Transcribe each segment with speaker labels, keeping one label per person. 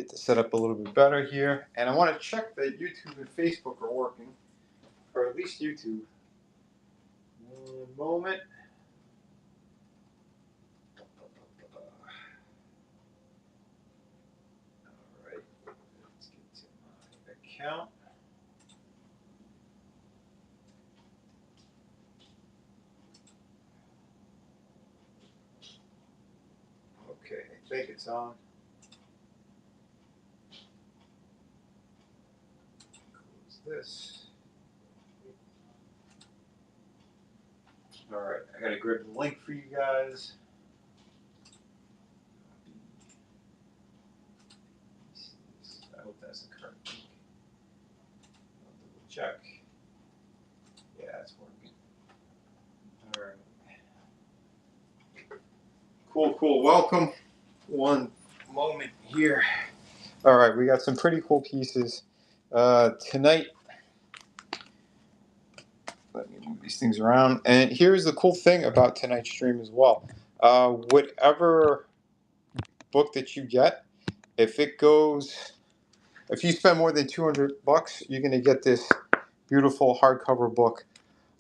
Speaker 1: get this set up a little bit better here. And I want to check that YouTube and Facebook are working, or at least YouTube. One moment. All right, let's get to my account. Okay, I think it's on. Close this. All right, I gotta grab the link for you guys. I hope that's the correct link. I'll double check. Yeah, it's working. All right. Cool. Welcome. One moment here. All right, we got some pretty cool pieces tonight. Let me move these things around. And here's the cool thing about tonight's stream as well. Whatever book that you get, if you spend more than $200, you're going to get this beautiful hardcover book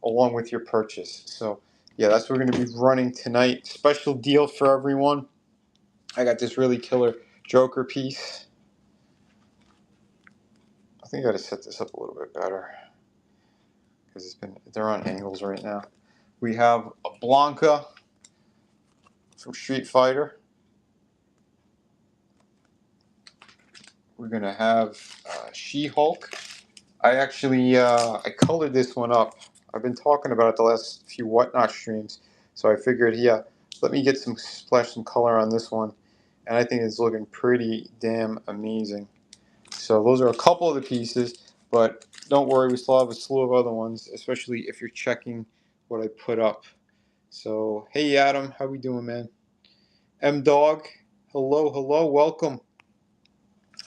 Speaker 1: along with your purchase. So yeah, that's what we're going to be running tonight. Special deal for everyone. I got this really killer Joker piece. I think I got to set this up a little bit better because they're on angles right now. We have a Blanca from Street Fighter. We're gonna have She-Hulk. I actually I colored this one up. I've been talking about it the last few Whatnot streams, so I figured, yeah, let me get splash some color on this one, and I think it's looking pretty damn amazing. So those are a couple of the pieces, but don't worry, we still have a slew of other ones, especially if you're checking what I put up. So hey Adam, how we doing, man? M Dog, hello, welcome.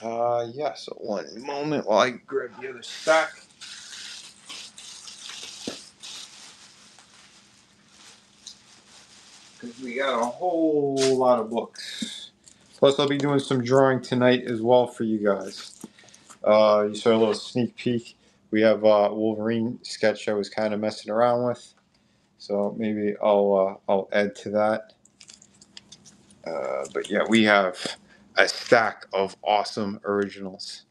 Speaker 1: Yeah, so one moment while I grab the other stack. Because we got a whole lot of books. Plus, I'll be doing some drawing tonight as well for you guys. You saw a little sneak peek. We have a Wolverine sketch I was kind of messing around with. So maybe I'll add to that. But yeah, we have a stack of awesome originals.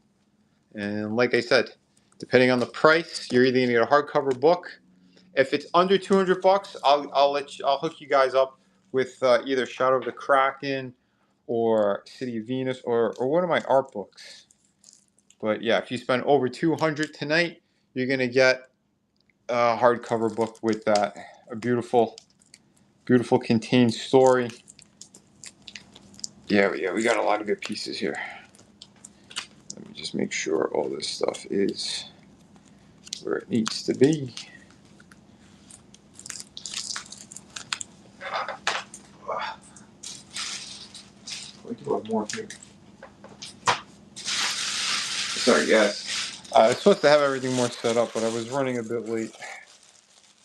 Speaker 1: And like I said, depending on the price, you're either gonna get a hardcover book. If it's under $200, I'll hook you guys up with either Shadow of the Kraken or City of Venus or one of my art books. But yeah, if you spend over $200 tonight, you're gonna get a hardcover book with that. A beautiful contained story. Yeah, we got a lot of good pieces here. Let me just make sure all this stuff is where it needs to be. We do have more here. Sorry, guys. I was supposed to have everything more set up, but I was running a bit late.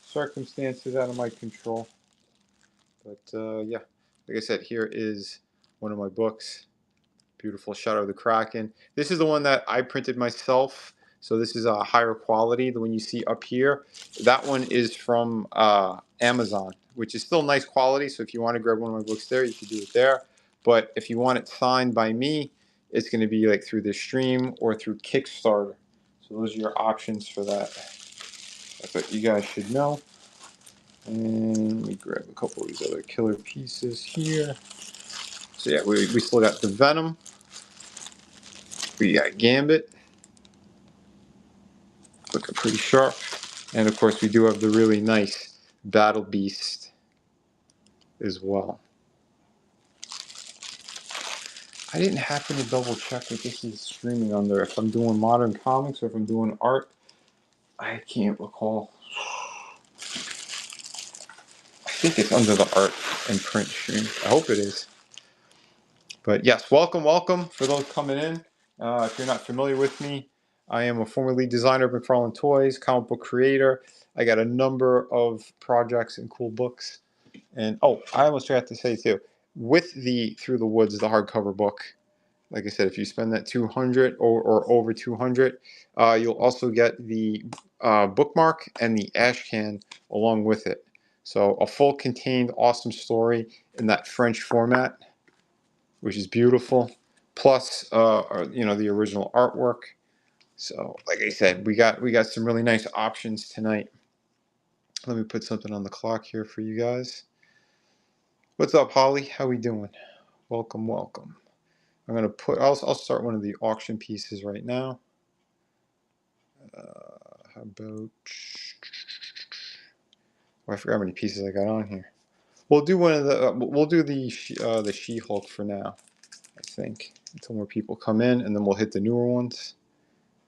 Speaker 1: Circumstances out of my control. But yeah, like I said, here is one of my books. Beautiful Shadow of the Kraken. This is the one that I printed myself. So this is a higher quality. The one you see up here, that one is from Amazon, which is still nice quality. So if you want to grab one of my books there, you can do it there. But if you want it signed by me, it's going to be like through this stream or through Kickstarter. So those are your options for that. That's what you guys should know. And let me grab a couple of these other killer pieces here. So yeah, we still got the Venom. We got Gambit. Looking pretty sharp. And of course we do have the really nice Battle Beast as well. I didn't happen to double check what this is streaming under. If I'm doing modern comics or if I'm doing art, I can't recall. I think it's under the art and print stream. I hope it is. But yes, welcome for those coming in. If you're not familiar with me, I am a former lead designer of McFarlane Toys, comic book creator. I got a number of projects and cool books. And oh, I almost forgot to say too, with the Through the Woods, the hardcover book, Like I said, if you spend that 200 or over 200, you'll also get the bookmark and the ash can along with it. So a full contained awesome story in that French format, which is beautiful. Plus, the original artwork. So, like I said, we got some really nice options tonight. Let me put something on the clock here for you guys. What's up, Holly? How we doing? Welcome, welcome. I'm gonna put. I'll start one of the auction pieces right now. How about? Oh, I forgot how many pieces I got on here. We'll do one of the. We'll do the She-Hulk for now. I think until more people come in, and then we'll hit the newer ones.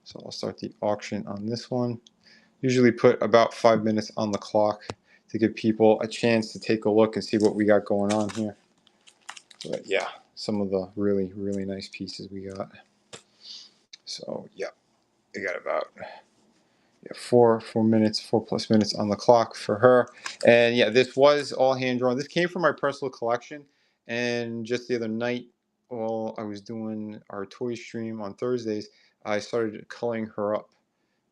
Speaker 1: So I'll start the auction on this one. Usually put about 5 minutes on the clock to give people a chance to take a look and see what we got going on here. But yeah, some of the really, really nice pieces we got. So yeah, we got about 4+ minutes on the clock for her. And yeah, this was all hand drawn. This came from my personal collection. And just the other night, while I was doing our toy stream on Thursdays, I started coloring her up.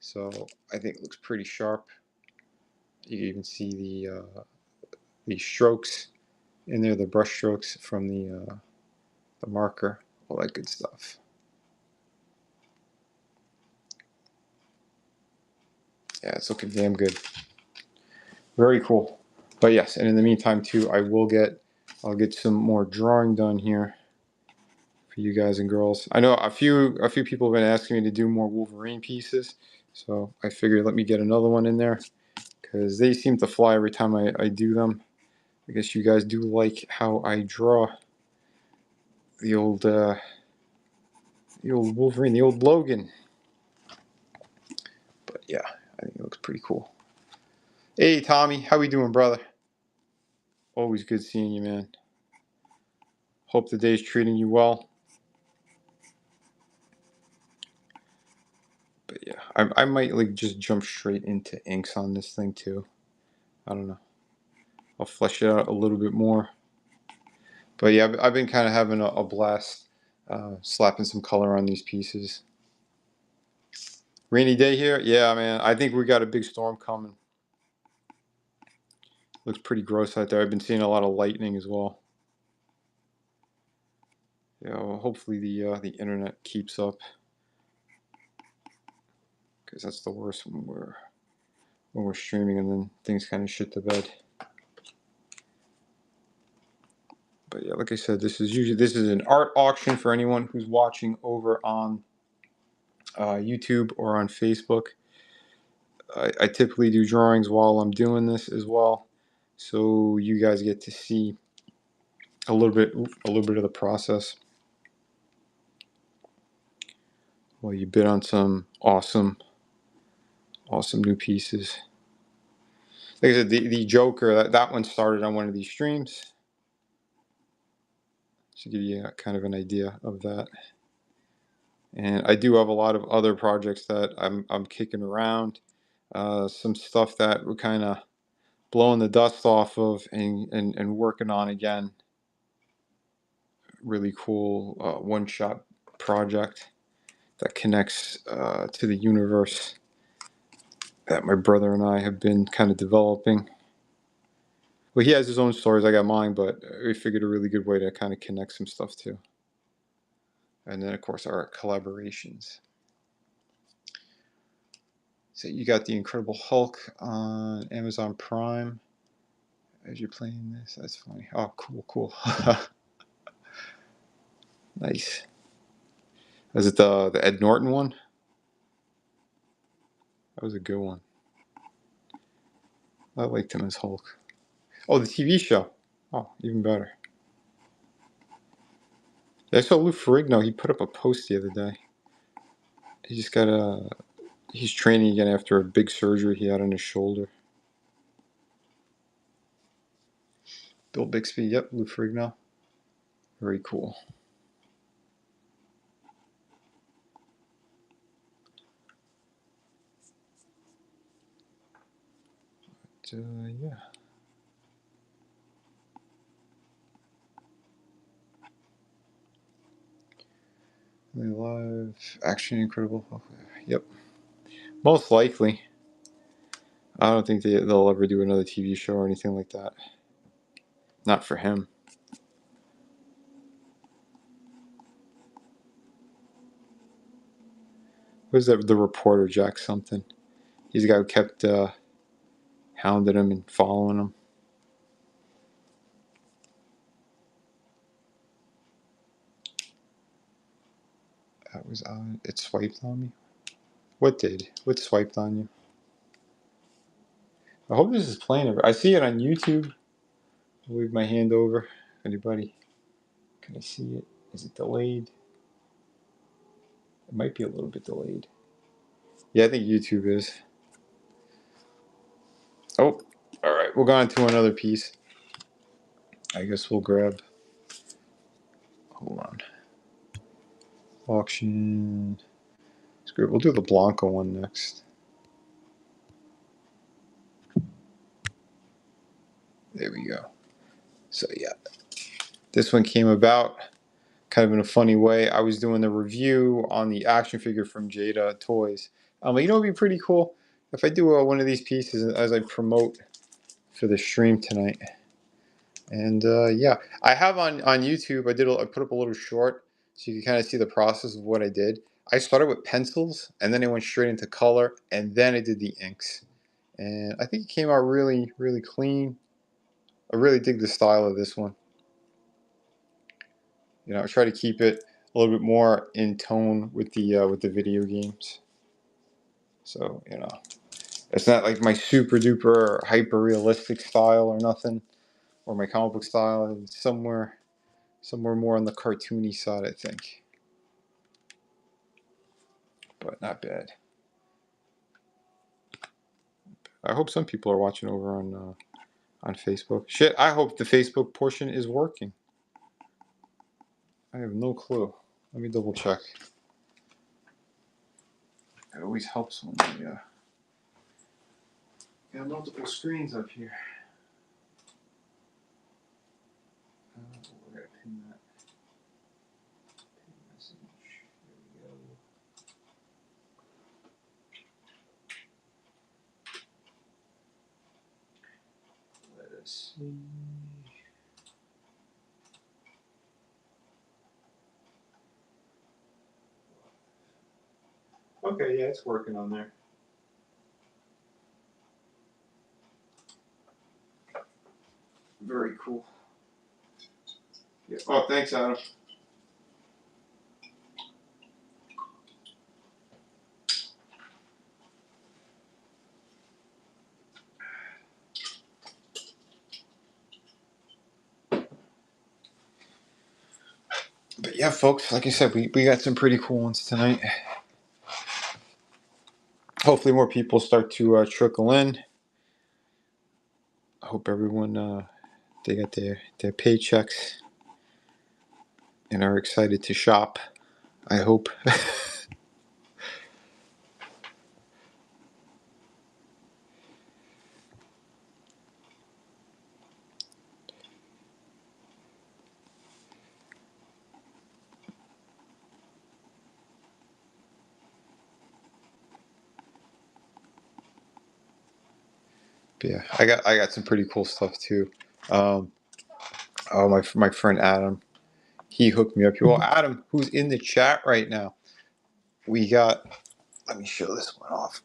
Speaker 1: So I think it looks pretty sharp. You can even see the strokes in there, the brush strokes from the marker, all that good stuff. Yeah, it's looking damn good. Very cool. But yes, and in the meantime too, I'll get some more drawing done here for you guys and girls. I know a few people have been asking me to do more Wolverine pieces, so I figured let me get another one in there because they seem to fly every time I do them. I guess you guys do like how I draw the old Wolverine, the old Logan. But yeah, I think it looks pretty cool. Hey Tommy, how we doing, brother? Always good seeing you, man. Hope the day's treating you well. But yeah, I might like just jump straight into inks on this thing too. I don't know. I'll flesh it out a little bit more. But yeah, I've been kind of having a blast slapping some color on these pieces. Rainy day here? Yeah, man. I think we got a big storm coming. Looks pretty gross out there. I've been seeing a lot of lightning as well. Yeah, well, hopefully the internet keeps up, because that's the worst when we're streaming and then things kind of shit the bed. But yeah, like I said, this is an art auction for anyone who's watching over on YouTube or on Facebook. I typically do drawings while I'm doing this as well, so you guys get to see a little bit of the process while you bid on some awesome new pieces. Like I said, the Joker, that one started on one of these streams, to give you kind of an idea of that. And I do have a lot of other projects that I'm kicking around. Some stuff that we're kind of blowing the dust off of and working on again. Really cool one-shot project that connects to the universe that my brother and I have been kind of developing. Well, he has his own stories, I got mine, but we figured a really good way to kind of connect some stuff too. And then, of course, our collaborations. So you got the Incredible Hulk on Amazon Prime as you're playing this. That's funny. Oh, cool. Nice. Is it the Ed Norton one? That was a good one. I liked him as Hulk. Oh, the TV show. Oh, even better. I saw Lou Ferrigno. He put up a post the other day. He just got he's training again after a big surgery he had on his shoulder. Bill Bixby. Yep, Lou Ferrigno. Very cool. But, yeah. Live action, incredible. Yep, most likely. I don't think they'll ever do another TV show or anything like that. Not for him. Who's that? The reporter, Jack something. He's the guy who kept hounding him and following him. That was on. It swiped on me. What did? What swiped on you? I hope this is playing. I see it on YouTube. I'll leave my hand over. Anybody? Can I see it? Is it delayed? It might be a little bit delayed. Yeah, I think YouTube is. Oh, all right. We'll go on to another piece. I guess we'll grab. Hold on. Auction. Screw it. We'll do the Blanca one next. There we go. So yeah, this one came about kind of in a funny way. I was doing the review on the action figure from Jada Toys. You know, it'd be pretty cool if I do one of these pieces as I promote for the stream tonight. And yeah, I have on YouTube. I put up a little short so you can kind of see the process of what I did. I started with pencils and then I went straight into color and then I did the inks. And I think it came out really, really clean. I really dig the style of this one. You know, I try to keep it a little bit more in tone with the video games. So, you know, it's not like my super duper hyper realistic style or nothing, or my comic book style. It's somewhere more on the cartoony side, I think. But not bad. I hope some people are watching over on Facebook. Shit, I hope the Facebook portion is working. I have no clue. Let me double check. It always helps when you got multiple screens up here. We're gonna pin that. Pin message. There we go. Let us see. Okay, yeah, it's working on there. Very cool. Yeah. Oh, thanks, Adam. But yeah, folks, like I said, we got some pretty cool ones tonight. Hopefully more people start to trickle in. I hope everyone they got their paychecks and are excited to shop. I hope. But yeah, I got some pretty cool stuff too. Oh, my friend Adam, he hooked me up. Well, Adam, who's in the chat right now, we got. Let me show this one off.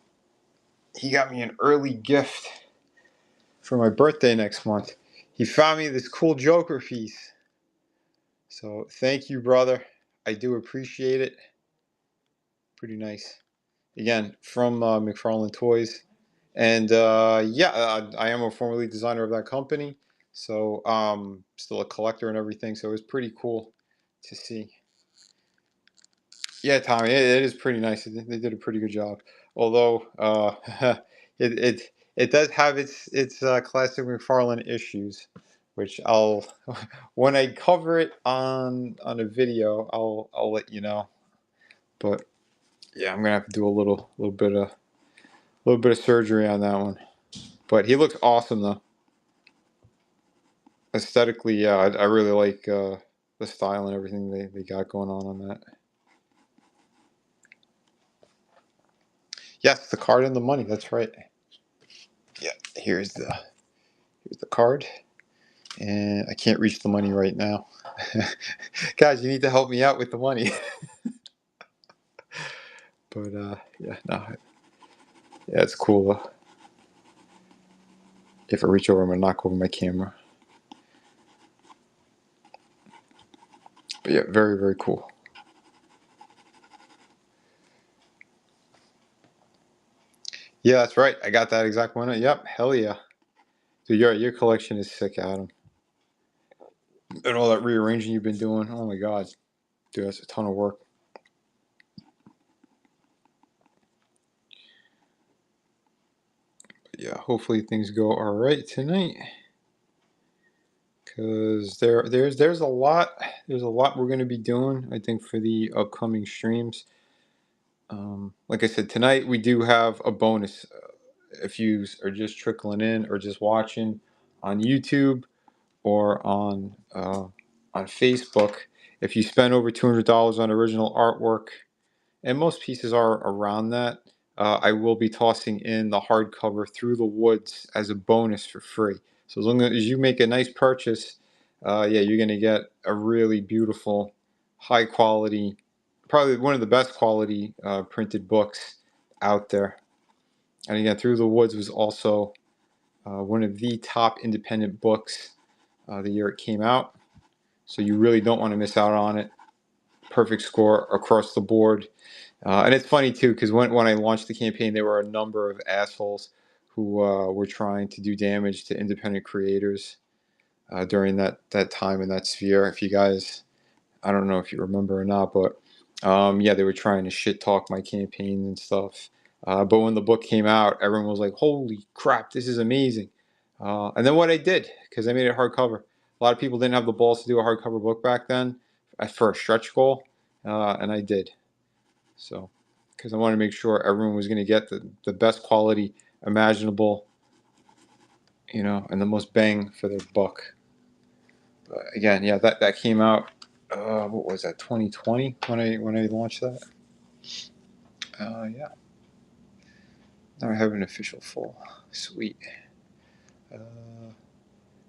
Speaker 1: He got me an early gift for my birthday next month. He found me this cool Joker piece. So thank you, brother. I do appreciate it. Pretty nice. Again, from McFarlane Toys. And yeah, I am a former lead designer of that company. So still a collector and everything. So it was pretty cool to see. Yeah, Tommy, it is pretty nice. They did a pretty good job. Although it does have its classic McFarlane issues, which I'll when I cover it on a video, I'll let you know. But yeah, I'm gonna have to do a little bit of surgery on that one. But he looks awesome though. Aesthetically, yeah, I really like the style and everything they got going on that. Yes, the card and the money. That's right. Yeah, here's the card, and I can't reach the money right now. Guys, you need to help me out with the money. But yeah, no, yeah, it's cool. If I reach over, I'm gonna knock over my camera. But yeah, very, very cool. Yeah, that's right. I got that exact one. Yep, hell yeah. Dude, your collection is sick, Adam. And all that rearranging you've been doing. Oh my god, dude, that's a ton of work. But yeah, hopefully things go all right tonight. Cause there's a lot we're gonna be doing. I think for the upcoming streams. Like I said, tonight we do have a bonus. If you are just trickling in or just watching on YouTube or on Facebook, if you spend over $200 on original artwork, and most pieces are around that, I will be tossing in the hardcover Through the Woods as a bonus for free. So as long as you make a nice purchase, yeah, you're gonna get a really beautiful, high quality, probably one of the best quality printed books out there. And again, Through the Woods was also one of the top independent books the year it came out. So you really don't want to miss out on it. Perfect score across the board. And it's funny too, because when I launched the campaign, there were a number of assholes who were trying to do damage to independent creators during that time in that sphere. If you guys, I don't know if you remember or not, but yeah, they were trying to shit talk my campaign and stuff. But when the book came out, everyone was like, "Holy crap, this is amazing!" And then what I did, because I made it hardcover. A lot of people didn't have the balls to do a hardcover book back then for a stretch goal, and I did. So, because I wanted to make sure everyone was going to get the best quality imaginable, and the most bang for their buck. But again, yeah, that came out. What was that? 2020 when I launched that. Yeah. Now I have an official full. Sweet.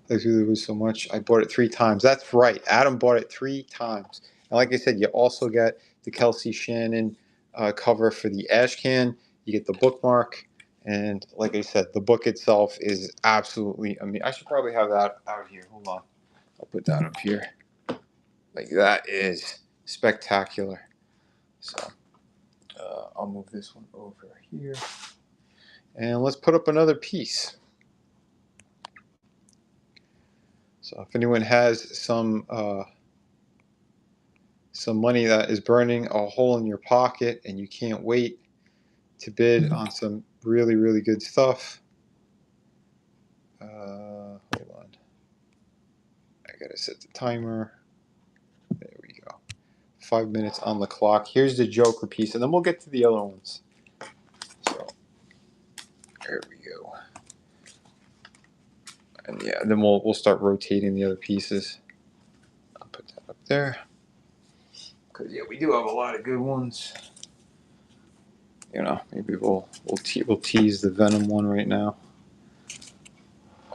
Speaker 1: Thanks really so much. I bought it 3 times. That's right. Adam bought it 3 times. And like I said, you also get the Kelsey Shannon cover for the ash can. You get the bookmark. And like I said, the book itself is absolutely amazing. I should probably have that out here. Hold on. I'll put that up here. Like, that is spectacular. So I'll move this one over here. And let's put up another piece. So if anyone has some money that is burning a hole in your pocket and you can't wait to bid on some really, really good stuff, hold on. I gotta set the timer. There we go. 5 minutes on the clock. Here's the Joker piece, and then we'll get to the other ones. So there we go. And yeah, then we'll start rotating the other pieces. I'll put that up there. Because yeah, we do have a lot of good ones. Maybe we'll tease the Venom one right now.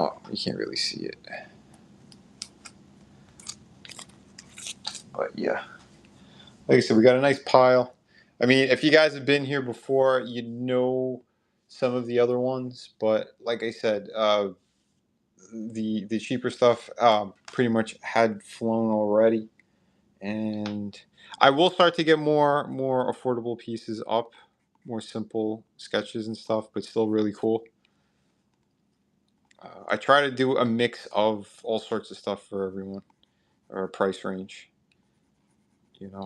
Speaker 1: Oh, you can't really see it. But yeah. Like I said, we got a nice pile. I mean, if you guys have been here before, you know some of the other ones. But like I said, the cheaper stuff pretty much had flown already. And I will start to get more affordable pieces up, more simple sketches and stuff, but still really cool. I try to do a mix of all sorts of stuff for everyone, or a price range.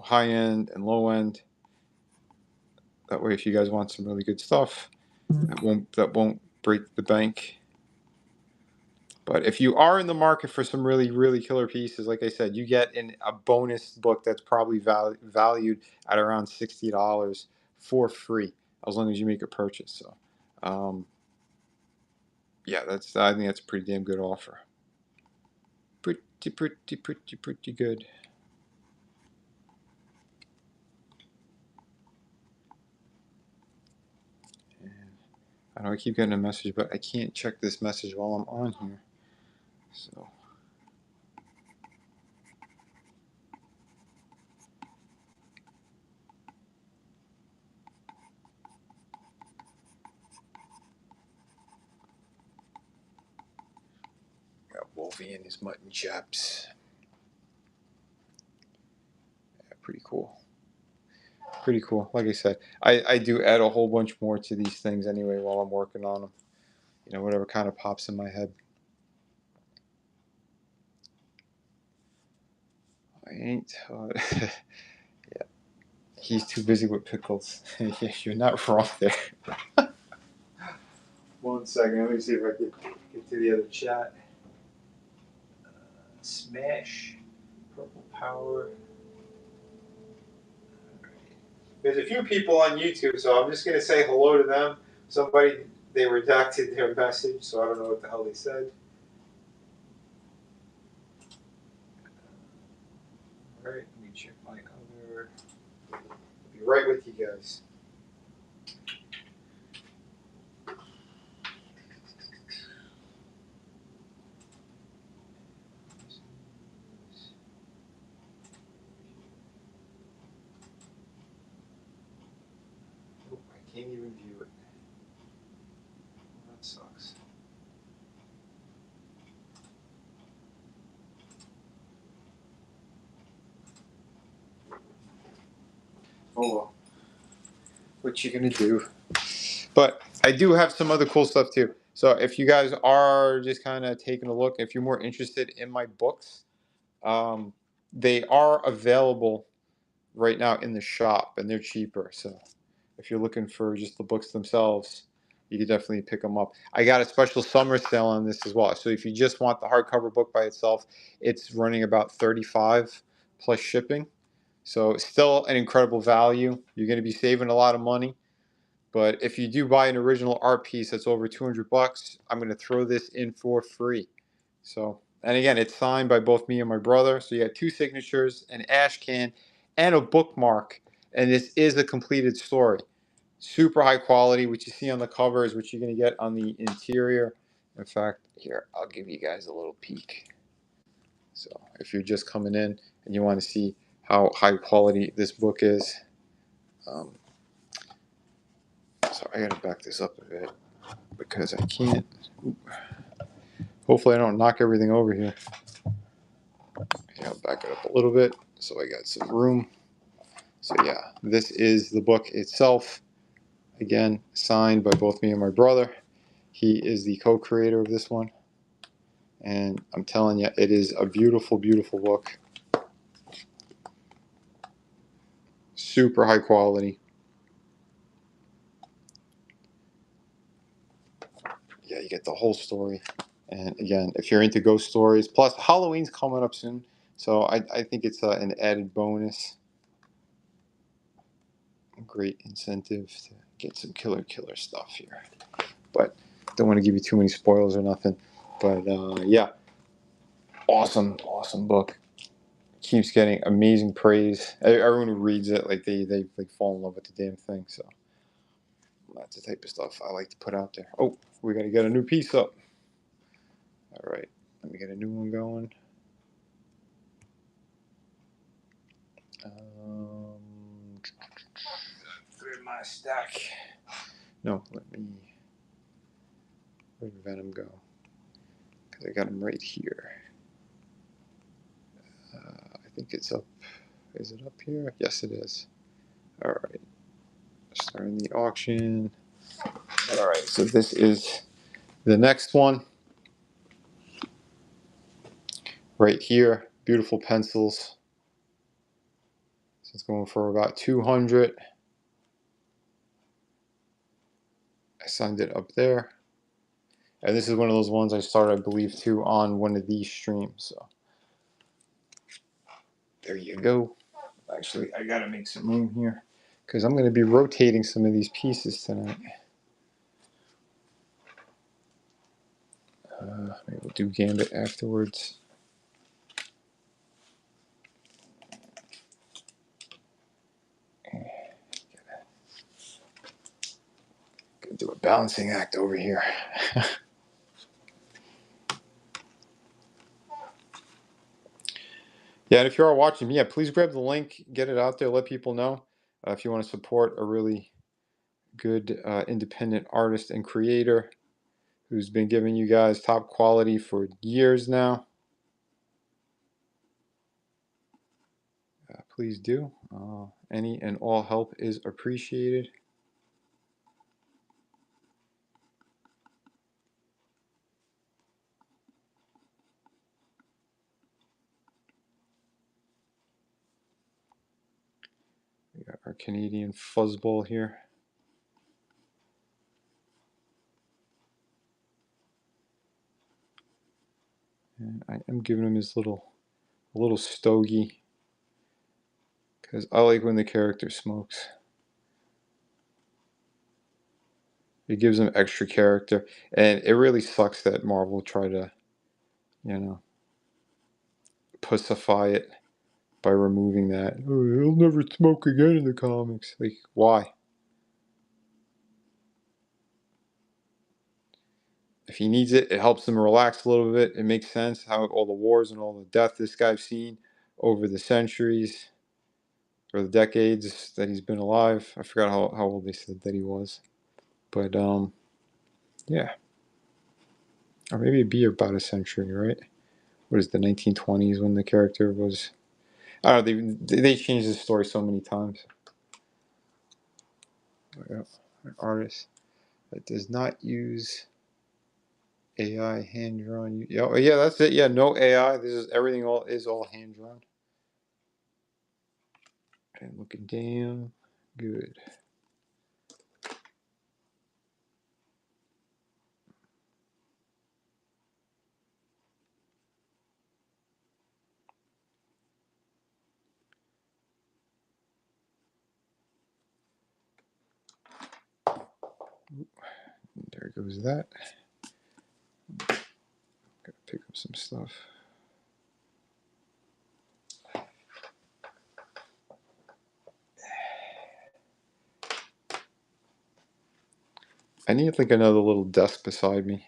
Speaker 1: High end and low end. That way, if you guys want some really good stuff, that won't break the bank. But if you are in the market for some really, really killer pieces, like I said, you get a bonus book that's probably valued at around $60 for free, as long as you make a purchase. So, yeah, I think that's a pretty damn good offer. Pretty good. I know I keep getting a message, but I can't check this message while I'm on here. So. Got Wolfie and his mutton chops. Yeah, pretty cool. Pretty cool. Like I said, I do add a whole bunch more to these things anyway while I'm working on them. You know, whatever kind of pops in my head. I ain't. Yeah, he's too busy with pickles. Yeah, you're not wrong there. 1 second. Let me see if I can get to the other chat. Smash. Purple Power. There's a few people on YouTube, so I'm just going to say hello to them. Somebody, they redacted their message, so I don't know what the hell they said. All right, let me check my other. I'll be right with you guys. Oh, I can't even view it. That sucks. Oh well. What you gonna do? But I do have some other cool stuff too. So if you guys are just kind of taking a look, if you're more interested in my books, they are available right now in the shop, and they're cheaper. So if you're looking for just the books themselves, you can definitely pick them up. I got a special summer sale on this as well. So if you just want the hardcover book by itself, it's running about $35 plus shipping. So still an incredible value. You're going to be saving a lot of money. But if you do buy an original art piece that's over $200, I'm going to throw this in for free. So, and again, it's signed by both me and my brother. So you got 2 signatures, an ash can, and a bookmark. And this is a completed story. Super high quality. What you see on the cover is what you're going to get on the interior. In fact, here, I'll give you guys a little peek. So if you're just coming in and you want to see how high quality this book is, so I gotta back this up a bit because I can't. Hopefully I don't knock everything over here. Yeah, I'll back it up a little bit so I got some room. So yeah, this is the book itself. Again, signed by both me and my brother. He is the co-creator of this one. And I'm telling you, it is a beautiful, beautiful book. Super high quality. Yeah, you get the whole story. And again, if you're into ghost stories, plus Halloween's coming up soon. So I think it's an added bonus. Great incentive to get some killer stuff here, but don't want to give you too many spoilers or nothing. But yeah, awesome book. Keeps getting amazing praise. Everyone who reads it, like they like fall in love with the damn thing. So that's the type of stuff I like to put out there. Oh, we got to get a new piece up. All right, let me get a new one going. Where'd my stack? No, let me. Where'd Venom go? Because I got him right here. I think it's up. Is it up here? Yes, it is. All right. Starting the auction. All right. So this is the next one. Right here. Beautiful pencils. So it's going for about 200. I signed it up there. And this is one of those ones I started, I believe, too, on one of these streams. So there you go. Actually, I got to make some room here because I'm going to be rotating some of these pieces tonight. Maybe we'll do Gambit afterwards. Get do a balancing act over here. Yeah, and if you are watching, yeah, please grab the link, get it out there, let people know if you want to support a really good independent artist and creator who's been giving you guys top quality for years now. Please do. Any and all help is appreciated. We got our Canadian fuzzball here. And I am giving him his little stogie because I like when the character smokes. It gives him extra character, and it really sucks that Marvel try to, you know, pussify it by removing that. Oh, he'll never smoke again in the comics. Like, why? If he needs it, it helps him relax a little bit. It makes sense how all the wars and all the death this guy's seen over the centuries or the decades that he's been alive. I forgot how old they said that he was. But, yeah. Or maybe it'd be about a century, right? What is the 1920s when the character was... I don't know, they changed the story so many times. Yeah, an artist that does not use AI hand drawn. Yeah, that's it. Yeah, no AI. This is everything. All hand drawn. And looking damn good. There goes that. Gotta pick up some stuff. I need like another little desk beside me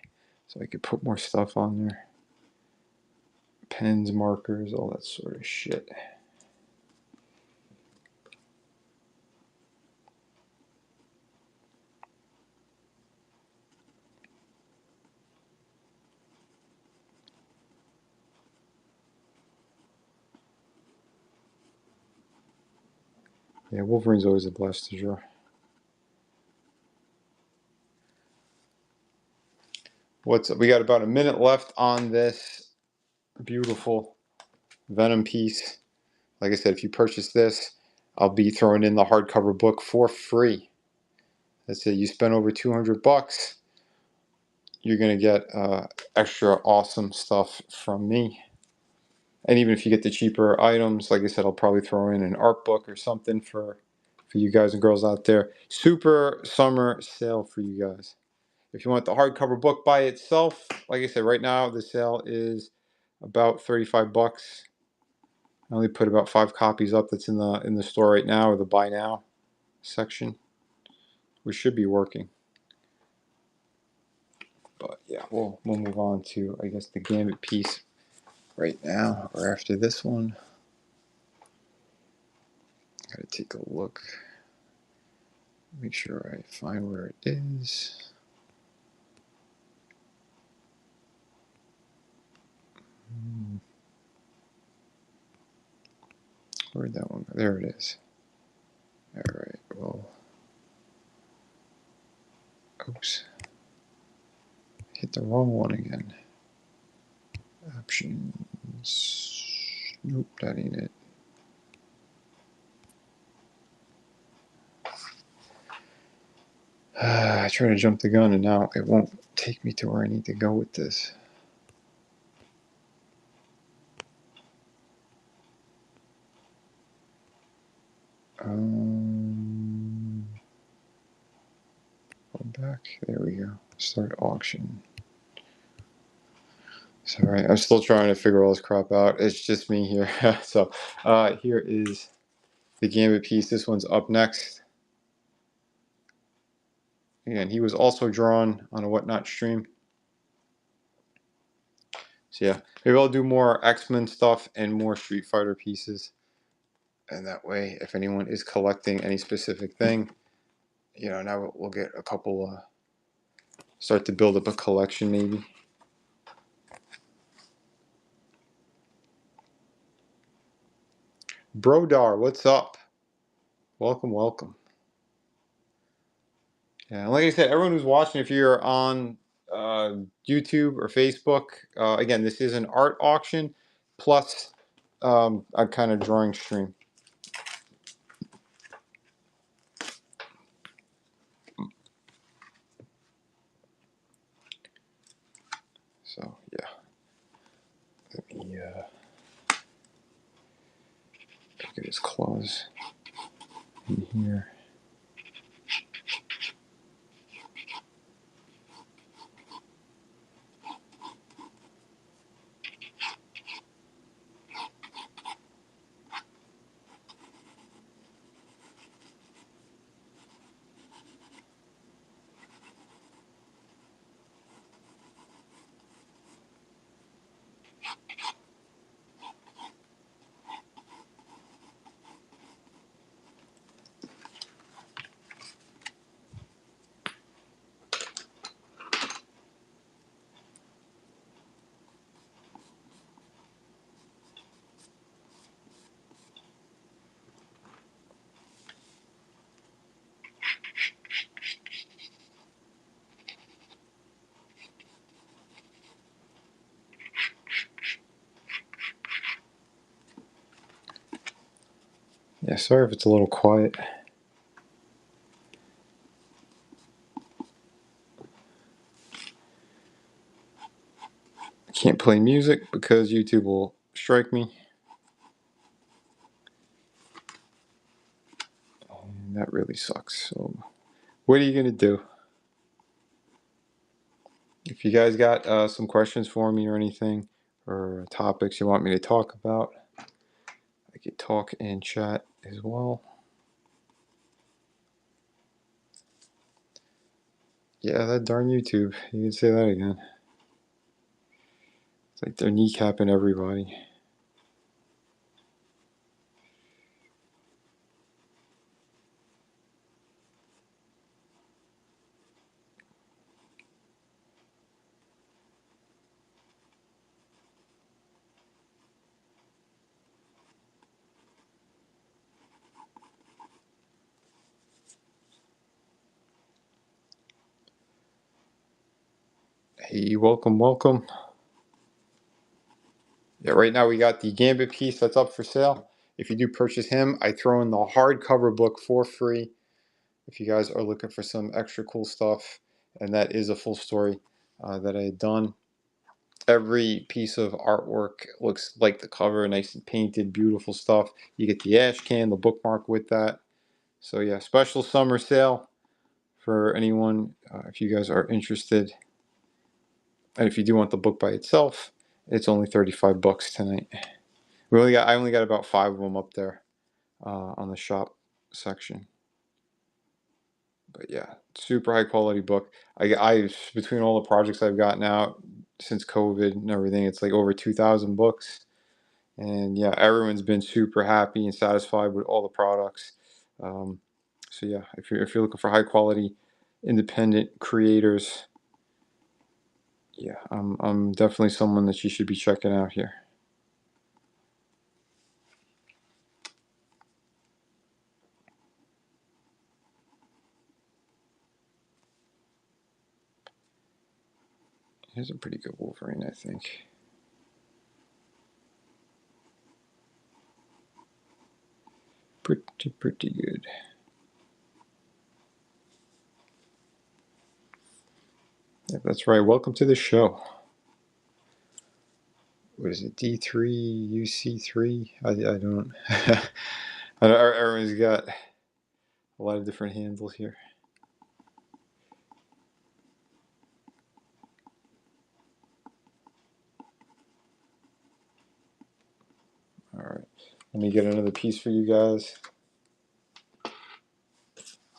Speaker 1: so I could put more stuff on there. Pens, markers, all that sort of shit. Yeah, Wolverine's always a blast to draw. We got about a minute left on this beautiful Venom piece. Like I said, if you purchase this, I'll be throwing in the hardcover book for free. That's it. You spend over $200, you're gonna get extra awesome stuff from me. And even if you get the cheaper items, like I said, I'll probably throw in an art book or something for you guys and girls out there. Super summer sale for you guys. If you want the hardcover book by itself, like I said, right now the sale is about $35. I only put about 5 copies up. That's in the store right now, or the buy now section. We should be working. But yeah, we'll move on to, I guess, the Gambit piece right now or after this one. Gotta take a look. Make sure I find where it is. Where'd that one go? There it is. Alright, well. Oops. Hit the wrong one again. Options. Nope, that ain't it. I try to jump the gun and now it won't take me to where I need to go with this. Go back. There we go. Start auction. Sorry, I'm still trying to figure all this crap out. It's just me here. So, here is the Gambit piece. This one's up next. Again, he was also drawn on a Whatnot stream. So yeah, maybe I'll do more X-Men stuff and more Street Fighter pieces. And that way, if anyone is collecting any specific thing, you know, now we'll get a couple, start to build up a collection maybe. Brodar, what's up? Welcome, welcome. Yeah, like I said, everyone who's watching, if you're on YouTube or Facebook, again, this is an art auction plus a kind of drawing stream. So yeah, let me look at his claws in here. Yeah, sorry if it's a little quiet. I can't play music because YouTube will strike me. And that really sucks. So what are you going to do? If you guys got some questions for me or anything, or topics you want me to talk about, I could talk and chat as well. Yeah, that darn YouTube. You can say that again. It's like they're kneecapping everybody. Hey, welcome, welcome. Yeah, right now we got the Gambit piece that's up for sale. If you do purchase him, I throw in the hardcover book for free. If you guys are looking for some extra cool stuff, and that is a full story that I had done. Every piece of artwork looks like the cover, nice and painted, beautiful stuff. You get the ash can, the bookmark with that. So yeah, special summer sale for anyone if you guys are interested. And if you do want the book by itself, it's only 35 bucks tonight. I only got about 5 of them up there on the shop section. But yeah, super high quality book. I between all the projects I've gotten out since COVID and everything, it's like over 2,000 books. And yeah, everyone's been super happy and satisfied with all the products. So yeah, if you're looking for high quality, independent creators, yeah, I'm definitely someone that you should be checking out here. Here's a pretty good Wolverine, I think. Pretty good. Yeah, that's right. Welcome to the show. What is it? D3 UC3? I don't. Everyone's got a lot of different handles here. All right, let me get another piece for you guys.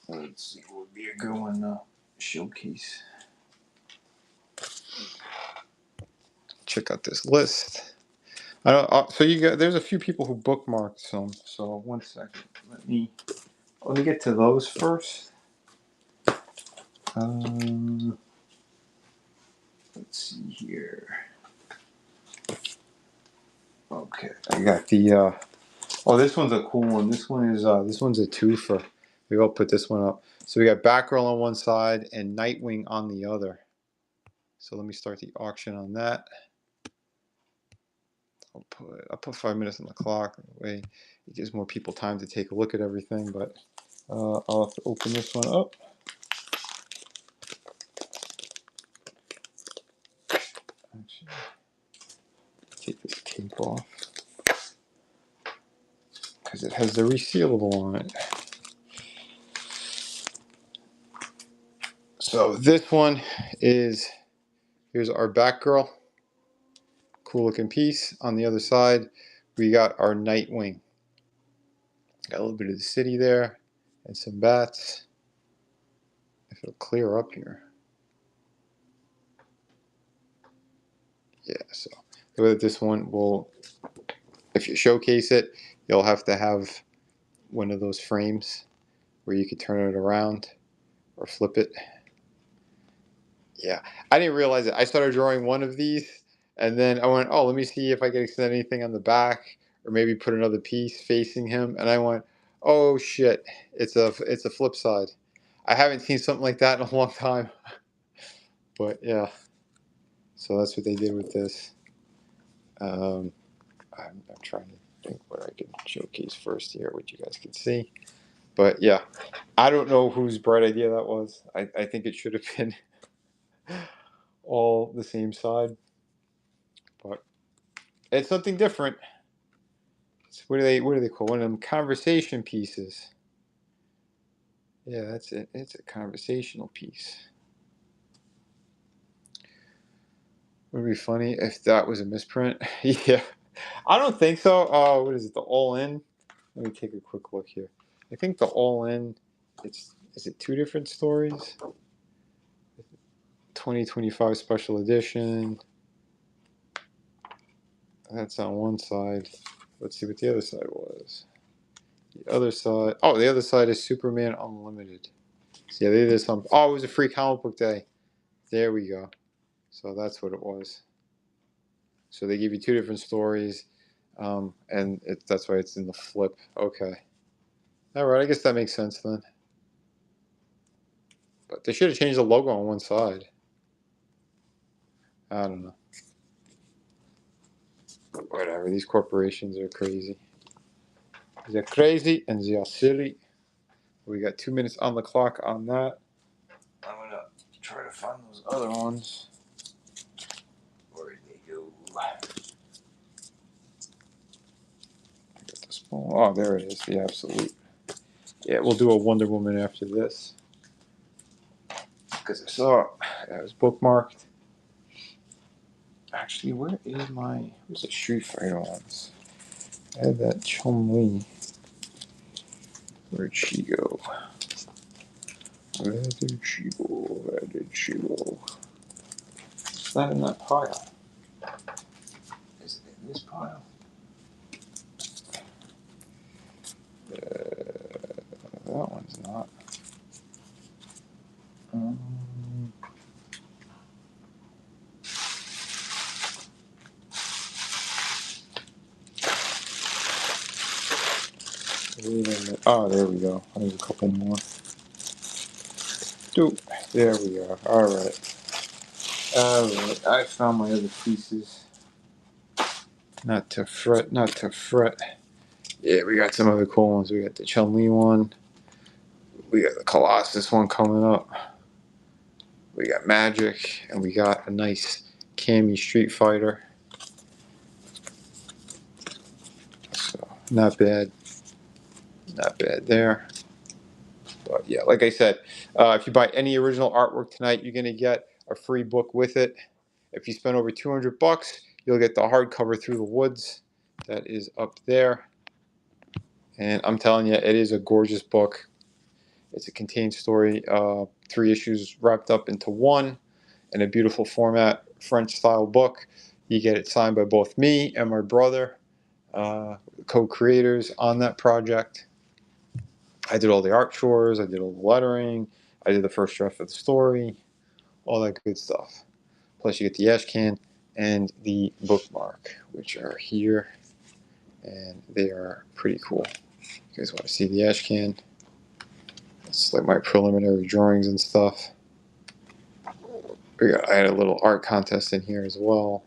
Speaker 1: Let's see what would be a good one to showcase. Check out this list. I don't. So you got. There's a few people who bookmarked some. So 1 second. Let me get to those first. Let's see here. Okay, I got the. Oh, this one's a cool one. This one's a twofer. Maybe I'll put this one up. So we got Batgirl on one side and Nightwing on the other. So let me start the auction on that. I'll put 5 minutes on the clock. That way it gives more people time to take a look at everything. But I'll have to open this one up. Actually, take this tape off because it has the resealable on it. So this one is, here's our Batgirl. Cool looking piece. On the other side, we got our Nightwing. Got a little bit of the city there and some bats. If it'll clear up here. Yeah, so the way that this one will, if you showcase it, you'll have to have one of those frames where you can turn it around or flip it. Yeah, I didn't realize it. I started drawing one of these and then I went, oh, let me see if I can extend anything on the back or maybe put another piece facing him. And I went, oh shit, it's a flip side. I haven't seen something like that in a long time. But yeah, so that's what they did with this. I'm trying to think what I can showcase first here, what you guys can see. But yeah, I don't know whose bright idea that was. I think it should have been all the same side. But it's something different. So what do they call one of them? Conversation pieces. Yeah, that's it. It's a conversational piece. Would be funny if that was a misprint. Yeah, I don't think so. What is it? The All In. Let me take a quick look here. I think the All In. Is it 2 different stories? 2025 special edition. That's on one side. Let's see what the other side was. The other side. Oh, the other side is Superman Unlimited. So yeah, they did some. Oh, it was a free comic book day. There we go. So that's what it was. So they give you 2 different stories, and that's why it's in the flip. Okay. All right. I guess that makes sense then. But they should have changed the logo on one side. I don't know. Whatever. These corporations are crazy. They're crazy and they are silly. We got 2 minutes on the clock on that. I'm gonna try to find those other ones. Where did they go? I got the small. Oh, there it is. The absolute. Yeah, we'll do a Wonder Woman after this. Because I saw it was bookmarked. Actually, where's the Street Fighter ones? I had that Chun-Li. Where'd she go? Where did she go? Where did she go? It's not in that pile. Is it in this pile? That one's not. Wait a minute. Oh, there we go. There's a couple more. Dude, there we are. All right. I found my other pieces. Not to fret, not to fret. Yeah, we got some other cool ones. We got the Chun-Li one. We got the Colossus one coming up. We got Magic, and we got a nice Cammy Street Fighter. So, not bad. Not bad there. But yeah, like I said, if you buy any original artwork tonight, you're going to get a free book with it. If you spend over $200, you'll get the hardcover Through the Woods. That is up there. And I'm telling you, it is a gorgeous book. It's a contained story, 3 issues wrapped up into one, in a beautiful format, French style book. You get it signed by both me and my brother, co-creators on that project. I did all the art chores, I did all the lettering, I did the first draft of the story, all that good stuff. Plus you get the ashcan and the bookmark, which are here, and they are pretty cool. You guys want to see the ashcan? It's like my preliminary drawings and stuff. I had a little art contest in here as well,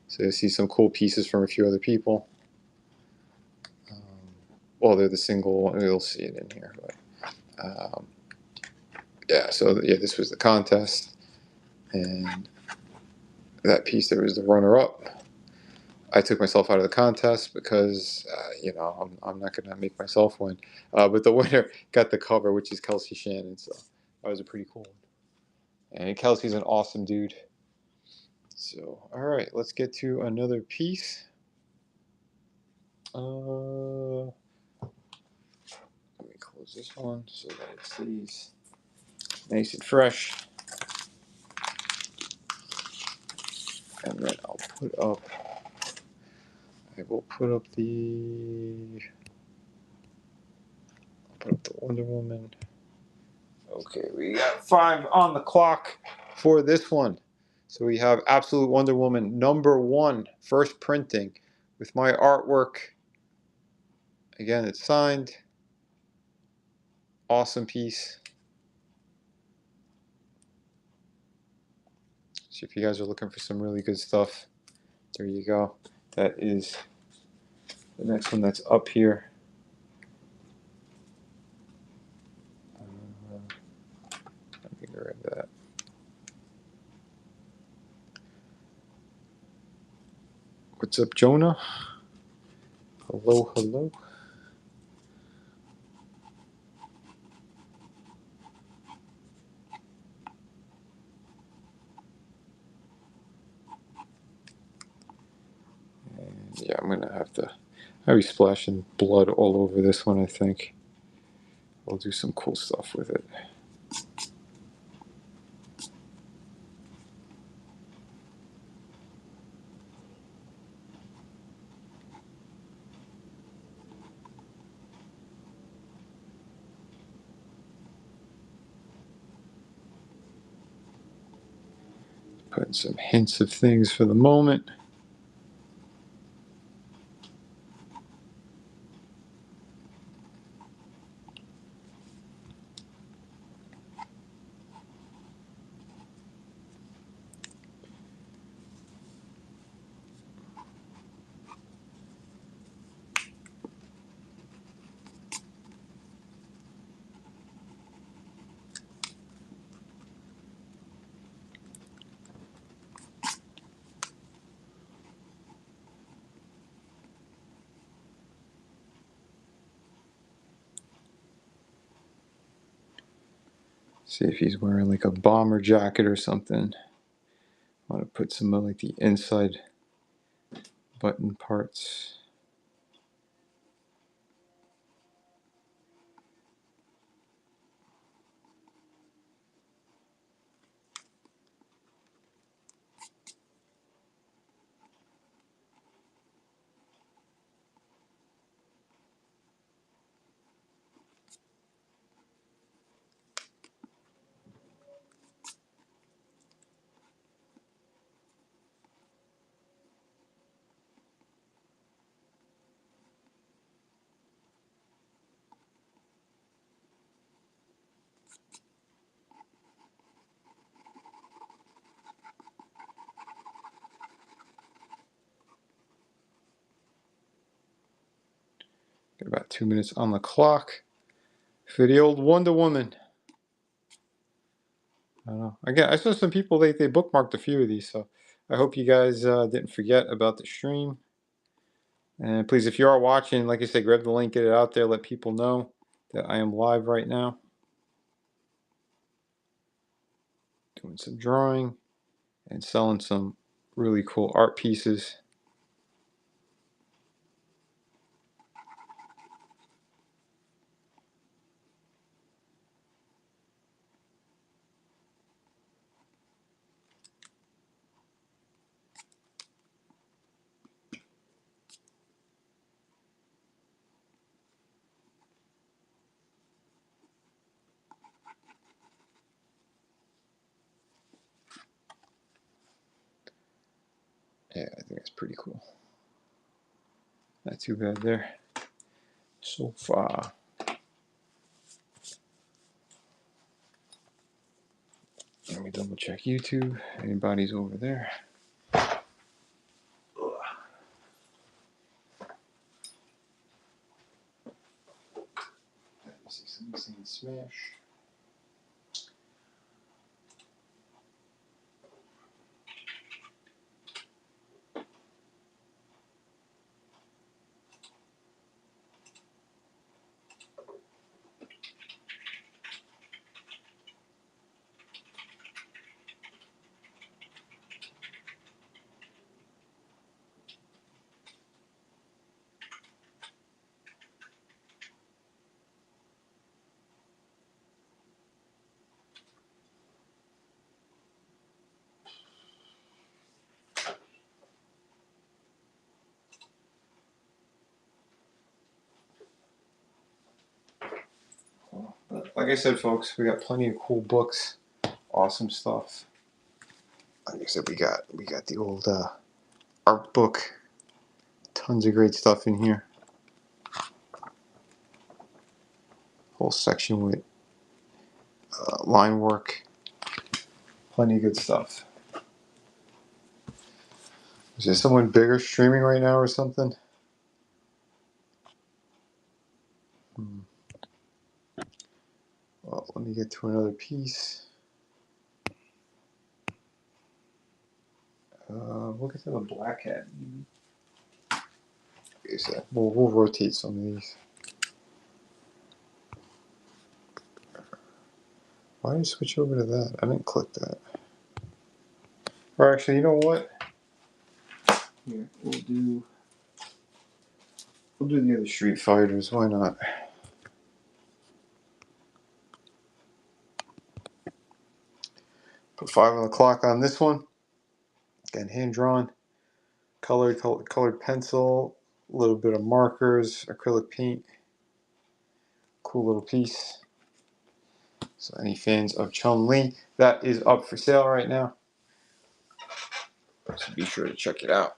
Speaker 1: so you'll see some cool pieces from a few other people. Well, they're the single, you'll see it in here, but yeah, so yeah, this was the contest, and that piece there was the runner-up. I took myself out of the contest because, you know, I'm not going to make myself win. But the winner got the cover, which is Kelsey Shannon, so that was a pretty cool one. And Kelsey's an awesome dude. So, all right, let's get to another piece. Let me close this one so that it stays nice and fresh. And then I will put up the Wonder Woman. Okay, we got 5 on the clock for this one. So we have Absolute Wonder Woman #1, first printing, with my artwork. Again, it's signed. Awesome piece. So if you guys are looking for some really good stuff, there you go. That is the next one that's up here. Let me grab that. What's up, Jonah? Hello, hello. And yeah, I'm gonna have to. I'll be splashing blood all over this one, I think. We'll do some cool stuff with it. Putting some hints of things for the moment. See if he's wearing like a bomber jacket or something. I want to put some of like the inside button parts. Got about 2 minutes on the clock for the old Wonder Woman. I don't know. Again, I saw some people they bookmarked a few of these, so I hope you guys didn't forget about the stream. And please, if you are watching, like I said, grab the link, get it out there, let people know that I am live right now. Doing some drawing and selling some really cool art pieces. pretty cool. Not too bad there so far. Let me double check YouTube. Anybody's over there? I see somebody saying smash. But like I said, folks, we got plenty of cool books, awesome stuff. Like I said, we got the old art book. Tons of great stuff in here. Whole section with line work. Plenty of good stuff. Is there someone bigger streaming right now or something? Well, let me get to another piece. We'll get to the black hat. We'll rotate some of these. Why did you switch over to that? I didn't click that. Or actually, you know what? Here, we'll do the other Street Fighters. Why not? Put 5 on the clock on this one. Again, hand drawn, colored pencil, a little bit of markers, acrylic paint. Cool little piece. So any fans of Chun-Li, that is up for sale right now. So be sure to check it out.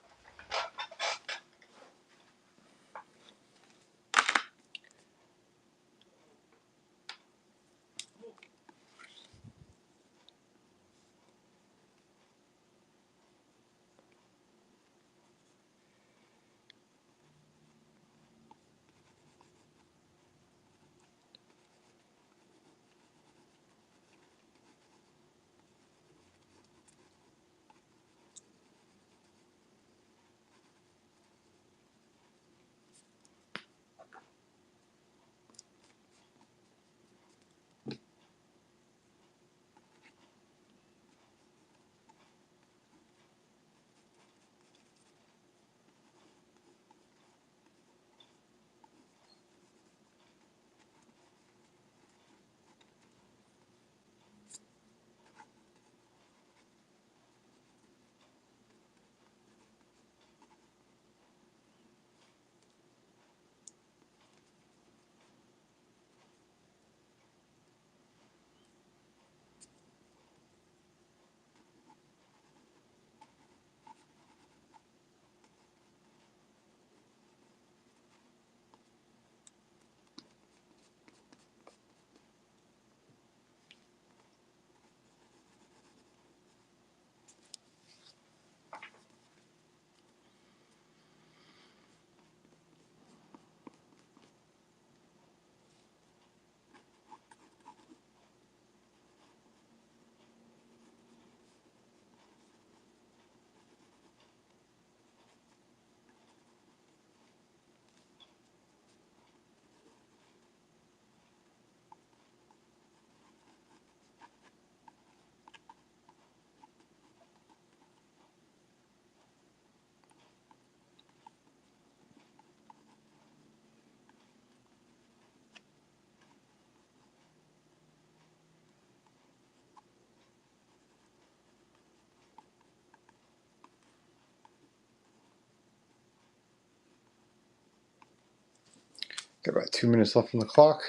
Speaker 1: Got about 2 minutes left on the clock.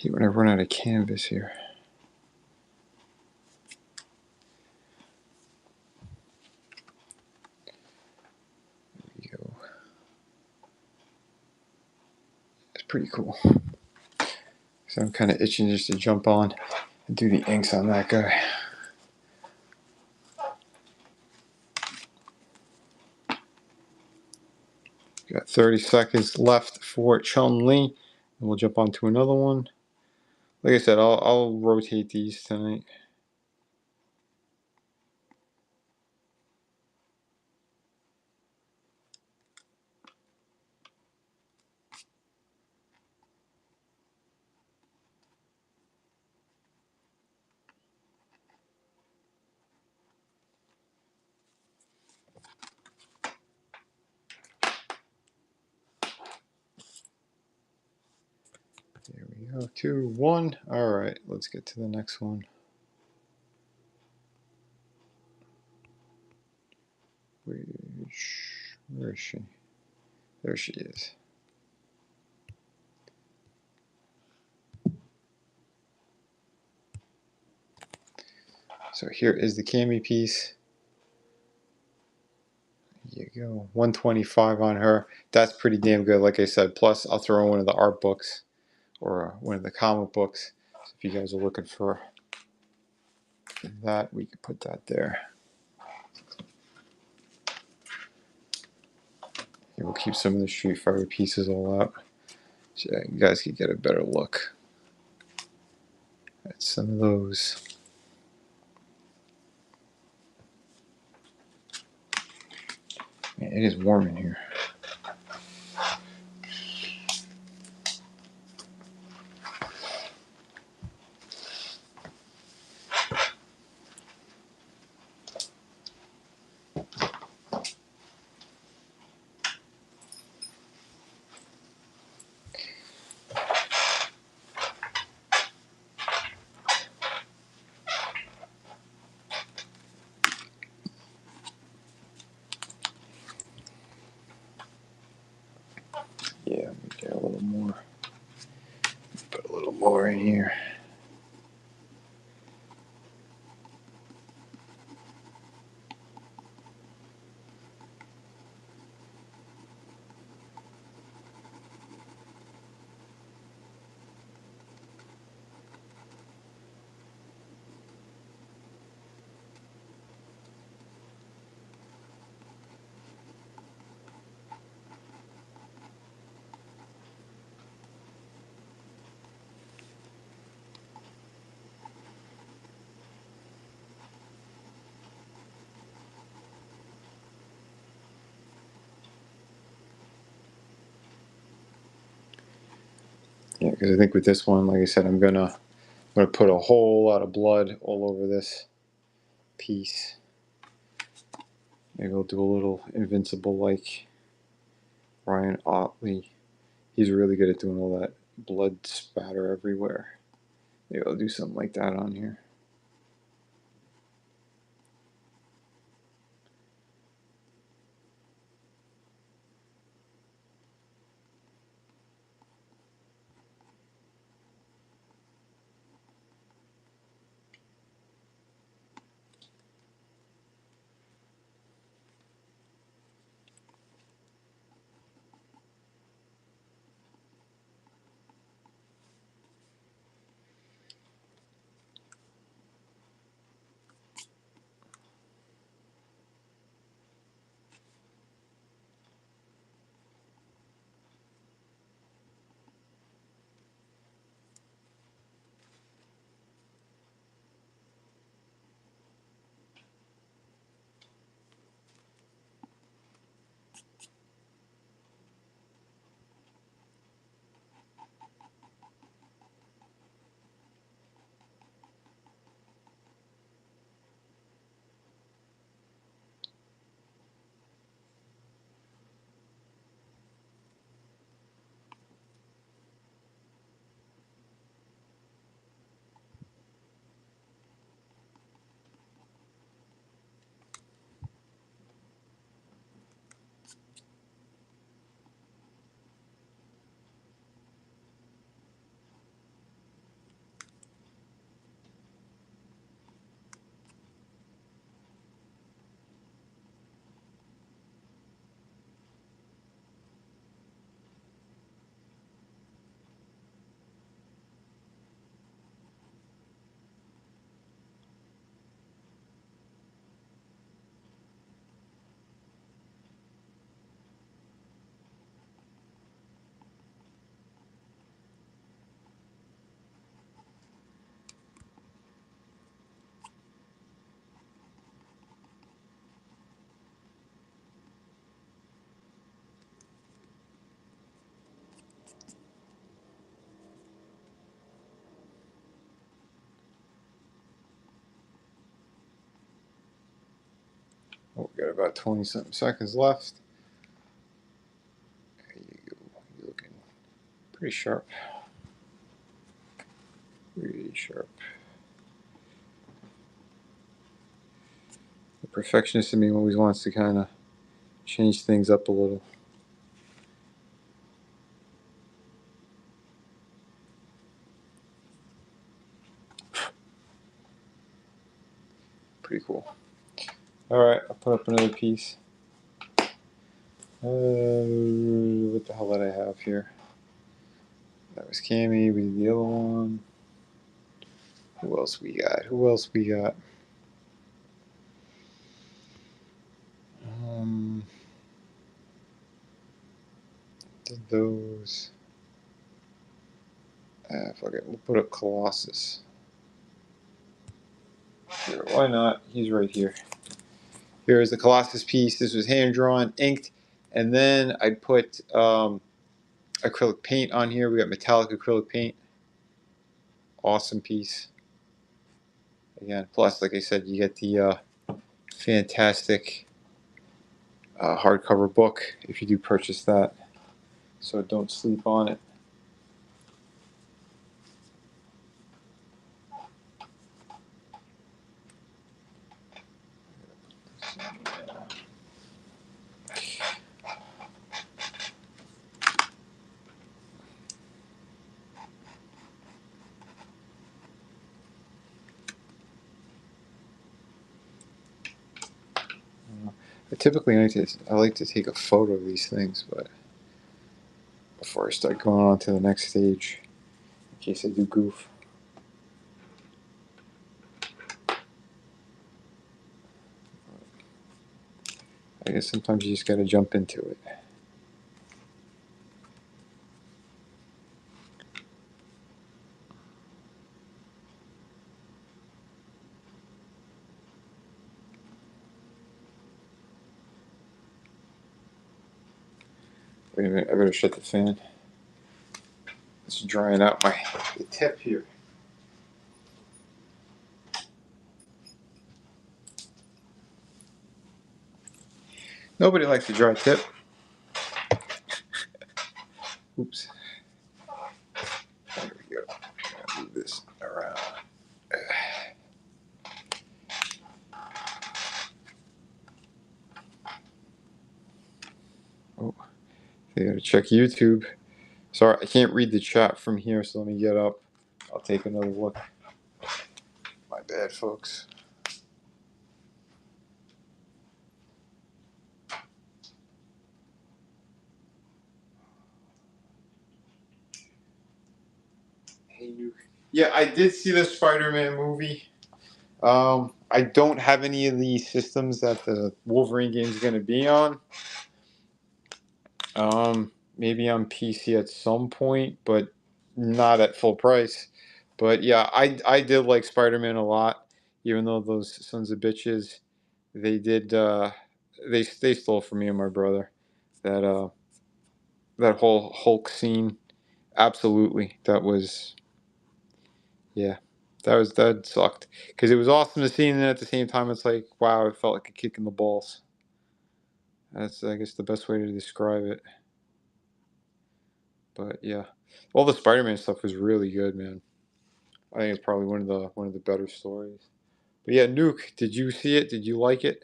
Speaker 1: hate when I run out of canvas here. There we go. It's pretty cool. So I'm kind of itching just to jump on and do the inks on that guy. Got 30 seconds left for Chun-Li, and we'll jump on to another one. Like I said, I'll rotate these tonight. There we go. 2, 1. All right, let's get to the next one. Where is she? There she is. So here is the cami piece. There you go. 125 on her. That's pretty damn good, like I said. Plus, I'll throw in one of the art books or one of the comic books. So if you guys are looking for that, we could put that there. Here, we'll keep some of the Street Fighter pieces all out so you guys can get a better look at some of those. Man, it is warm in here. Yeah, let me get a little more. Put a little more in here. Yeah, because I think with this one, like I said, I'm gonna put a whole lot of blood all over this piece. Maybe I'll do a little Invincible like Ryan Otley. He's really good at doing all that blood spatter everywhere. Maybe I'll do something like that on here. Oh, we got about 20-something seconds left. There you go. You're looking pretty sharp. Pretty sharp. The perfectionist in me always wants to kind of change things up a little. Pretty cool. Alright, I'll put up another piece. What the hell did I have here? That was Cammy. We did the other one. Who else we got? Who else we got? Did those. Fuck it. We'll put up Colossus. Sure, why not? He's right here. Here is the Colossus piece. This was hand drawn, inked, and then I put acrylic paint on here. We got metallic acrylic paint. Awesome piece. Again, plus, like I said, you get the fantastic hardcover book if you do purchase that. So don't sleep on it. I like to take a photo of these things, but before I start going on to the next stage, in case I do goof. I guess sometimes you just gotta jump into it. Wait a minute, I better shut the fan. It's drying out the tip here. Nobody likes a dry tip. Oops. There we go. Move this around. Oh, I gotta check YouTube. Sorry, I can't read the chat from here, so let me get up. I'll take another look. My bad, folks. Hey, Nuke. Yeah, I did see the Spider-Man movie. I don't have any of the systems that the Wolverine game is going to be on. Maybe on PC at some point, but not at full price. But yeah, I did like Spider-Man a lot, even though those sons of bitches, they did they stole from me and my brother that that whole Hulk scene. Absolutely, that was yeah, that sucked because it was awesome to see, and then at the same time, it's like wow, it felt like a kick in the balls. That's I guess the best way to describe it. But yeah, all the Spider-Man stuff was really good, man. I think it's probably one of the better stories. But yeah, Nuke, did you see it? Did you like it?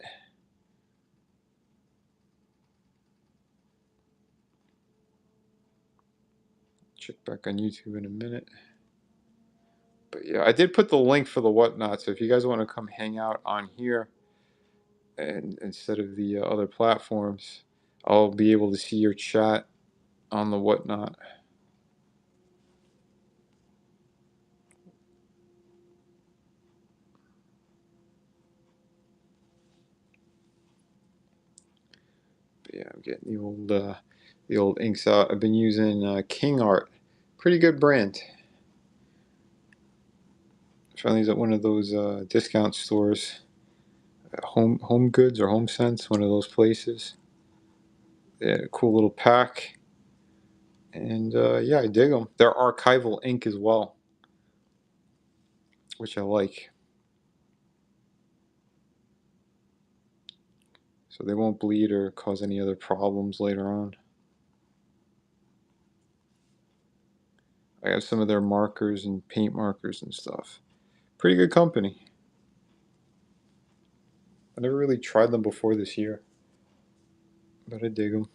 Speaker 1: Check back on YouTube in a minute. But yeah, I did put the link for the Whatnot, so if you guys want to come hang out on here and instead of the other platforms, I'll be able to see your chat on the Whatnot. But yeah, I'm getting the old inks out. I've been using King Art, pretty good brand. Found these at one of those discount stores, Home Goods or Home Sense, one of those places. They had a cool little pack, and yeah, I dig them. They're archival ink as well, which I like. so they won't bleed or cause any other problems later on. I have some of their markers and paint markers and stuff. Pretty good company. I never really tried them before this year, but I dig them.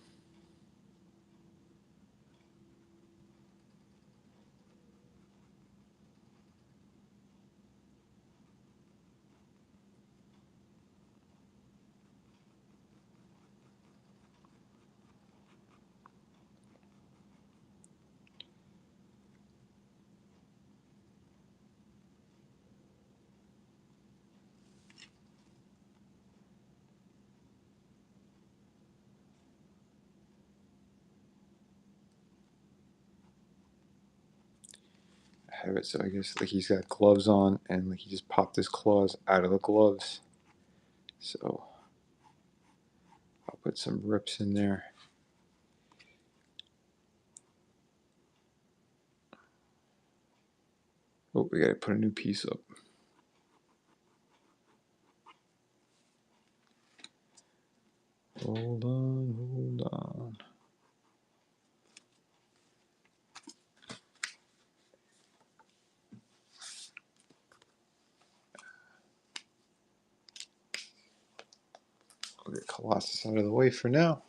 Speaker 1: I have it so I guess like he's got gloves on and like he just popped his claws out of the gloves. So I'll put some rips in there. Oh, we gotta put a new piece up. Hold on, hold on. I'll get Colossus out of the way for now.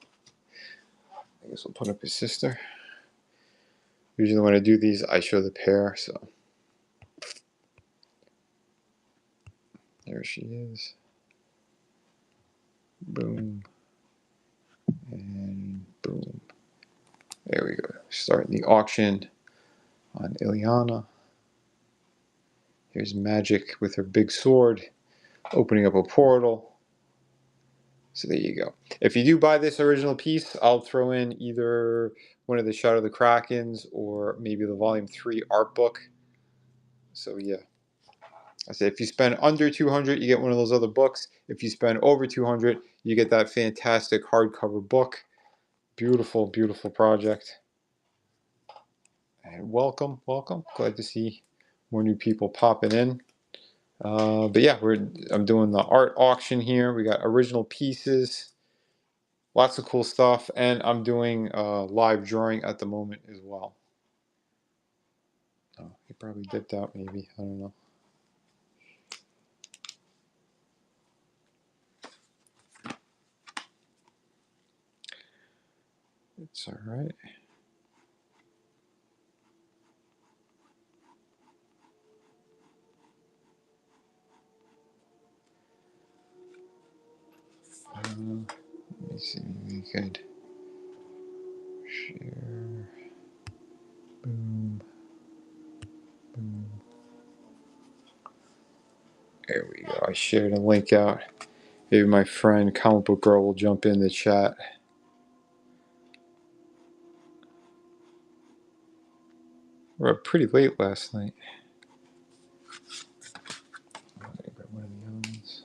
Speaker 1: I guess we'll put up his sister. Usually when I do these, I show the pair, so. There she is. Boom. And boom. There we go. Starting the auction on Ileana. Here's Magic with her big sword, opening up a portal. So there you go. If you do buy this original piece, I'll throw in either one of the Shadow of the Krakens or maybe the Volume 3 art book. So yeah. I say if you spend under 200, you get one of those other books. If you spend over 200, you get that fantastic hardcover book. Beautiful, beautiful project. And welcome, welcome. Glad to see more new people popping in. But yeah, I'm doing the art auction here. We got original pieces, lots of cool stuff, and I'm doing live drawing at the moment as well. Oh, he probably dipped out, maybe. I don't know. It's all right. Let me see. We could share. Boom. Boom. There we go. I shared a link out. Maybe my friend Comic Book Girl will jump in the chat. We're up pretty late last night. One of the other ones.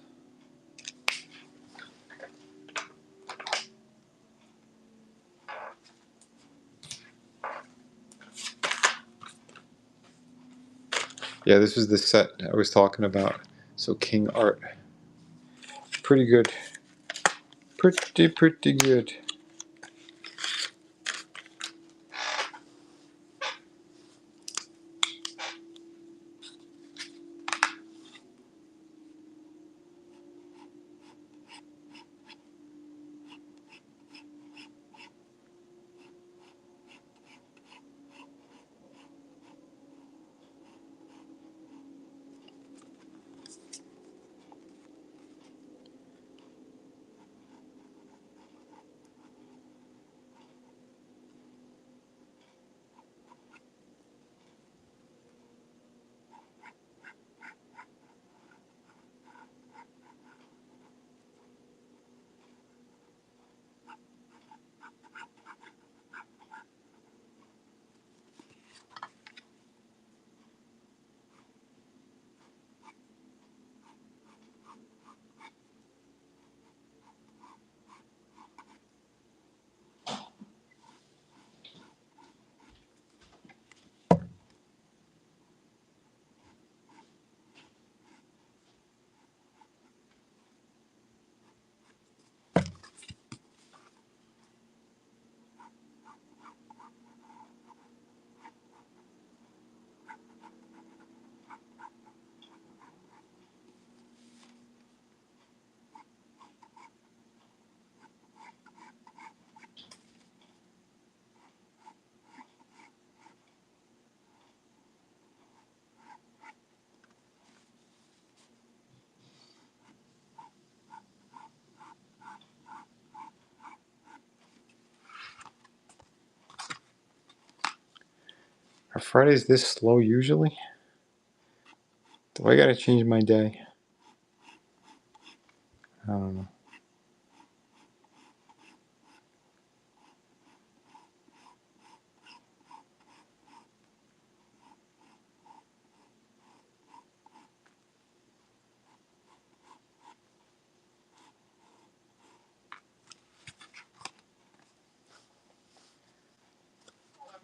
Speaker 1: Yeah, this was the set I was talking about. So King Art. Pretty good. Pretty good. Are Fridays this slow usually? Do I gotta change my day? I don't know.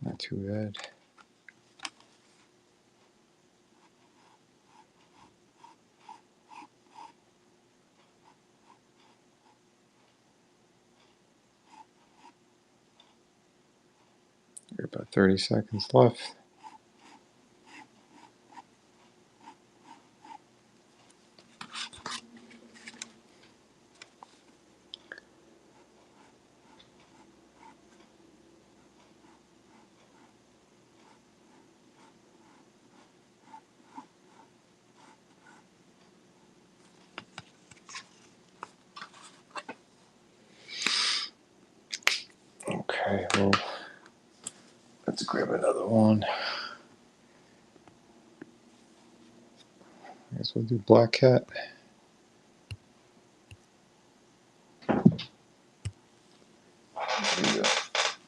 Speaker 1: Not too bad. We're about 30 seconds left. Okay, well, let's grab another one. I guess we'll do Black Cat.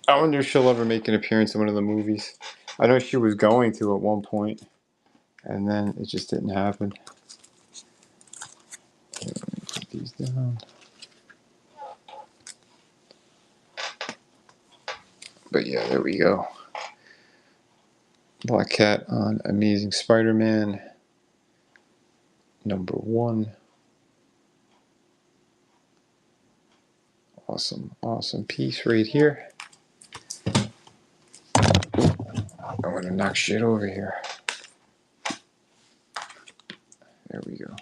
Speaker 1: I wonder if she'll ever make an appearance in one of the movies. I know she was going to at one point, and then it just didn't happen. Okay, let me put these down. But yeah, there we go. Black Cat on Amazing Spider-Man #1. Awesome piece right here. I'm gonna knock shit over here. There we go.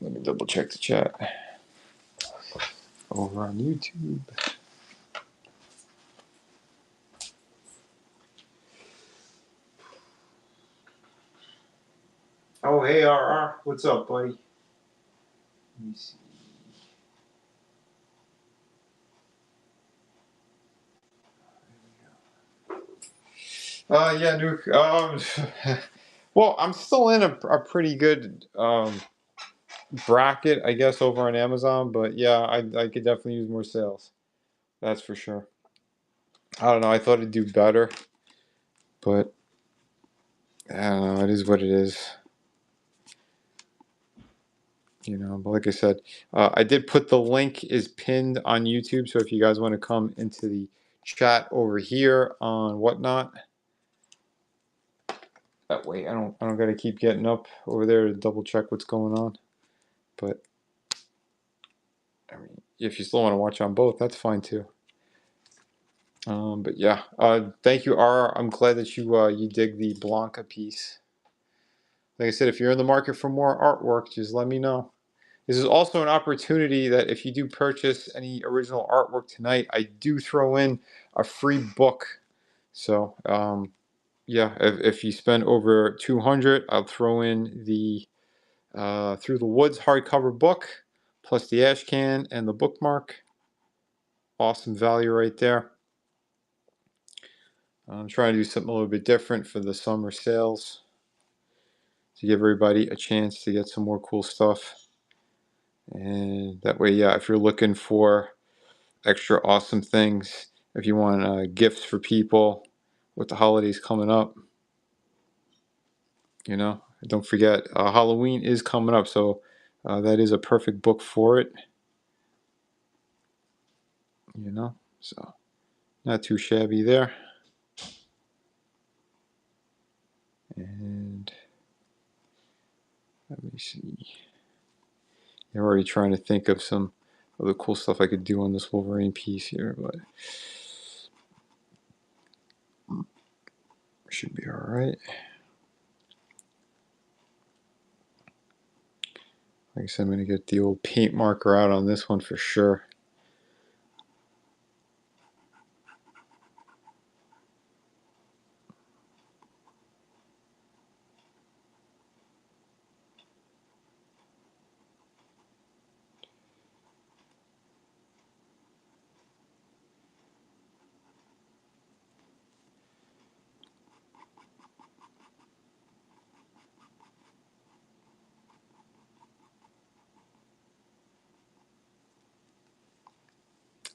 Speaker 1: Let me double check the chat. Over on YouTube. Oh, hey, RR. What's up, buddy? Let me see. Yeah, Nuke. Well, I'm still in a pretty good bracket, I guess, over on Amazon. But yeah, I could definitely use more sales. That's for sure. I don't know. I thought it'd do better, but I don't know. It is what it is. But like I said, I did put the link is pinned on YouTube. So if you guys want to come into the chat over here on Whatnot, that way I don't gotta keep getting up over there to double check what's going on. But I mean, if you still want to watch on both, that's fine too. But yeah, thank you, R. I'm glad that you dig the Blanca piece. Like I said, if you're in the market for more artwork, just let me know. This is also an opportunity that if you do purchase any original artwork tonight, I do throw in a free book. So yeah, if you spend over 200, I'll throw in the Through the Woods hardcover book, plus the ash can and the bookmark. Awesome value right there. I'm trying to do something a little bit different for the summer sales to give everybody a chance to get some more cool stuff. And that way, yeah, if you're looking for extra awesome things, if you want gifts for people with the holidays coming up, don't forget Halloween is coming up, so that is a perfect book for it. So not too shabby there. And let me see. I'm already trying to think of some of the cool stuff I could do on this Wolverine piece here, but should be all right. Like I said, I'm going to get the old paint marker out on this one for sure.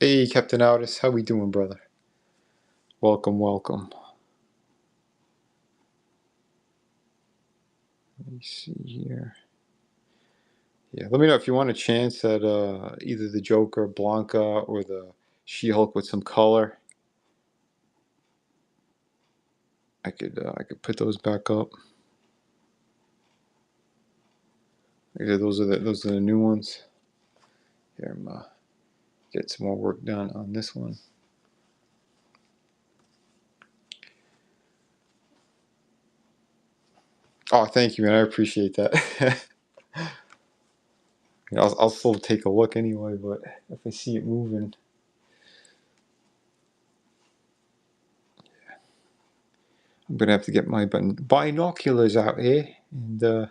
Speaker 1: Hey, Captain Aldis, how we doing, brother? Welcome, welcome. Let me see here. Yeah, let me know if you want a chance at either the Joker, Blanca, or the She-Hulk with some color. I could put those back up. Yeah, those are the new ones. Here, I'm get some more work done on this one. Oh, thank you, man. I appreciate that. I'll still take a look anyway, but if I see it moving, I'm gonna have to get my binoculars out here and here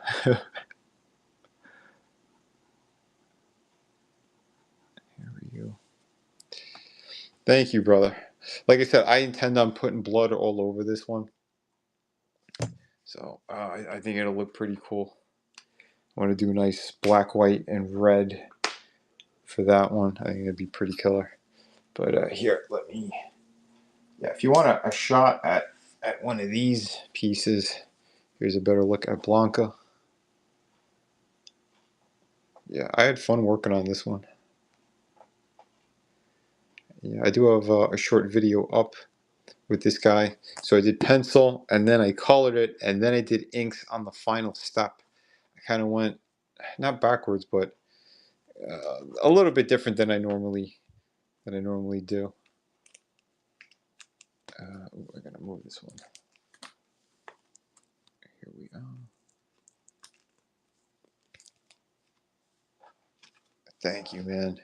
Speaker 1: we go. Thank you, brother. Like I said, I intend on putting blood all over this one, so I think it'll look pretty cool. I want to do a nice black, white, and red for that one. I think it'd be pretty killer. But here, let me. Yeah, if you want a shot at one of these pieces, here's a better look at Blanca. Yeah, I had fun working on this one. Yeah, I do have a short video up with this guy. So I did pencil, and then I colored it, and then I did inks on the final step. I kind of went not backwards, but a little bit different than I normally do. We're gonna move this one. Here we go. Thank you, man.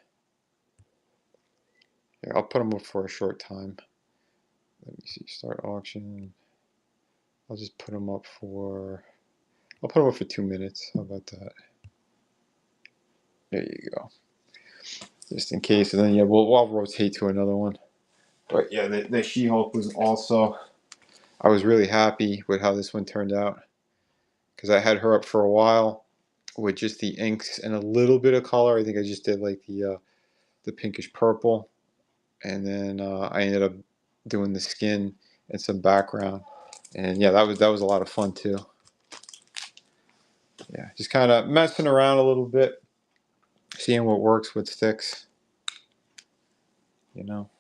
Speaker 1: Here, I'll put them up for a short time. Let me see. Start auction. I'll just put them up for. I'll put them up for 2 minutes. How about that? There you go. Just in case, and then yeah, I'll rotate to another one. But yeah, the She-Hulk was also. I was really happy with how this one turned out because I had her up for a while with just the inks and a little bit of color. I think I just did like the pinkish purple, and then I ended up doing the skin and some background, and yeah, that was a lot of fun too. Yeah, just kind of messing around a little bit, seeing what works, what sticks, you know.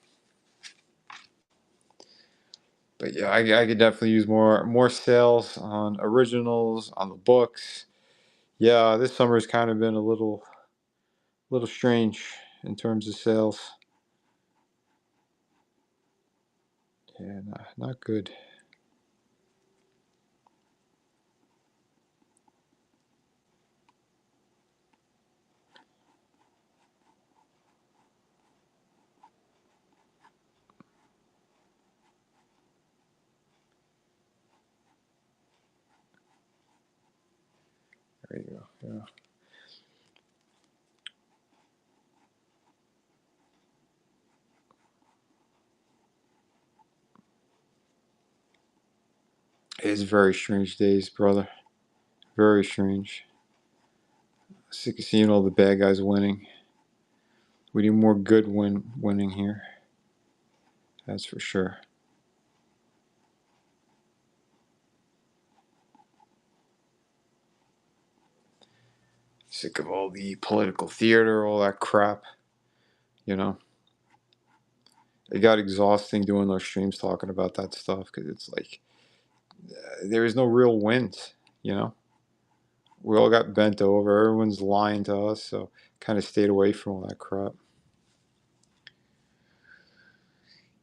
Speaker 1: But yeah, I could definitely use more sales on originals on the books. Yeah, this summer's kind of been a little strange in terms of sales. Yeah, not good. There you go. Yeah. It's very strange days, brother. Very strange. Sick of seeing all the bad guys winning. We need more good winning here. That's for sure. Sick of all the political theater, all that crap. You know, it got exhausting doing those streams talking about that stuff because it's like there is no real wins. You know, we all got bent over. Everyone's lying to us, so kind of stayed away from all that crap.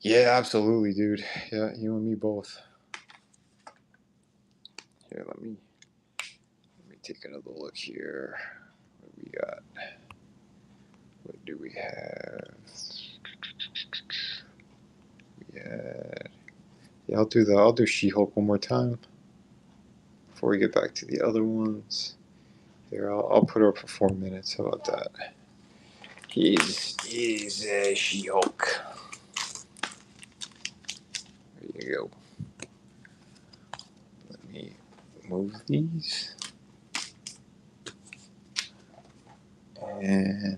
Speaker 1: Yeah, absolutely, dude. Yeah, you and me both. Here, let me take another look here. What we got? What do we have? Yeah, I'll do She-Hulk one more time before we get back to the other ones. Here, I'll put her up for 4 minutes. How about that? He's She-Hulk. There you go. Let me move these. And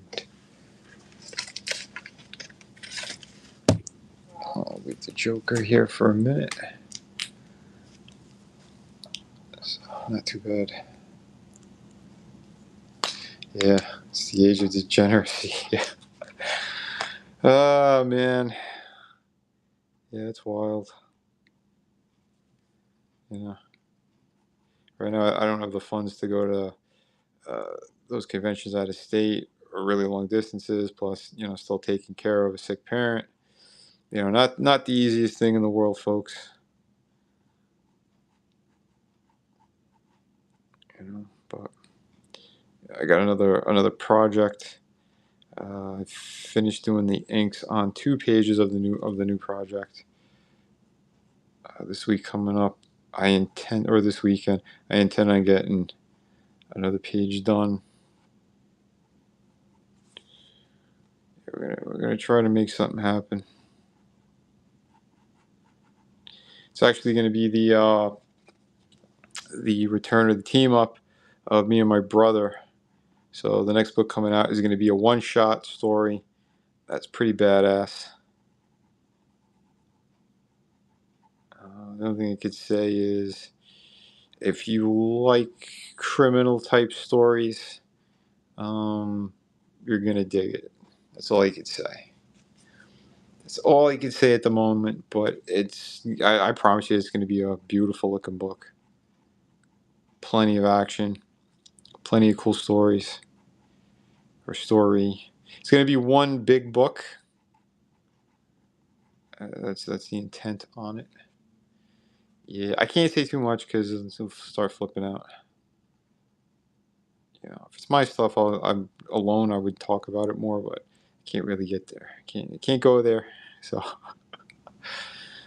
Speaker 1: Get the Joker here for a minute. So, not too bad. Yeah, it's the age of degeneracy. Yeah. Oh, man. Yeah, it's wild. You know, right now I don't have the funds to go to those conventions out of state or really long distances. Plus, still taking care of a sick parent. Not the easiest thing in the world, folks. But I got another project. I finished doing the inks on 2 pages of the new project. This week coming up, this weekend, I intend on getting another page done. We're gonna try to make something happen. It's actually going to be the return of the team up of me and my brother. So the next book coming out is going to be a one-shot story. That's pretty badass. The only thing I could say is, if you like criminal type stories, you're gonna dig it. That's all I could say. That's all I could say at the moment. But I promise you, it's gonna be a beautiful looking book. Plenty of action, plenty of cool stories. Or story. It's gonna be one big book. That's the intent on it. Yeah, I can't say too much because it'll start flipping out. If it's my stuff, I'm alone. I would talk about it more, but I can't really get there. I can't go there. So,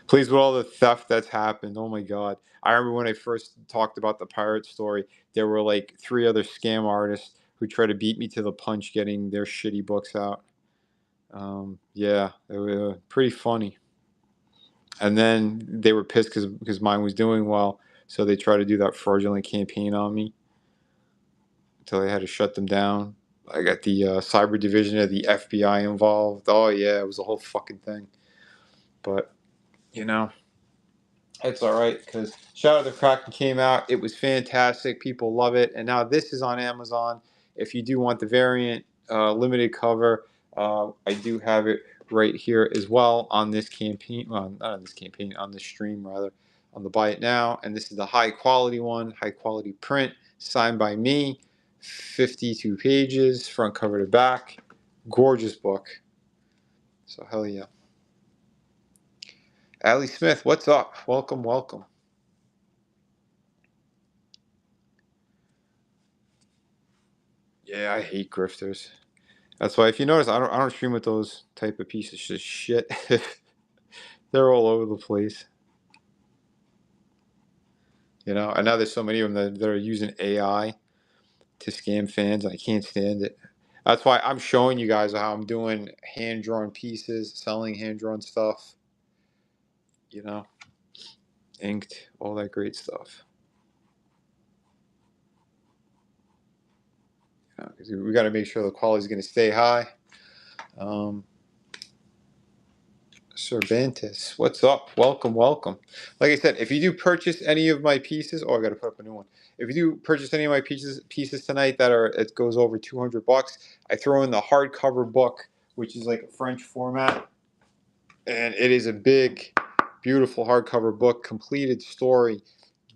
Speaker 1: please, with all the theft that's happened, oh my God! I remember when I first talked about the pirate story, there were like 3 other scam artists who tried to beat me to the punch getting their shitty books out. Yeah, it was pretty funny. And then they were pissed because mine was doing well, so they tried to do that fraudulent campaign on me until they had to shut them down. I got the cyber division of the FBI involved. Oh yeah, it was a whole fucking thing. But you know, it's all right because Shadow of the Kraken came out. It was fantastic. People love it, and now this is on Amazon. If you do want the variant limited cover, I do have it right here as well on this campaign. Well, not on this campaign, on this stream rather. On the buy it now, and this is the high quality one, high quality print, signed by me, 52 pages, front cover to back, gorgeous book. So hell yeah. Allie Smith, what's up? Welcome, welcome. Yeah, I hate grifters. That's why, if you notice, I don't stream with those type of pieces of shit. They're all over the place. And now there's so many of them that are using AI to scam fans, and I can't stand it. That's why I'm showing you guys how I'm doing hand-drawn pieces, selling hand-drawn stuff, inked, all that great stuff. Because we got to make sure the quality is going to stay high. Cervantes, what's up? Welcome, welcome. Like I said, if you do purchase any of my pieces, I got to put up a new one. If you do purchase any of my pieces tonight it goes over $200, I throw in the hardcover book, which is like a French format, and it is a big, beautiful hardcover book, completed story,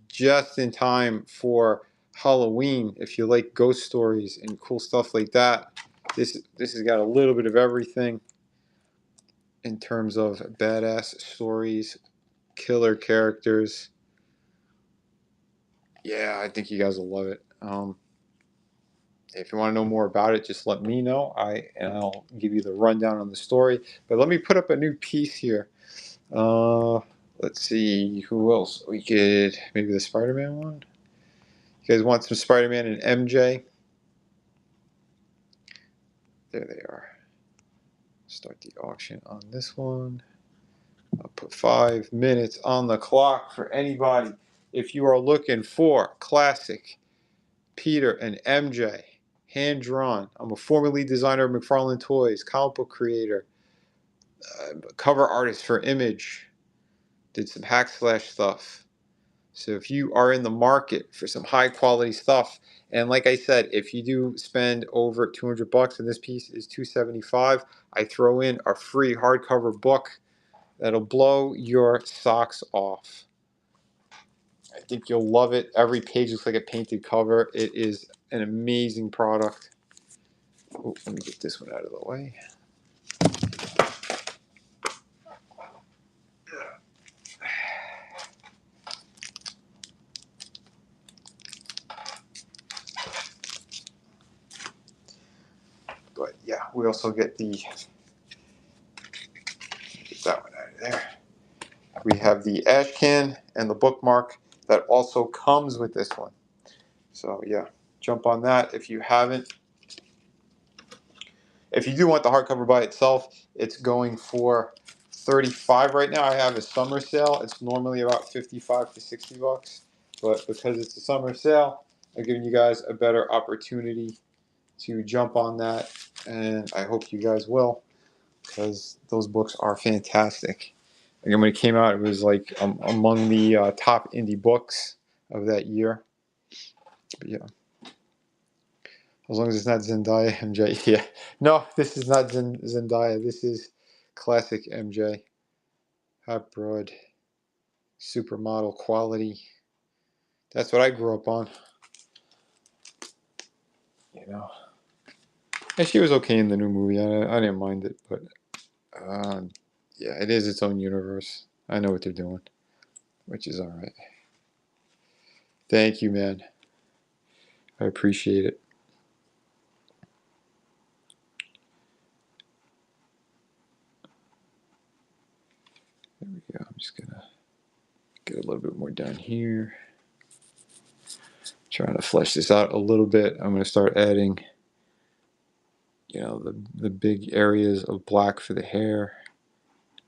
Speaker 1: just in time for Halloween. If you like ghost stories and cool stuff like that, this has got a little bit of everything. In terms of badass stories, killer characters. Yeah, I think you guys will love it. If you want to know more about it, just let me know. I'll give you the rundown on the story. But let me put up a new piece here. Let's see who else we could. Maybe the Spider-Man one. You guys want some Spider-Man and MJ? There they are. Start the auction on this one. I'll put 5 minutes on the clock for anybody. If you are looking for classic Peter and MJ, hand drawn. I'm a former lead designer of McFarlane Toys, comic book creator, cover artist for Image. Did some hack slash stuff. So if you are in the market for some high quality stuff, and like I said, if you do spend over 200 bucks and this piece is 275, I throw in a free hardcover book that'll blow your socks off. I think you'll love it. Every page looks like a painted cover. It is an amazing product. Oh, let me get this one out of the way. But yeah, we also get get that one out of there. We have the ash can and the bookmark that also comes with this one. So yeah, jump on that if you haven't. If you do want the hardcover by itself, it's going for $35 right now. I have a summer sale. It's normally about 55 to 60 bucks, but because it's a summer sale, I'm giving you guys a better opportunity to jump on that, and I hope you guys will, because those books are fantastic. Again, when it came out, it was like among the top indie books of that year. But yeah, as long as it's not Zendaya MJ. Yeah, no, this is not Zendaya. This is classic MJ. Hot broad, supermodel quality. That's what I grew up on. You know, and she was okay in the new movie. I didn't mind it, but yeah, it is its own universe. I know what they're doing, which is all right. Thank you, man. I appreciate it. There we go. I'm just gonna get a little bit more down here. Trying to flesh this out a little bit. I'm gonna start adding, you know, the big areas of black for the hair.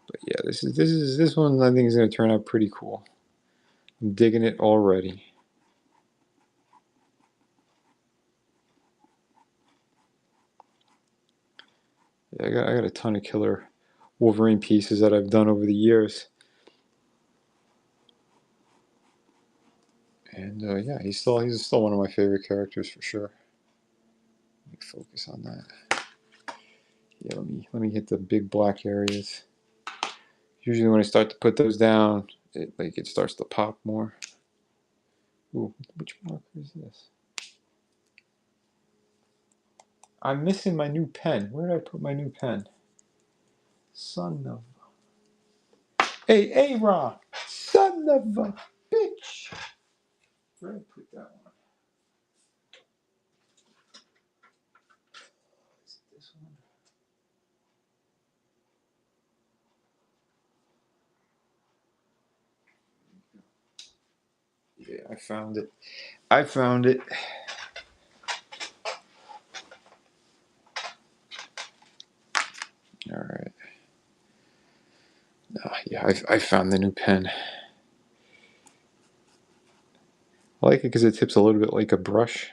Speaker 1: But yeah, this one I think is gonna turn out pretty cool. I'm digging it already. Yeah, I got a ton of killer Wolverine pieces that I've done over the years. And yeah, he's still one of my favorite characters for sure. Let me focus on that. Yeah, let me hit the big black areas. Usually when I start to put those down, it starts to pop more. Ooh, which marker is this? I'm missing my new pen. Where did I put my new pen? Son of Hey, A-Ron! Son of a bitch! Where did I put that one? Is it this one? Yeah, I found it. I found it. All right. No, yeah, I found the new pen. I like it because it tips a little bit like a brush.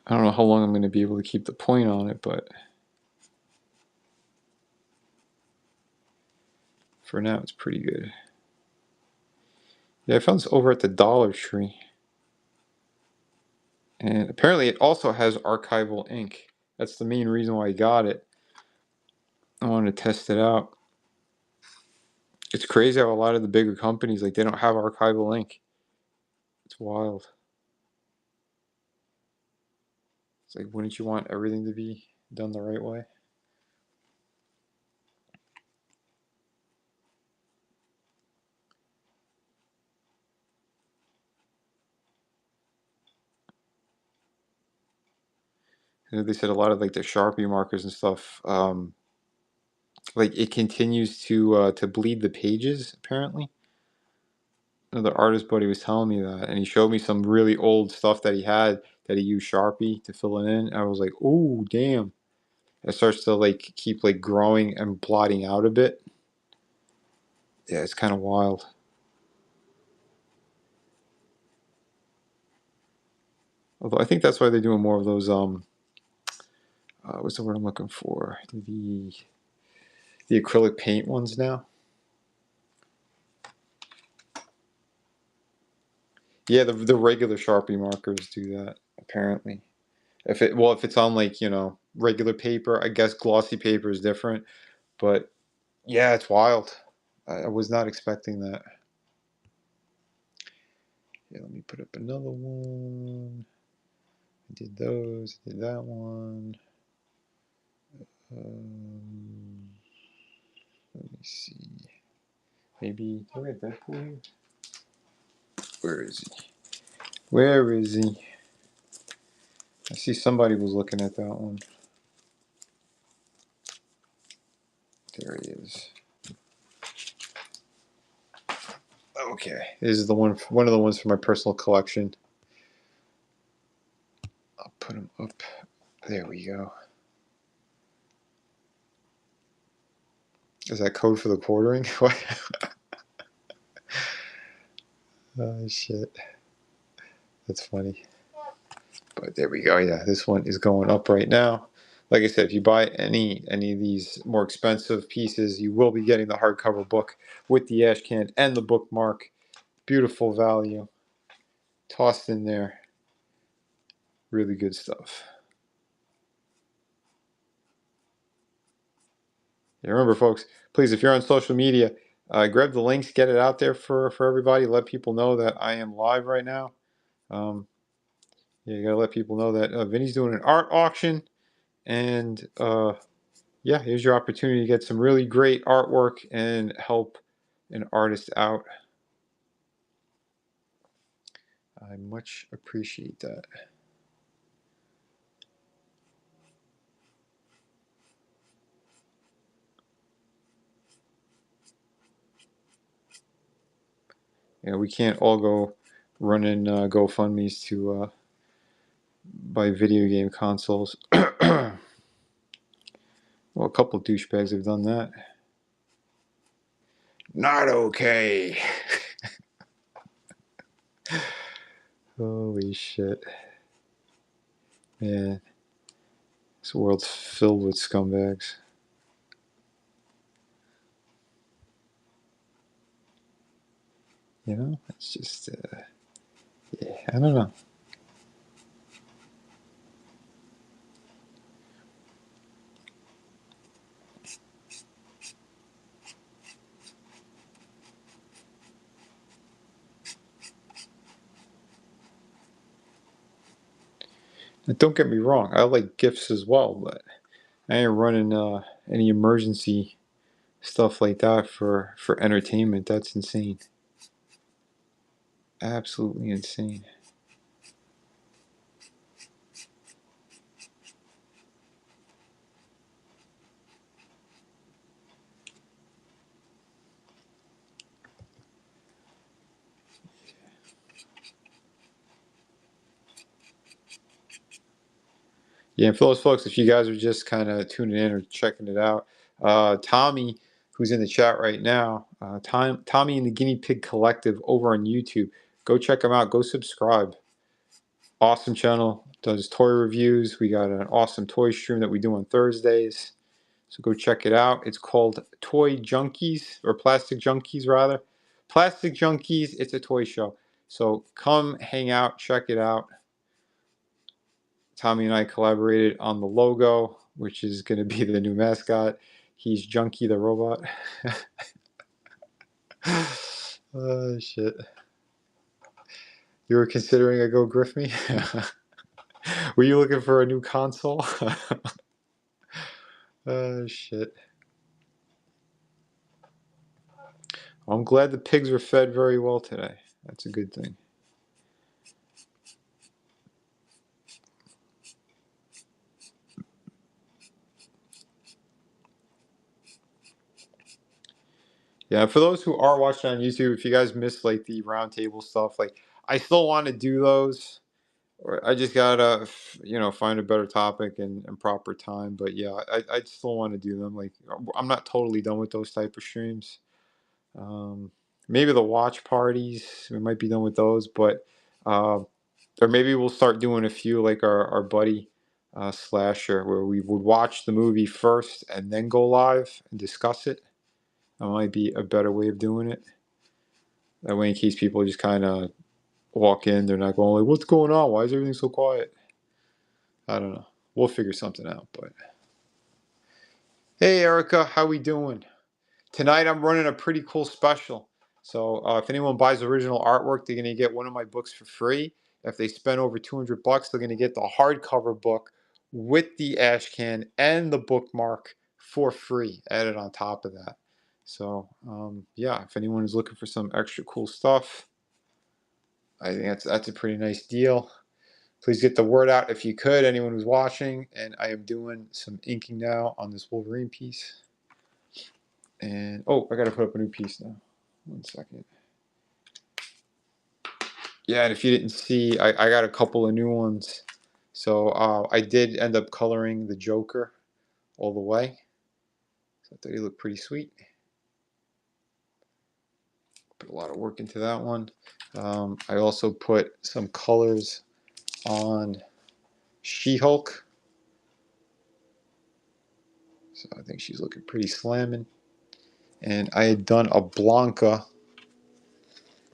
Speaker 1: I don't know how long I'm going to be able to keep the point on it, but for now it's pretty good. Yeah, I found this over at the Dollar Tree. And apparently it also has archival ink. That's the main reason why I got it. I wanted to test it out. It's crazy how a lot of the bigger companies, like, they don't have archival ink. It's wild. It's like, wouldn't you want everything to be done the right way? And they said a lot of like the Sharpie markers and stuff, like it continues to bleed the pages. Apparently, the artist buddy was telling me that, and he showed me some really old stuff that he had that he used Sharpie to fill it in. And I was like, oh damn! It starts to like keep like growing and blotting out a bit. Yeah, it's kind of wild. Although I think that's why they're doing more of those what's the word I'm looking for? The acrylic paint ones now. Yeah, the regular Sharpie markers do that apparently. If it's on like regular paper, I guess glossy paper is different. But yeah, it's wild. I was not expecting that. Yeah, let me put up another one. I did those. I did that one. Let me see. Maybe do I have Deadpool here? Where is he? Where is he? I see somebody was looking at that one. There he is. Okay, this is the one of the ones for my personal collection. I'll put him up. There we go. Is that code for the quartering? What? Oh shit. That's funny. But there we go. Yeah, this one is going up right now. Like I said, if you buy any of these more expensive pieces, you will be getting the hardcover book with the ash can and the bookmark. Beautiful value. Tossed in there. Really good stuff. Yeah, remember, folks, please, if you're on social media, grab the links, get it out there for everybody. Let people know that I am live right now. Yeah, you gotta let people know that Vinny's doing an art auction, and yeah, here's your opportunity to get some really great artwork and help an artist out. I much appreciate that. We can't all go running GoFundMe's to buy video game consoles. Well, a couple of douchebags have done that. Not okay. Holy shit. Man, this world's filled with scumbags. It's just, yeah, I don't know. And don't get me wrong, I like gifts as well, but I ain't running any emergency stuff like that for entertainment. That's insane. Absolutely insane. Yeah, and for those folks, if you guys are just kind of tuning in or checking it out, Tommy, who's in the chat right now, Tommy and the Guinea Pig Collective over on YouTube. Go check him out. Go subscribe. Awesome channel. Does toy reviews. We got an awesome toy stream that we do on Thursdays. So go check it out. It's called Toy Junkies, or Plastic Junkies rather. Plastic Junkies. It's a toy show. So come hang out, check it out. Tommy and I collaborated on the logo, which is going to be the new mascot. He's Junkie the robot. Oh shit. You were considering a Go Griff me? Were you looking for a new console? Oh shit. I'm glad the pigs were fed very well today. That's a good thing. Yeah, for those who are watching on YouTube, if you guys missed like the roundtable stuff, like I still want to do those. Or I just gotta, find a better topic and proper time. But yeah, I still want to do them. Like I'm not totally done with those type of streams. Maybe the watch parties, we might be done with those, but or maybe we'll start doing a few like our buddy slasher where we would watch the movie first and then go live and discuss it. That might be a better way of doing it. That way, in case people just kind of walk in, they're not going like, "What's going on? Why is everything so quiet?" I don't know. We'll figure something out. But hey, Erica, how we doing? Tonight I'm running a pretty cool special. So if anyone buys original artwork, they're gonna get one of my books for free. If they spend over $200, they're gonna get the hardcover book with the ash can and the bookmark for free, added on top of that. So yeah, if anyone is looking for some extra cool stuff, I think that's a pretty nice deal. Please get the word out if you could, anyone who's watching. And I am doing some inking now on this Wolverine piece. And oh, I gotta put up a new piece now. 1 second. Yeah, and if you didn't see, I got a couple of new ones. So I did end up coloring the Joker all the way. So I thought he looked pretty sweet. Put a lot of work into that one. I also put some colors on She-Hulk. So I think she's looking pretty slamming. And I had done a Blanca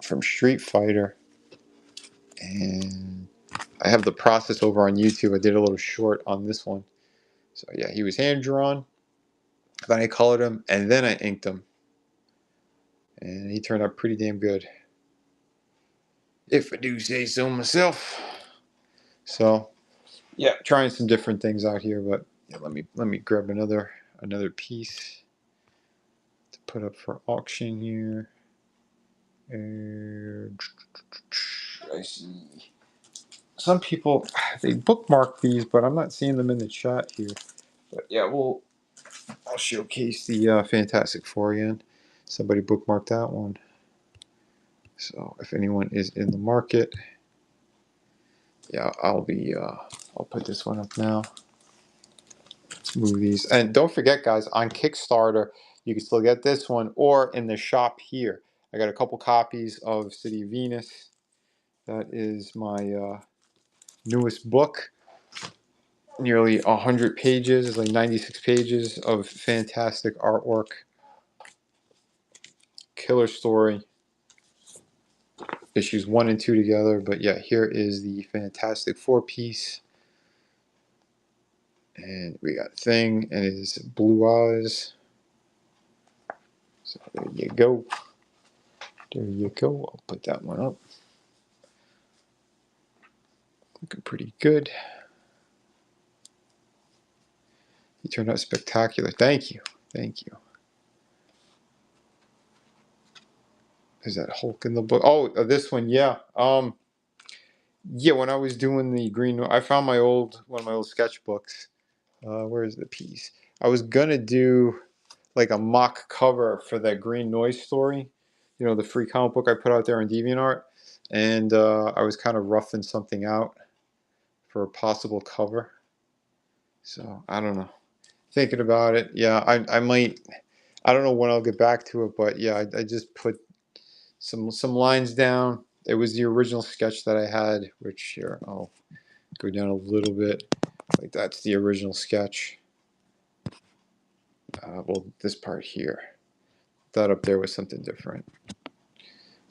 Speaker 1: from Street Fighter. And I have the process over on YouTube. I did a little short on this one. So yeah, he was hand drawn. Then I colored him and then I inked him. And he turned out pretty damn good, if I do say so myself. So yeah, trying some different things out here, but yeah, let me grab another piece to put up for auction here. I see some people, they bookmark these, but I'm not seeing them in the chat here. But yeah, I'll showcase the Fantastic Four again. Somebody bookmarked that one. So if anyone is in the market, yeah, I'll put this one up now. Let's move these. And don't forget, guys, on Kickstarter, you can still get this one or in the shop here. I got a couple copies of City of Venus. That is my newest book. Nearly 100 pages. It's like 96 pages of fantastic artwork. Killer story. Issues 1 and 2 together. But yeah, here is the Fantastic Four piece. And we got Thing and his blue eyes. So there you go. There you go. I'll put that one up. Looking pretty good. He turned out spectacular. Thank you. Thank you. Is that Hulk in the book? Oh, this one, yeah. Yeah, when I was doing the green, I found one of my old sketchbooks. Where is the piece? I was gonna do like a mock cover for that Green Noise story, you know, the free comic book I put out there on DeviantArt, and I was kind of roughing something out for a possible cover. So I don't know. Thinking about it, yeah, I might. I don't know when I'll get back to it, but yeah, I just put some lines down. It was the original sketch that I had, which here I'll go down a little bit. Like that's the original sketch. Well, this part here, that up there was something different.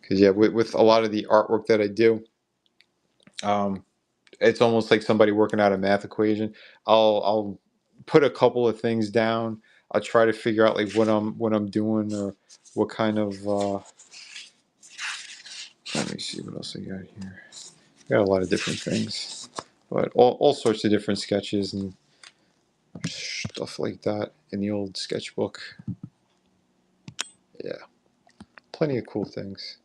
Speaker 1: Because yeah, with a lot of the artwork that I do, it's almost like somebody working out a math equation. I'll put a couple of things down. I'll try to figure out like what I'm doing or what kind of. Let me see what else I got here. Got a lot of different things, but all sorts of different sketches and stuff like that in the old sketchbook. Yeah, plenty of cool things.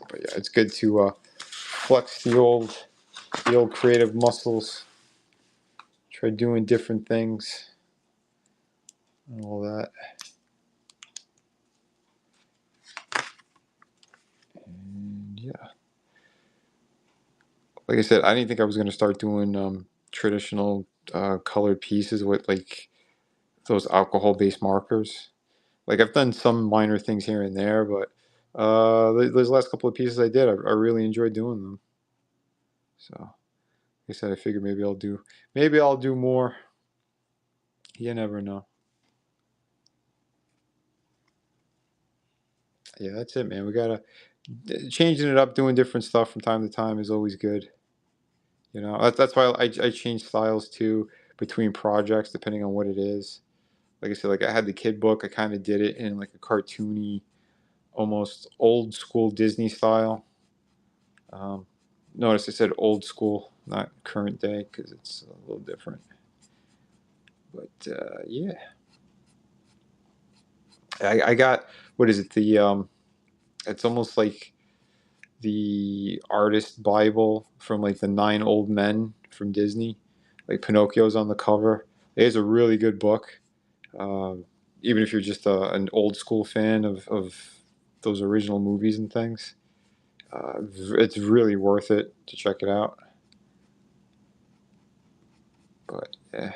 Speaker 1: But yeah, it's good to flex the old creative muscles. Try doing different things and all that. And yeah, like I said, I didn't think I was going to start doing traditional colored pieces with like those alcohol-based markers. Like I've done some minor things here and there, but Those last couple of pieces I did, I really enjoyed doing them. So, like I said, I figured maybe I'll do more. You never know. Yeah, that's it, man. We gotta changing it up, doing different stuff from time to time is always good. You know, that's why I change styles too between projects depending on what it is. Like I said, like I had the kid book, I kind of did it in like a cartoony, almost old school Disney style. Um, Notice I said old school, not current day, because it's a little different. But yeah, I got what is it? It's almost like the artist Bible from like the Nine Old Men from Disney. Like Pinocchio's on the cover. It is a really good book. Um, Even if you're just an old school fan of those original movies and things, it's really worth it to check it out. But yeah,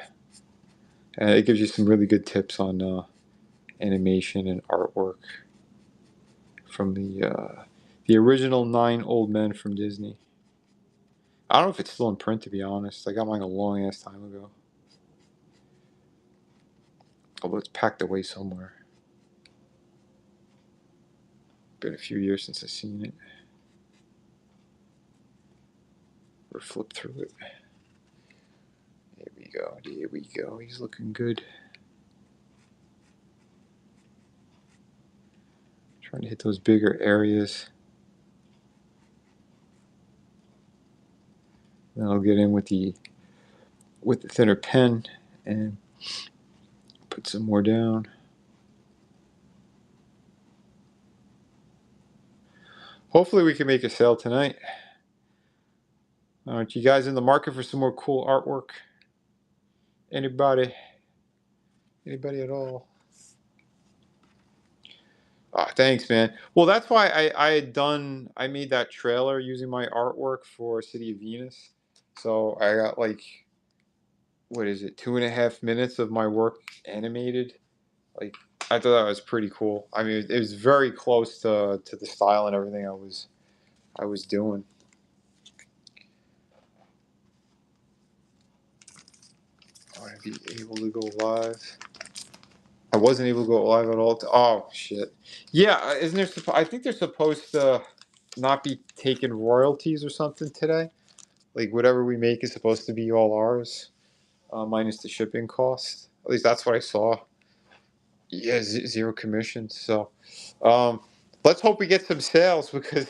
Speaker 1: and it gives you some really good tips on animation and artwork from the original Nine Old Men from Disney. I don't know if it's still in print, to be honest. I got mine a long ass time ago. Although it's packed away somewhere. Been a few years since I've seen it or flipped through it. Here we go. Here we go. He's looking good. Trying to hit those bigger areas. Then I'll get in with the thinner pen and put some more down. Hopefully we can make a sale tonight. Aren't you guys in the market for some more cool artwork? Anybody? Anybody at all? Oh, thanks, man. Well, that's why I made that trailer using my artwork for City of Venus. So I got like, what is it, 2.5 minutes of my work animated. Like, I thought that was pretty cool. I mean, it was very close to the style and everything I was doing. I want to be able to go live. I wasn't able to go live at all. Oh shit. Yeah, isn't there? I think they're supposed to not be taking royalties or something today. Like whatever we make is supposed to be all ours, minus the shipping cost. At least that's what I saw. Yeah, zero commissions. So, um, let's hope we get some sales because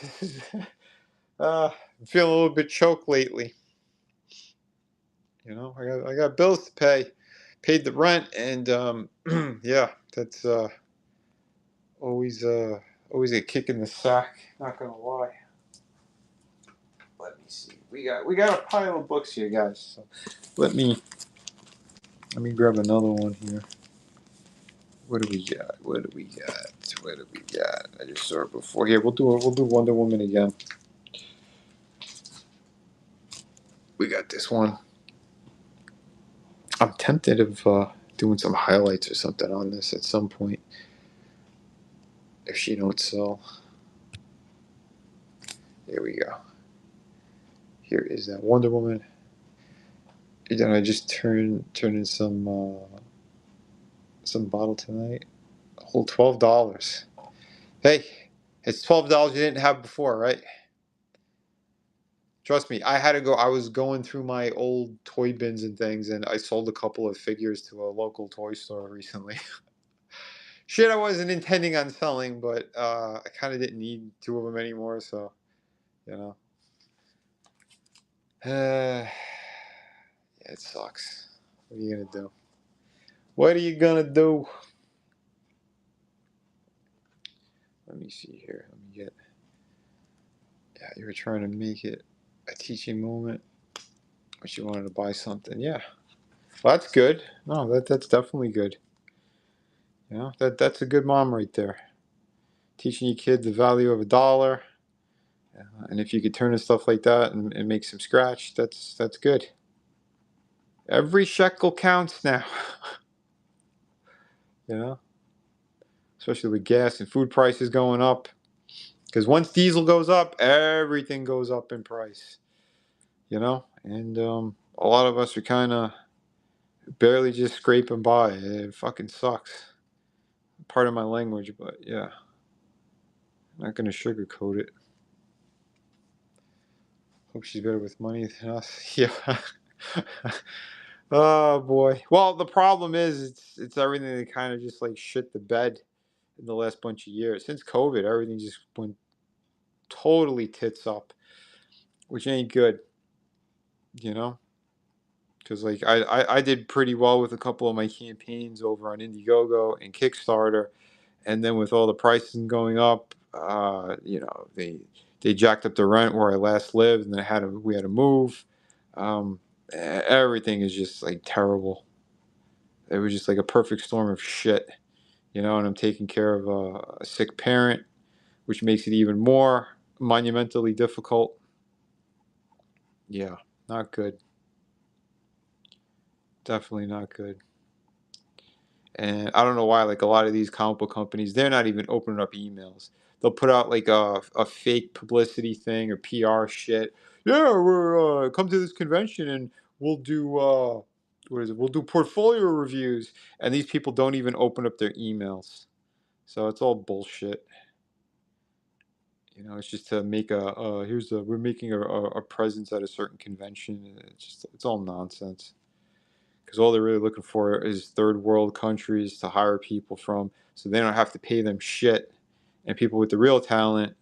Speaker 1: I'm feeling a little bit choked lately. You know, I got bills to pay. Paid the rent, and yeah, that's always always a kick in the sack. Not gonna lie. Let me see. We got a pile of books here, guys. So let me let me grab another one here. What do we got? What do we got? What do we got? I just saw it before. Here, we'll do Wonder Woman again. We got this one. I'm tempted of doing some highlights or something on this at some point if she don't sell. Here we go. Here is that Wonder Woman. And then I just turn in some bottle tonight. A whole $12. Hey, it's $12 you didn't have before, right? Trust me, I had to go. I was going through my old toy bins and things, and I sold a couple of figures to a local toy store recently. Shit, I wasn't intending on selling, but I kind of didn't need two of them anymore, so you know. Yeah, it sucks. What are you gonna do? What are you gonna do? Let me see here. Let me get. Yeah, you were trying to make it a teaching moment, but you wanted to buy something. Yeah, well, that's good. No, that's definitely good. You know, that's a good mom right there. Teaching your kid the value of a dollar, and if you could turn in stuff like that and make some scratch, that's good. Every shekel counts now. You know, especially with gas and food prices going up. Because once diesel goes up, everything goes up in price. You know, and a lot of us are kind of barely just scraping by. It fucking sucks. Part of my language, but yeah, I'm not gonna sugarcoat it. Hope she's better with money than us. Yeah. Oh boy. Well, the problem is it's everything that kind of just like shit the bed in the last bunch of years. Since COVID, everything just went totally tits up, which ain't good, you know? Because like I did pretty well with a couple of my campaigns over on Indiegogo and Kickstarter, and then with all the prices going up, you know, they jacked up the rent where I last lived, and we had to move. Everything is just like terrible. It was just like a perfect storm of shit, you know. And I'm taking care of a sick parent, which makes it even more monumentally difficult. Yeah, not good. Definitely not good. And I don't know why, like a lot of these comic book companies, they're not even opening up emails. They'll put out like a fake publicity thing or PR shit. Yeah, we're come to this convention and we'll do what is it? We'll do portfolio reviews, and these people don't even open up their emails. So it's all bullshit. You know, it's just to make we're making a presence at a certain convention. It's all nonsense. Because all they're really looking for is third world countries to hire people from, so they don't have to pay them shit, and people with the real talent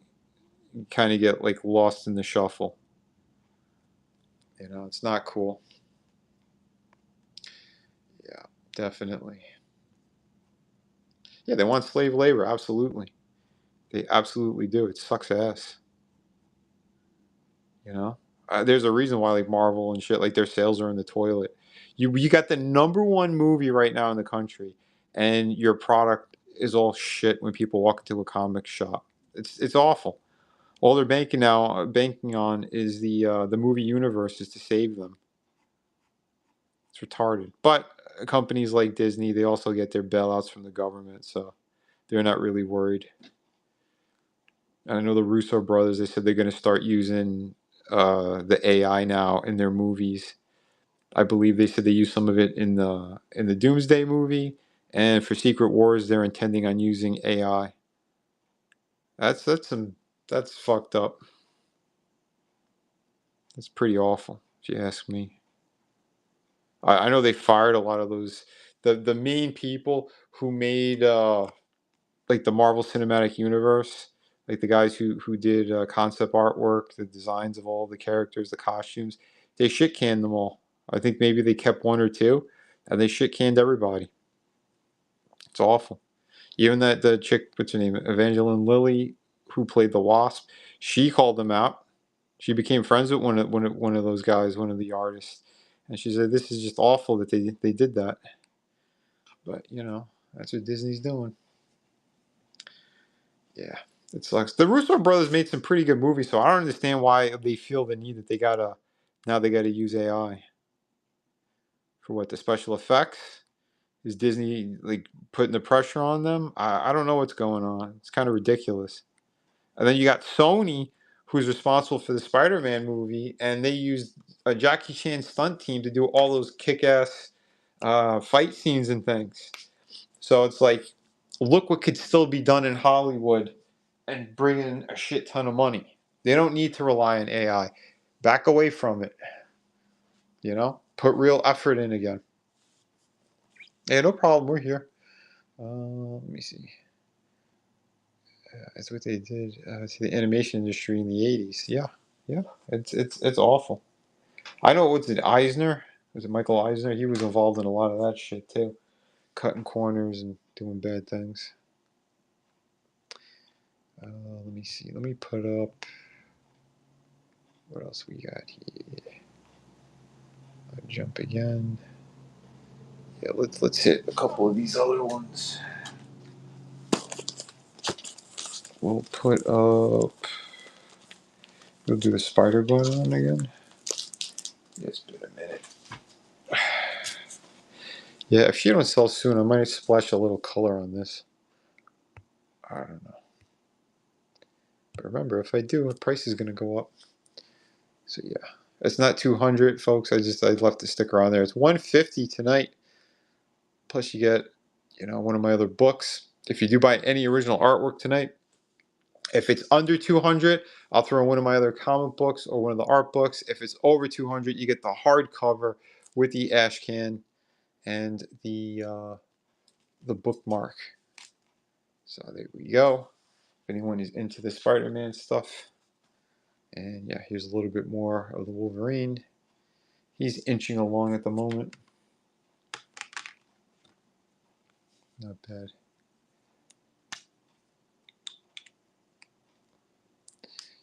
Speaker 1: kind of get like lost in the shuffle. You know, it's not cool. Yeah, definitely. Yeah, they want slave labor. Absolutely, they absolutely do. It sucks ass. You know, there's a reason why like Marvel and shit like their sales are in the toilet. You got the number one movie right now in the country, and your product is all shit when people walk into a comic shop. It's awful. All they're banking on is the movie universes to save them. It's retarded. But companies like Disney, they also get their bailouts from the government, so they're not really worried. And I know the Russo brothers. They said they're going to start using the AI now in their movies. I believe they said they used some of it in the Doomsday movie, and for Secret Wars, they're intending on using AI. That's fucked up. That's pretty awful, if you ask me. I know they fired a lot of those the main people who made like the Marvel Cinematic Universe, like the guys who did concept artwork, the designs of all the characters, the costumes. They shit canned them all. I think maybe they kept one or two, and they shit canned everybody. It's awful. Even that the chick, what's her name, Evangeline Lilly, who played the Wasp, she called them out. She became friends with one of those guys, one of the artists, and she said, "This is just awful that they did that." But you know, that's what Disney's doing. Yeah, it sucks. The Russo brothers made some pretty good movies, so I don't understand why they feel the need that they gotta use AI for what the special effects. Is Disney like putting the pressure on them? I don't know what's going on. It's kind of ridiculous. And then you got Sony, who's responsible for the Spider-Man movie, and they used a Jackie Chan stunt team to do all those kick-ass fight scenes and things. So it's like, look what could still be done in Hollywood and bring in a shit ton of money. They don't need to rely on AI. Back away from it. You know, put real effort in again. Yeah, no problem. We're here. Let me see. That's what they did to the animation industry in the '80s. Yeah, yeah. It's awful. I know. What's it? Eisner? Was it Michael Eisner? He was involved in a lot of that shit too, cutting corners and doing bad things. Let me see. Let me put up. What else we got here? I'll jump again. Yeah, let's hit a couple of these other ones. We'll put up. We'll do the Spider Gwen one again. Yeah, it's been a minute. Yeah, if she don't sell soon, I might splash a little color on this. I don't know. But remember, if I do, the price is going to go up. So yeah, it's not 200, folks. I left the sticker on there. It's 150 tonight. Plus you get, one of my other books. If you do buy any original artwork tonight, if it's under 200, I'll throw in one of my other comic books or one of the art books. If it's over 200, you get the hardcover with the ash can and the bookmark. So there we go. If anyone is into the Spider-Man stuff. And yeah, here's a little bit more of the Wolverine. He's inching along at the moment. Not bad.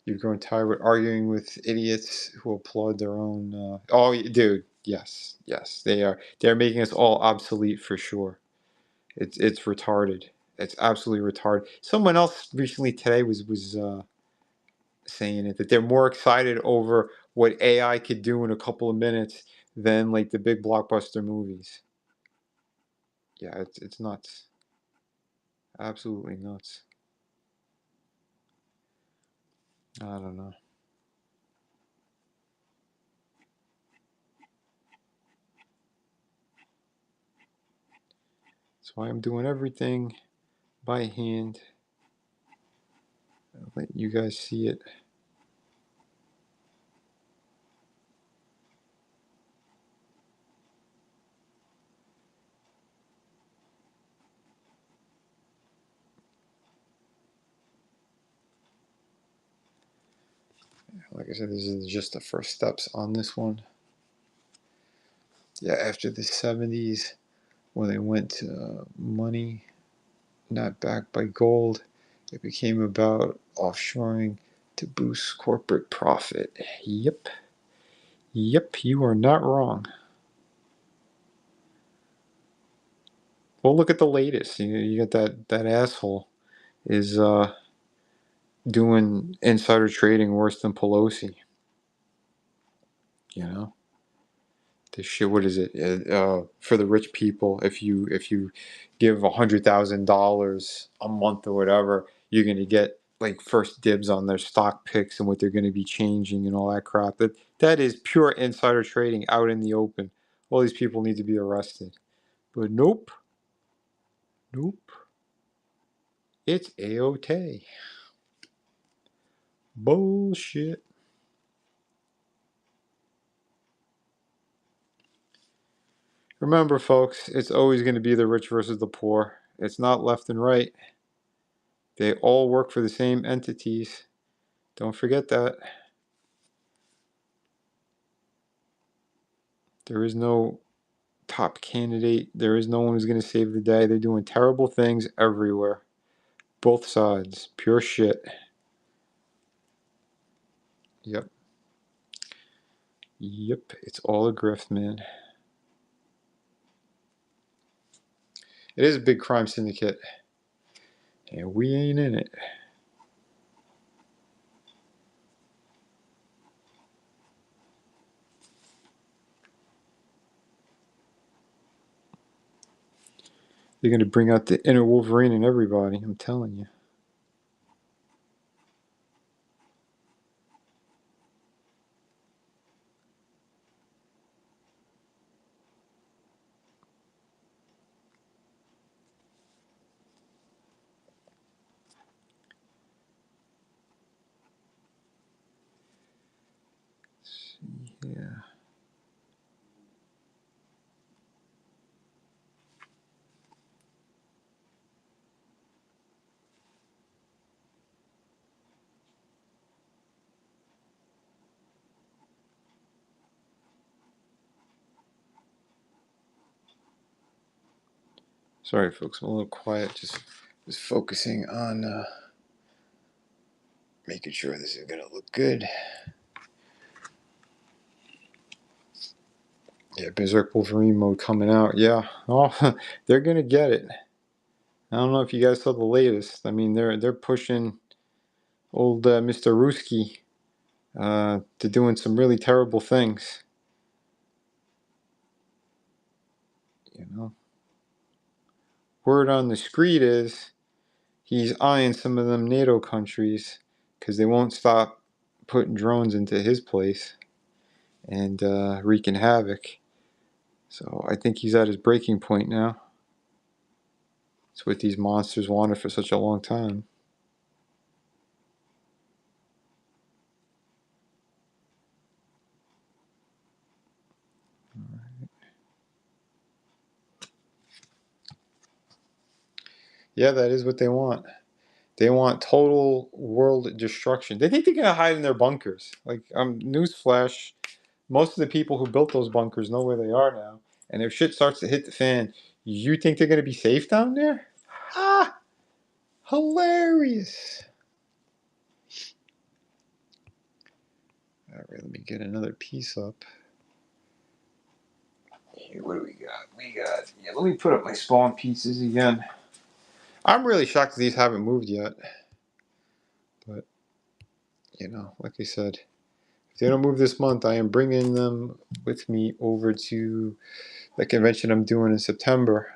Speaker 1: You've grown tired with arguing with idiots who applaud their own. Oh, dude, yes, they are. They're making us all obsolete for sure. It's retarded. It's absolutely retarded. Someone else recently today was saying it, that they're more excited over what AI could do in a couple of minutes than like the big blockbuster movies. Yeah, it's nuts. Absolutely nuts. I don't know. That's why I'm doing everything by hand. I'll let you guys see it. Like I said, this is just the first steps on this one. Yeah, after the 70s, when they went to money not backed by gold, it became about offshoring to boost corporate profit. Yep, you are not wrong. Well, look at the latest. You got that asshole is doing insider trading worse than Pelosi. You know, this shit. What is it? For the rich people, if you give $100,000 a month or whatever, you're gonna get like first dibs on their stock picks and what they're gonna be changing and all that crap. That is pure insider trading out in the open. All these people need to be arrested. But nope. It's AOT. Bullshit. Remember, folks, it's always going to be the rich versus the poor. It's not left and right. They all work for the same entities. Don't forget that. There is no top candidate. There is no one who's going to save the day. They're doing terrible things everywhere. Both sides. Pure shit. Yep. It's all a grift, man. It is a big crime syndicate. And we ain't in it. They're going to bring out the inner Wolverine in everybody. I'm telling you. Yeah. Sorry, folks, I'm a little quiet. Just focusing on making sure this is gonna look good. Yeah, Berserk Wolverine mode coming out. Yeah, oh, they're gonna get it. I don't know if you guys saw the latest. I mean, they're pushing old Mr. Ruski to doing some really terrible things. You know, word on the street is he's eyeing some of them NATO countries because they won't stop putting drones into his place and wreaking havoc. So I think he's at his breaking point now. It's what these monsters wanted for such a long time. Yeah, that is what they want. They want total world destruction. They think they're gonna hide in their bunkers. Like, newsflash, most of the people who built those bunkers know where they are now. And if shit starts to hit the fan, you think they're gonna be safe down there? Ha! Hilarious. All right, let me get another piece up. Here, what do we got? Yeah, let me put up my spawn pieces again. I'm really shocked that these haven't moved yet. But, like I said, if they don't move this month, I am bringing them with me over to the convention I'm doing in September,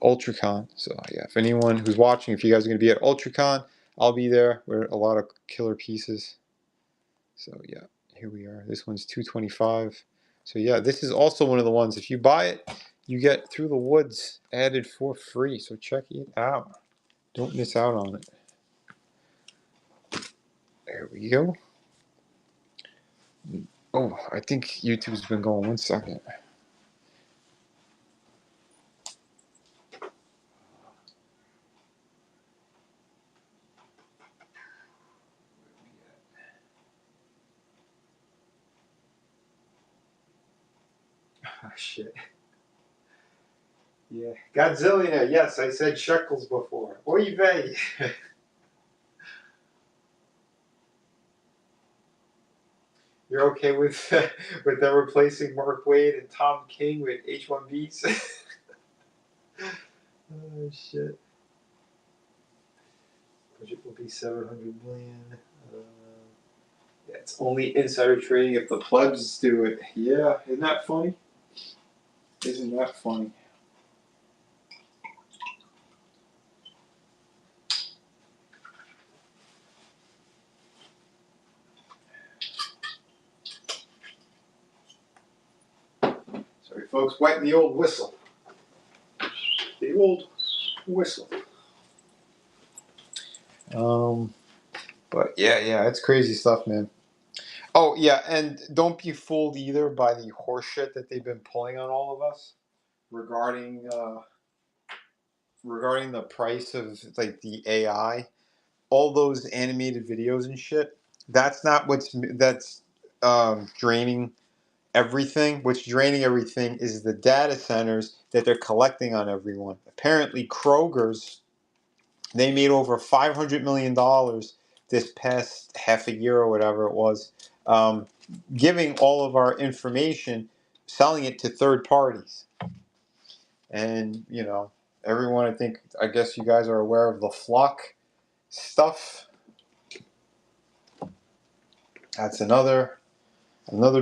Speaker 1: UltraCon. So, yeah, if anyone who's watching, if you guys are going to be at UltraCon, I'll be there with a lot of killer pieces. So, yeah, here we are. This one's 225. So, yeah, this is also one of the ones, if you buy it, you get Through the Woods added for free. So, check it out. Don't miss out on it. There we go. Oh, I think YouTube's been going 1 second. Oh, shit. Yeah. Godzillionaire. Yes, I said shekels before. Oy vey. You're okay with with them replacing Mark Wade and Tom King with H-1Bs? Oh, shit. Budget will be $700 million. Yeah, it's only insider trading if the plebs do it. Yeah, isn't that funny? Isn't that funny? Sorry, folks. Wetting the old whistle. The old whistle. But yeah, it's crazy stuff, man. Oh yeah, and don't be fooled either by the horseshit that they've been pulling on all of us regarding the price of like the AI, all those animated videos and shit. That's not that's draining everything. What's draining everything is the data centers that they're collecting on everyone. Apparently, Kroger's, they made over $500 million this past half a year or whatever it was, giving all of our information, selling it to third parties. And, everyone, I guess you guys are aware of the Flock stuff. That's another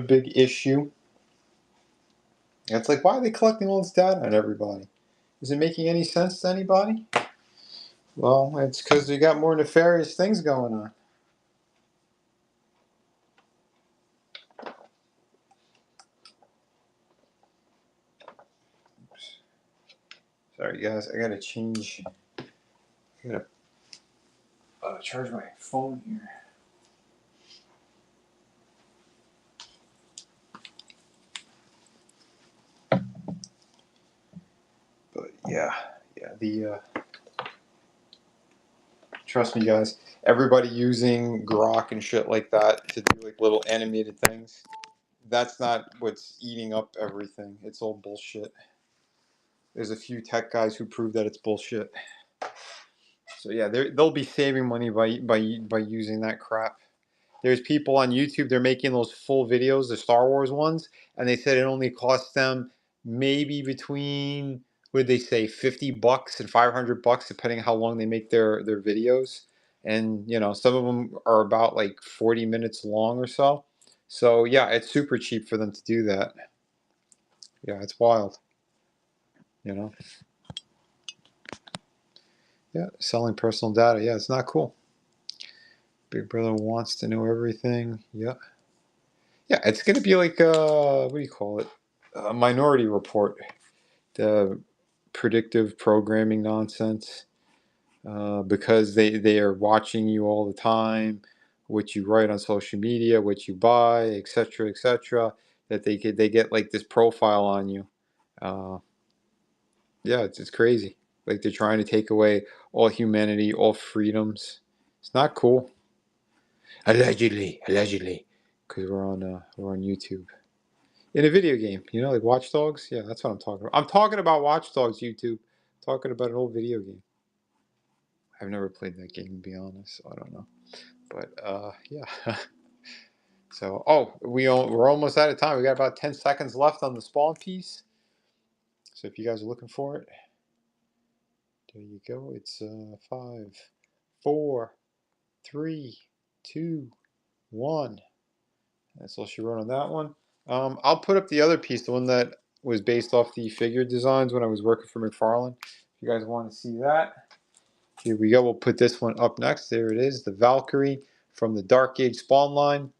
Speaker 1: big issue. It's like, why are they collecting all this data on everybody? Is it making any sense to anybody? Well, it's because they got more nefarious things going on. Oops. Sorry, guys. I gotta change. I gotta charge my phone here. But yeah, the trust me, guys. Everybody using Grok and shit like that to do like little animated things. That's not what's eating up everything. It's all bullshit. There's a few tech guys who prove that it's bullshit. So yeah, they'll be saving money by using that crap. There's people on YouTube, they're making those full videos, the Star Wars ones, and they said it only costs them maybe between, what did they say, $50 and $500, depending on how long they make their videos. And some of them are about like 40 minutes long or so. So yeah, it's super cheap for them to do that. Yeah, it's wild. You know. Yeah, selling personal data. Yeah, it's not cool. Big Brother wants to know everything. Yeah. Yeah, it's gonna be like what do you call it? A Minority Report. The predictive programming nonsense. Because they are watching you all the time, what you write on social media, what you buy, etc., etc. That they get like this profile on you. Uh, yeah, it's crazy. Like they're trying to take away all humanity, all freedoms. It's not cool. Allegedly, because we're on YouTube in a video game. You know, like Watch Dogs. Yeah, that's what I'm talking about. I'm talking about Watch Dogs. YouTube. Talking about an old video game. I've never played that game, to be honest. So I don't know. But yeah. So we're almost out of time. We got about 10 seconds left on the spawn piece. So if you guys are looking for it, there you go. It's 5, 4, 3, 2, 1. That's all she wrote on that one. I'll put up the other piece, the one that was based off the figure designs when I was working for McFarlane. If you guys want to see that, here we go. We'll put this one up next. There it is, the Valkyrie from the Dark Age spawn line.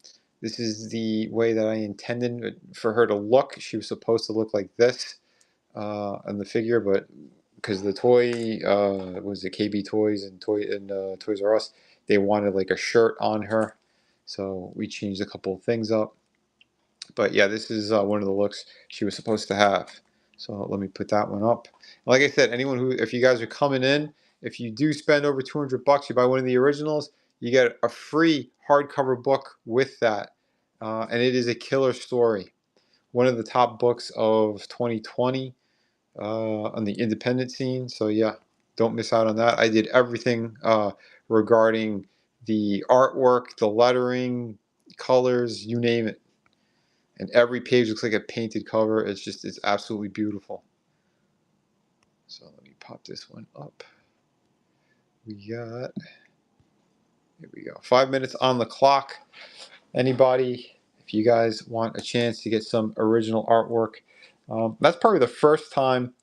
Speaker 1: This is the way that I intended for her to look. She was supposed to look like this on the figure, but because the toy was the KB Toys and Toys R Us, they wanted like a shirt on her, so we changed a couple of things up. But yeah, this is one of the looks she was supposed to have. So let me put that one up. Like I said, anyone who, if you guys are coming in, if you do spend over $200, you buy one of the originals, you get a free hardcover book with that. And it is a killer story. One of the top books of 2020 on the independent scene. So yeah, don't miss out on that. I did everything regarding the artwork, the lettering, colors, you name it. And every page looks like a painted cover. It's absolutely beautiful. So let me pop this one up. Here we go. 5 minutes on the clock. Anybody, if you guys want a chance to get some original artwork, that's probably the first time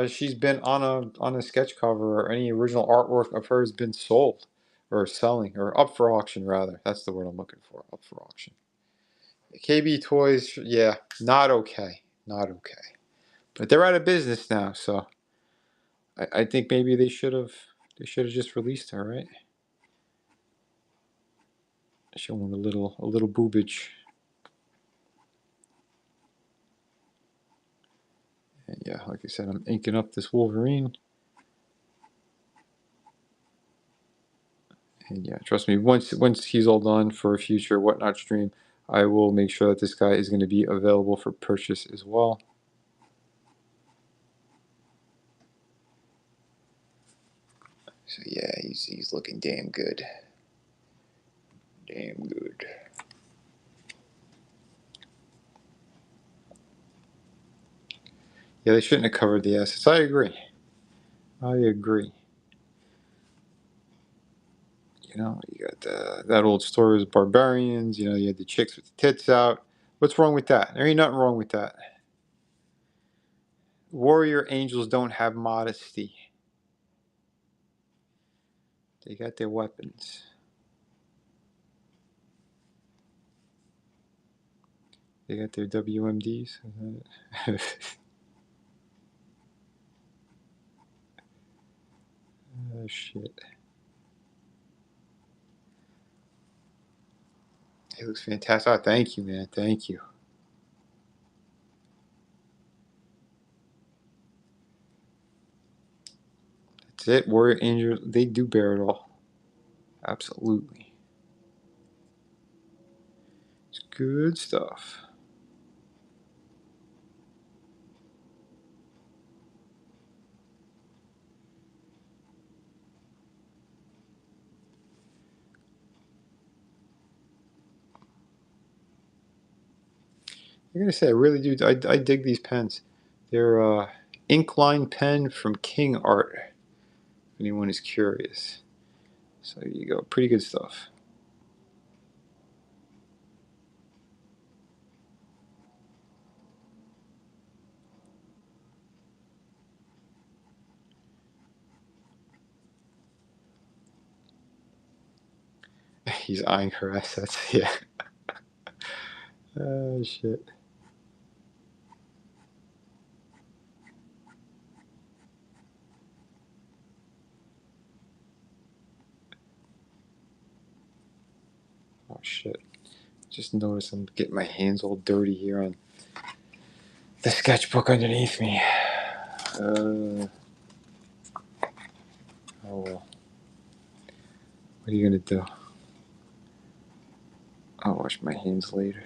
Speaker 1: she's been on a sketch cover or any original artwork of hers been sold or selling or up for auction rather. That's the word I'm looking for. Up for auction. KB Toys, yeah, not okay. Not okay. But they're out of business now, so I think maybe they should have just released her, right? Showing a little boobage. And yeah, like I said, I'm inking up this Wolverine. And yeah, trust me, once he's all done for a future Whatnot stream, I will make sure that this guy is going to be available for purchase as well. So yeah, he's looking damn good. Damn good. Yeah, they shouldn't have covered the assets. I agree. I agree. You know, you got that old story with barbarians. You know, you had the chicks with the tits out. What's wrong with that? There ain't nothing wrong with that. Warrior angels don't have modesty. They got their weapons. They got their WMDs. Oh, shit. It looks fantastic. Oh, thank you, man. Thank you. That's it. Warrior Angels, they do bear it all. Absolutely. It's good stuff. I gotta say, I really do. I dig these pens. They're Inkline pen from King Art. If anyone is curious. So there you go. Pretty good stuff. He's eyeing her assets. Yeah. Oh shit. Oh shit. Just noticed I'm getting my hands all dirty here on the sketchbook underneath me. Oh well. What are you gonna do? I'll wash my hands later.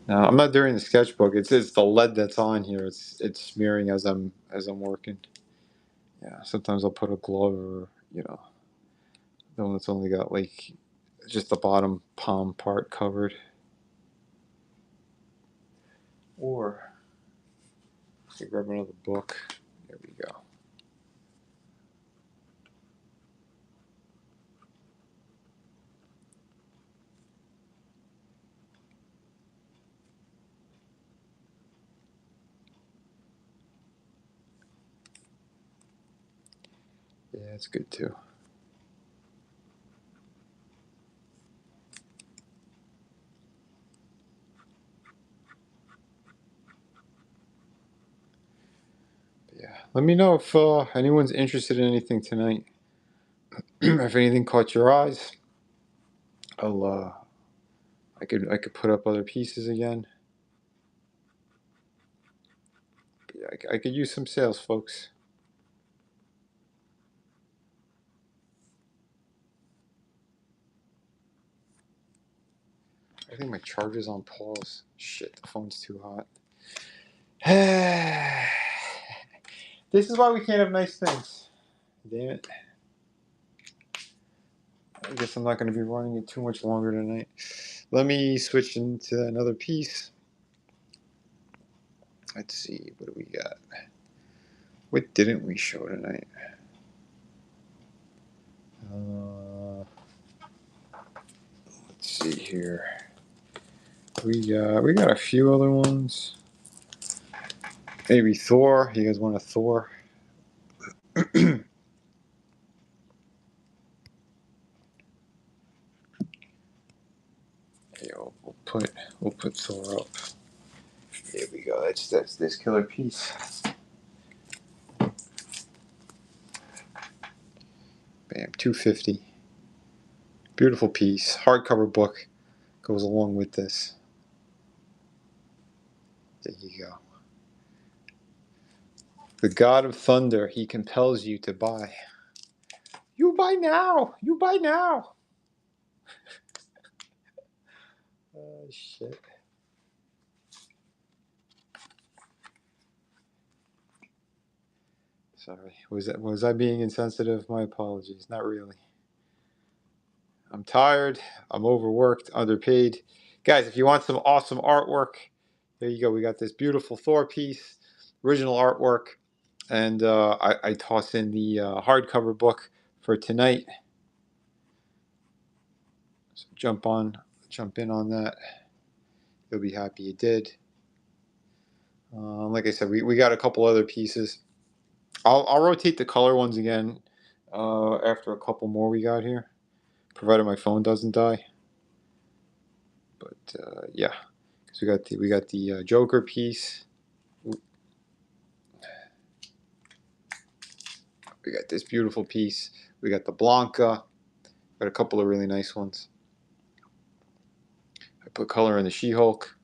Speaker 1: No, I'm not doing the sketchbook. It's the lead that's on here. It's smearing as I'm working. Yeah. Sometimes I'll put a glove or the one that's only got like just the bottom palm part covered. Or I grab another book. There we go. Yeah, it's good too. Yeah. Let me know if anyone's interested in anything tonight. If anything caught your eyes, I'll I could put up other pieces again. But yeah, I could use some sales, folks. I think my charger's on pause. Shit, the phone's too hot. This is why we can't have nice things. Damn it. I guess I'm not going to be running it too much longer tonight. Let me switch into another piece. Let's see, what do we got? What didn't we show tonight? Let's see here. We got a few other ones. Maybe Thor. You guys want a Thor? Yeah, we'll put Thor up. There we go. That's this killer piece. Bam, 250. Beautiful piece. Hardcover book goes along with this. There you go. The God of Thunder, he compels you to buy. You buy now. You buy now. Oh shit. Sorry. Was I being insensitive? My apologies. Not really. I'm tired. I'm overworked, underpaid. Guys, if you want some awesome artwork, there you go. We got this beautiful Thor piece, original artwork, and I toss in the hardcover book for tonight. So jump in on that. You'll be happy you did. Like I said, we got a couple other pieces. I'll rotate the color ones again after a couple more we got here, provided my phone doesn't die. But yeah, because we got the Joker piece. We got this beautiful piece. We got the Blanca. Got a couple of really nice ones. I put color in the She-Hulk.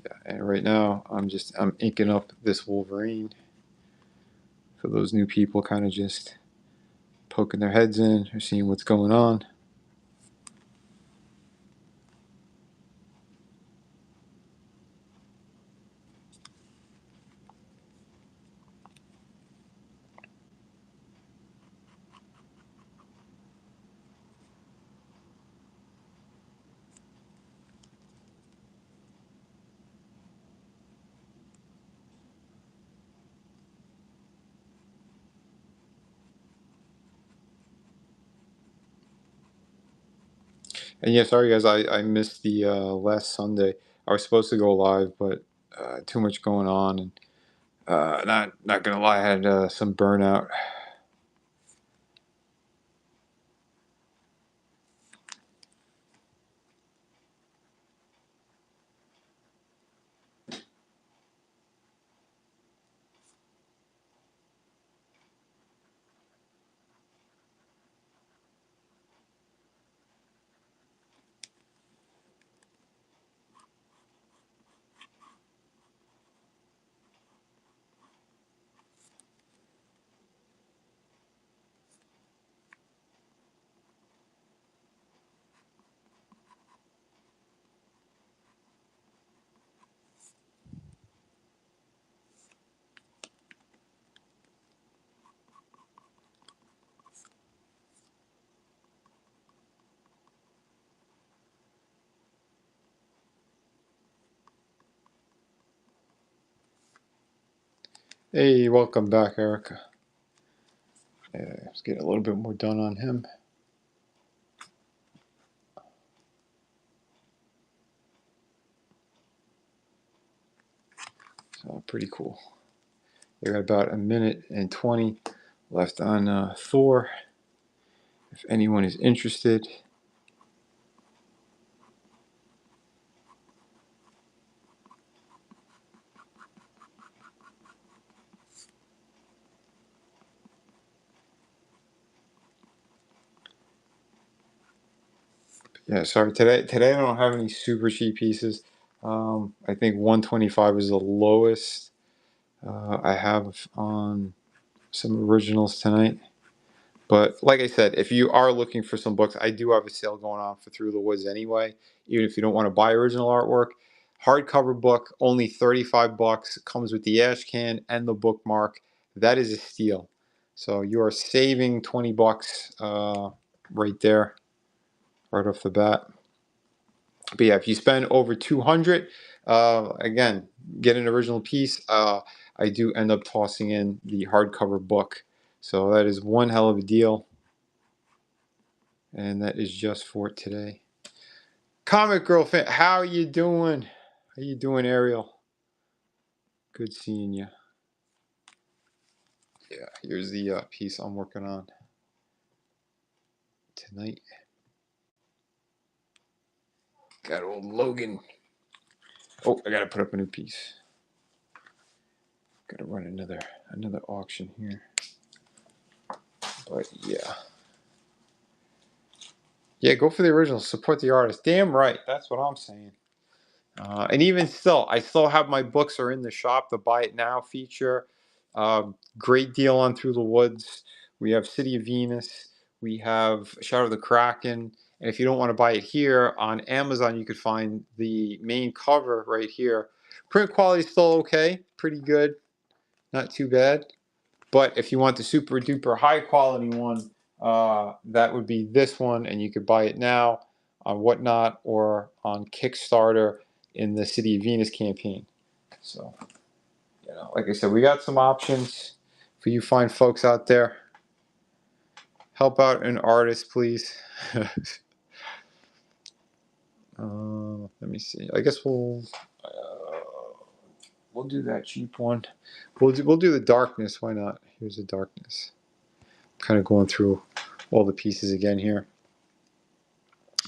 Speaker 1: Yeah, and right now I'm inking up this Wolverine. For those new people kind of just poking their heads in or seeing what's going on. And yeah, sorry guys, I missed the last Sunday. I was supposed to go live, but too much going on, and not gonna lie, I had some burnout. Hey, welcome back, Erica. Let's get a little bit more done on him. So pretty cool. We got about 1:20 left on Thor. If anyone is interested. Yeah, sorry. Today I don't have any super cheap pieces. I think 125 is the lowest I have on some originals tonight. But like I said, if you are looking for some books, I do have a sale going on for Through the Woods anyway. Even if you don't want to buy original artwork, hardcover book only $35. Comes with the ash can and the bookmark. That is a steal. So you are saving $20 right there, right off the bat. But yeah, if you spend over 200, again, get an original piece. I do end up tossing in the hardcover book, so that is one hell of a deal. And that is just for today. Comic Girl fan, how you doing? How you doing, Ariel? Good seeing you. Yeah, here's the piece I'm working on tonight. Got old Logan. Oh, I gotta put up a new piece. Gotta run another auction here. But yeah. Yeah, go for the original. Support the artist. Damn right. That's what I'm saying. And even still, I still have my books are in the shop. The Buy It Now feature. Great deal on Through the Woods. We have City of Venus. We have Shadow of the Kraken. And if you don't want to buy it here, on Amazon, you could find the main cover right here. Print quality is still okay. Pretty good. Not too bad. But if you want the super duper high quality one, that would be this one, and you could buy it now on Whatnot or on Kickstarter in the City of Venus campaign. So, like I said, we got some options for you fine folks out there. Help out an artist, please. Let me see. I guess we'll do that cheap one. We'll do the darkness. Why not? Here's the darkness. Kind of going through all the pieces again here.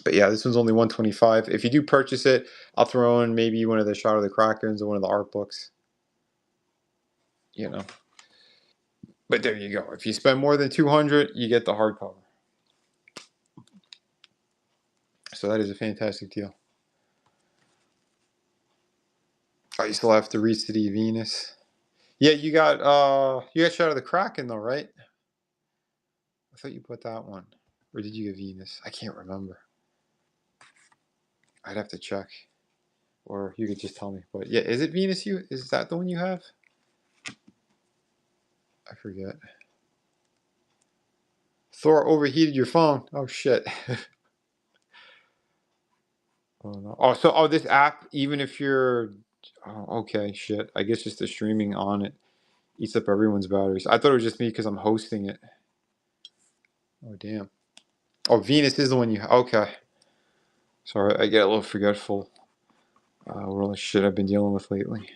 Speaker 1: But yeah, this one's only 125. If you do purchase it, I'll throw in maybe one of the Shadow of the Krakens or one of the art books. But there you go. If you spend more than 200, you get the hardcover. So that is a fantastic deal. Oh, you still have to read City of Venus. Yeah, you got Shadow of the Kraken though, right? I thought you put that one. Or did you get Venus? I can't remember. I'd have to check. Or you could just tell me. But yeah, is it Venus is that the one you have? I forget. Thor overheated your phone. Oh shit. Oh no. This app, even if you're okay, shit. I guess just the streaming on it eats up everyone's batteries. I thought it was just me because I'm hosting it. Oh damn. Oh, Venus is the one you okay. Sorry, I get a little forgetful with all the shit I've been dealing with lately.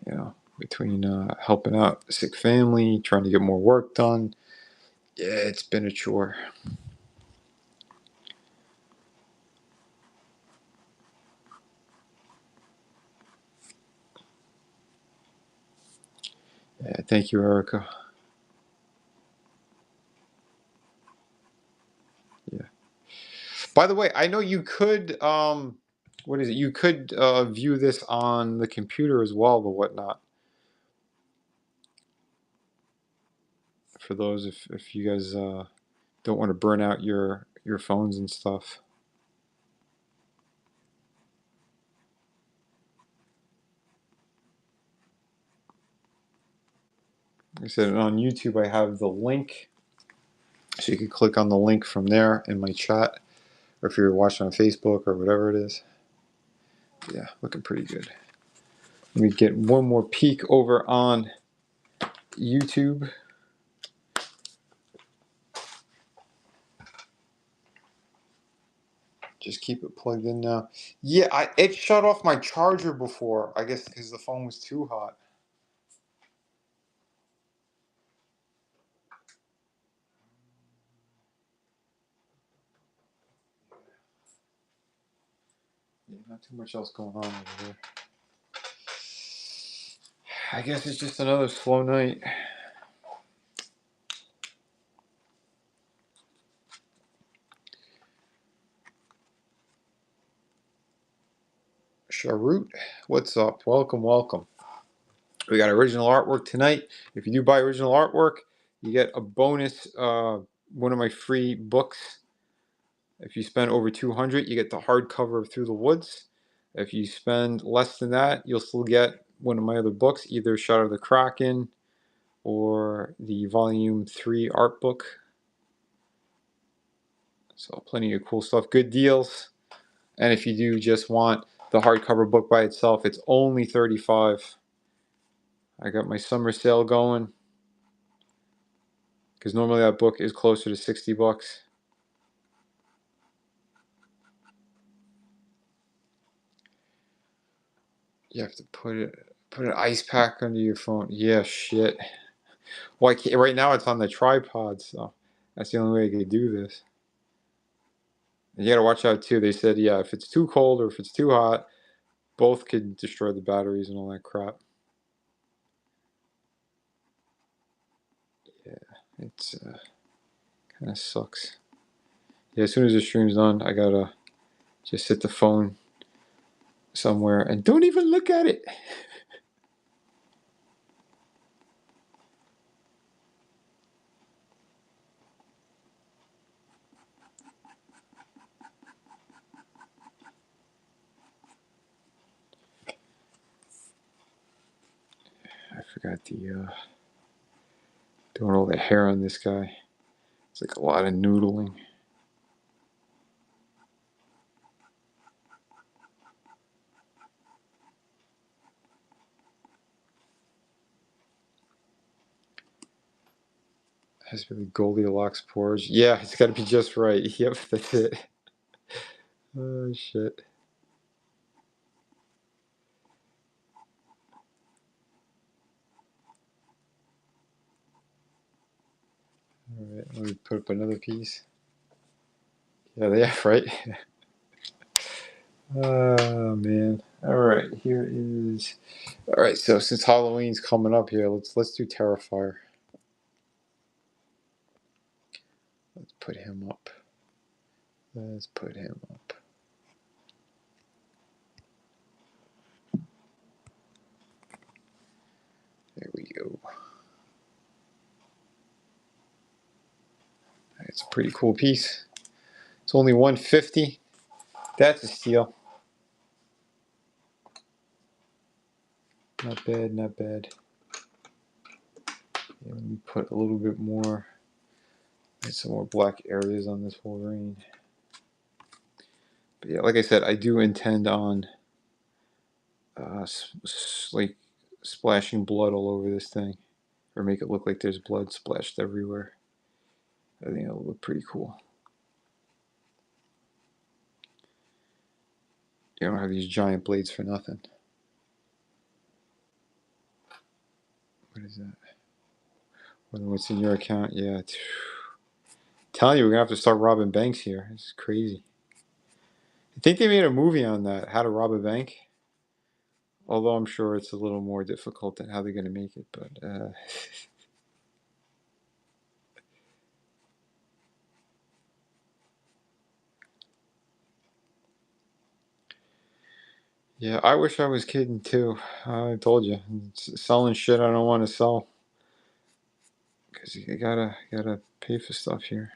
Speaker 1: You know, between helping out a sick family, trying to get more work done. Yeah, it's been a chore. Yeah, thank you, Erica. Yeah. By the way, I know you could what is it? You could view this on the computer as well, but whatnot. For those if you guys don't want to burn out your phones and stuff. Like I said, on YouTube I have the link, so you can click on the link from there in my chat, or if you're watching on Facebook or whatever it is. Yeah, looking pretty good. Let me get one more peek over on YouTube. Just keep it plugged in now. Yeah, it shut off my charger before. I guess because the phone was too hot. Yeah, not too much else going on over there. I guess it's just another slow night. Sharut, what's up? Welcome, welcome. We got original artwork tonight. If you do buy original artwork, you get a bonus, one of my free books. If you spend over 200, you get the hardcover of Through the Woods. If you spend less than that, you'll still get one of my other books, either Shadow of the Kraken or the Volume 3 art book. So plenty of cool stuff, good deals. And if you do just want the hardcover book by itself, it's only $35. I got my summer sale going, because normally that book is closer to $60. You have to put an ice pack under your phone. Yeah, shit. Well, I can't, right now it's on the tripod, so that's the only way I could do this. And you gotta watch out too. They said, yeah, if it's too cold or if it's too hot, both could destroy the batteries and all that crap. Yeah, it's kind of sucks. Yeah, as soon as the stream's done, I gotta just sit the phone somewhere and don't even look at it. I forgot the doing all the hair on this guy. It's like a lot of noodling. Has to be the Goldilocks porridge. Yeah, it's got to be just right. Yep, that's it. Oh shit. All right, let me put up another piece. Yeah, they have right. Oh man. All right, here is. All right, so since Halloween's coming up here, let's do Terrifier. Let's put him up. Let's put him up. There we go. It's a pretty cool piece. It's only $150. That's a steal. Not bad, not bad. Yeah, let me put a little bit more. Get some more black areas on this Wolverine. But yeah, like I said, I do intend on like splashing blood all over this thing, or make it look like there's blood splashed everywhere. I think it'll look pretty cool. You don't have these giant blades for nothing. What is that? What's in your account? Yeah. Telling you, we're gonna have to start robbing banks here. This is crazy. I think they made a movie on that, How to Rob a Bank. Although I'm sure it's a little more difficult than how they're gonna make it. But yeah, I wish I was kidding too. I told you, selling shit I don't want to sell because you gotta pay for stuff here.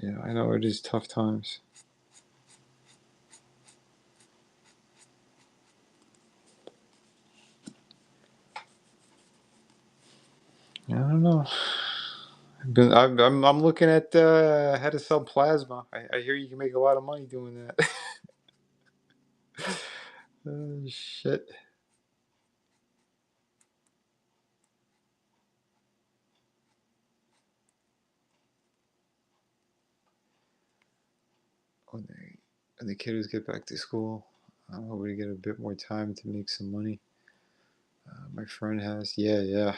Speaker 1: Yeah, I know it is tough times. I don't know. I'm looking at how to sell plasma. I hear you can make a lot of money doing that. Shit. When the kiddos get back to school, I'm hoping to get a bit more time to make some money. My friend has. Yeah.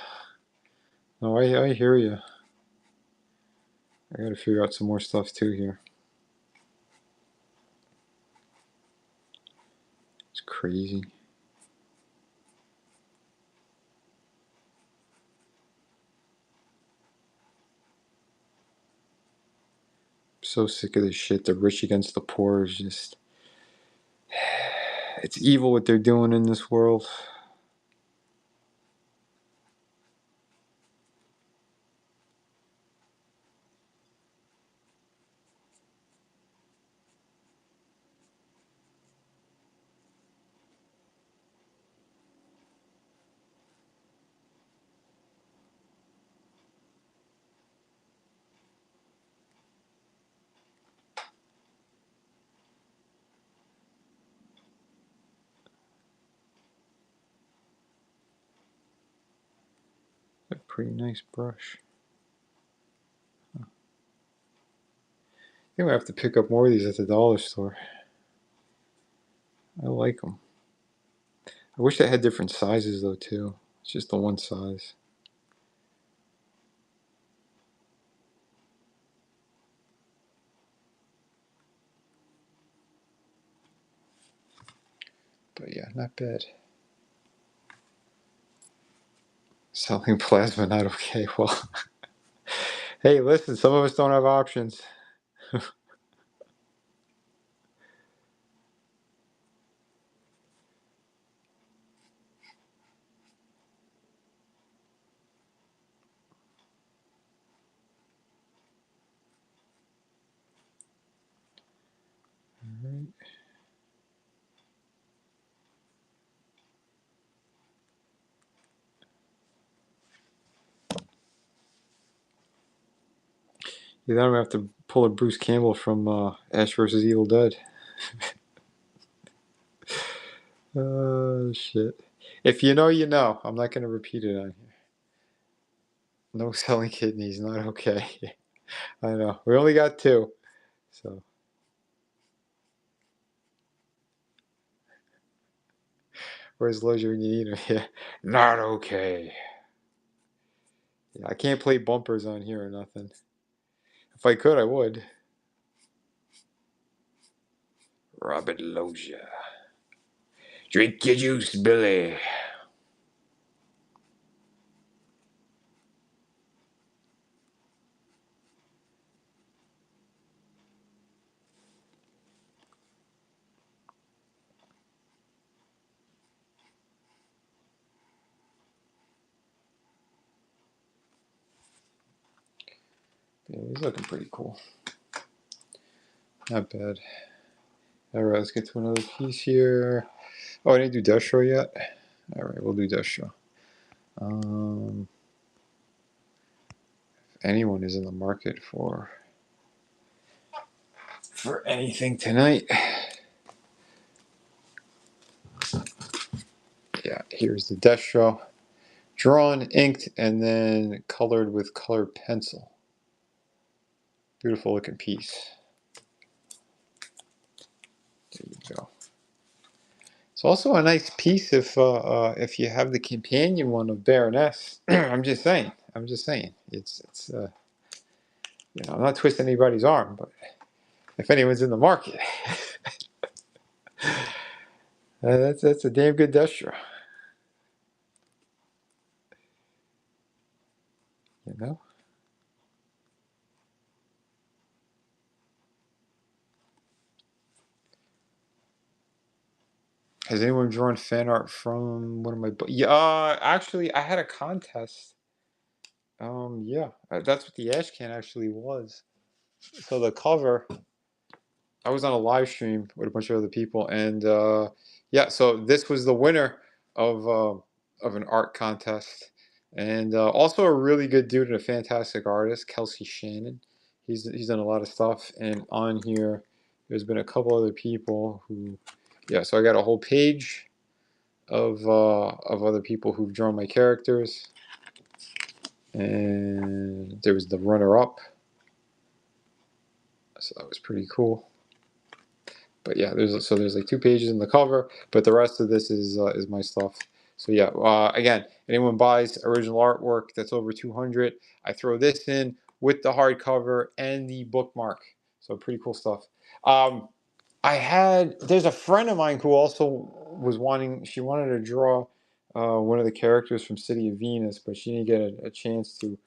Speaker 1: No, I hear you. I gotta figure out some more stuff too here. It's crazy. I'm so sick of this shit. The rich against the poor is just. It's evil what they're doing in this world. A pretty nice brush. I think I have to pick up more of these at the dollar store. I like them. I wish they had different sizes though too. It's just the one size. But yeah, not bad. Selling plasma, not okay. Well, hey, listen, some of us don't have options. All right. You don't have to pull a Bruce Campbell from Ash versus Evil Dead. Oh shit! If you know, you know. I'm not gonna repeat it on here. No selling kidneys, not okay. I know. We only got two, so where's Loja when you need him? Yeah, not okay. Yeah, I can't play bumpers on here or nothing. If I could, I would. Robert Loja. Drink your juice, Billy. Yeah, he's looking pretty cool. Not bad. Alright, let's get to another piece here. Oh, I didn't do Destro yet? Alright, we'll do Destro. If anyone is in the market for anything tonight, yeah, here's the Destro. Drawn, inked, and then colored with colored pencil. Beautiful looking piece. There you go. It's also a nice piece if you have the companion one of Baroness. I'm just saying. I'm just saying. It's you know, I'm not twisting anybody's arm, but if anyone's in the market, that's a damn good Destro. You know. Has anyone drawn fan art from one of my books? Yeah, actually, I had a contest. Yeah, that's what the ash can actually was. So the cover, I was on a live stream with a bunch of other people, and yeah, so this was the winner of an art contest, and also a really good dude and a fantastic artist, Kelsey Shannon. He's done a lot of stuff, and on here, there's been a couple other people who, yeah. So I got a whole page of other people who've drawn my characters, and there was the runner-up, so that was pretty cool. But yeah, there's like 2 pages in the cover, but the rest of this is my stuff. So yeah, again, anyone buys original artwork that's over 200, I throw this in with the hardcover and the bookmark. So pretty cool stuff. There's a friend of mine who also was she wanted to draw one of the characters from City of Venus, but she didn't get a chance to.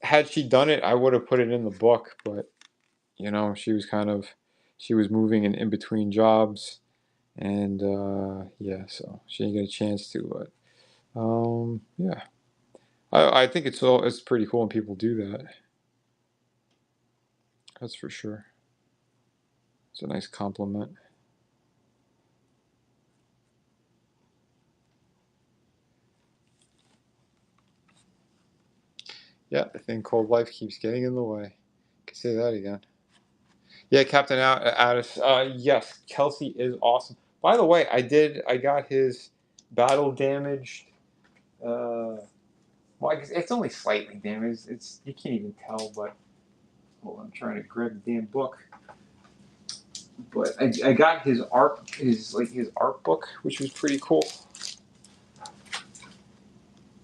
Speaker 1: Had she done it, I would have put it in the book, but you know, she was moving in between jobs, and yeah, so she didn't get a chance to. But yeah, I think it's pretty cool when people do that. That's for sure. It's a nice compliment. Yeah, the thing called life keeps getting in the way. I can say that again. Yeah, Captain Addis. Yes, Kelsey is awesome. By the way, I got his battle damaged. Well, I guess it's only slightly damaged. It's you can't even tell, but hold on, I'm trying to grab the damn book. But I got his art book, which was pretty cool.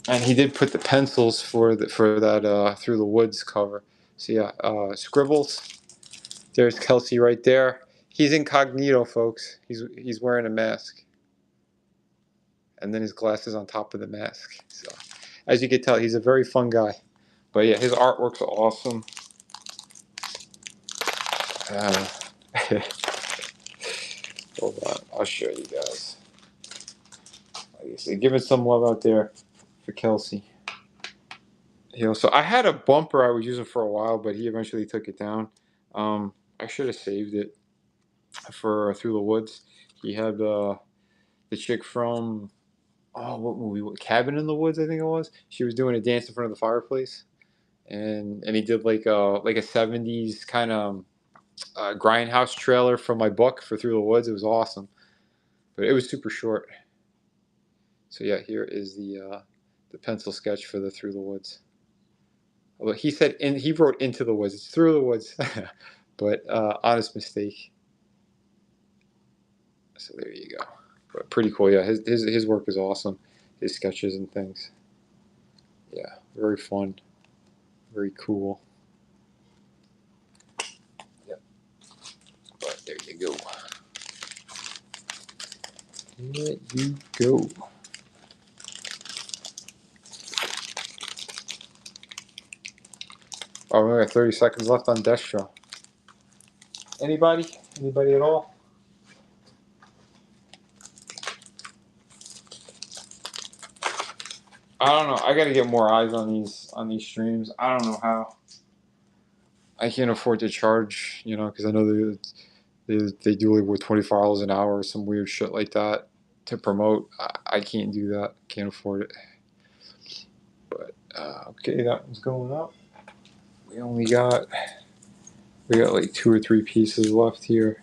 Speaker 1: And he did put the pencils for that Through the Woods cover. So yeah, scribbles. There's Kelsey right there. He's incognito, folks. He's wearing a mask, and then his glasses on top of the mask. So, as you can tell, he's a very fun guy. But yeah, his artwork's awesome. Uh, hold on, I'll show you guys. Like I said, giving some love out there for Kelsey. You know, so I had a bumper I was using for a while, but he eventually took it down. I should have saved it for Through the Woods. He had the chick from what movie? Cabin in the Woods, I think it was. She was doing a dance in front of the fireplace, and he did like a '70s kind of grindhouse trailer from my book for Through the Woods. It was awesome, but it was super short. So yeah, here is the pencil sketch for the Through the Woods. Although he wrote Into the Woods. It's Through the Woods, but honest mistake. So there you go. But pretty cool. Yeah, his work is awesome. His sketches and things. Yeah, very fun. Very cool. Yep. But there you go. There you go. Oh, we got 30 seconds left on Destro. Anybody? Anybody at all? I don't know. I got to get more eyes on these streams. I don't know how. I can't afford to charge, you know, because I know they do like with $24 an hour or some weird shit like that to promote. I can't do that. Can't afford it. But okay, that one's going up. We got like 2 or 3 pieces left here,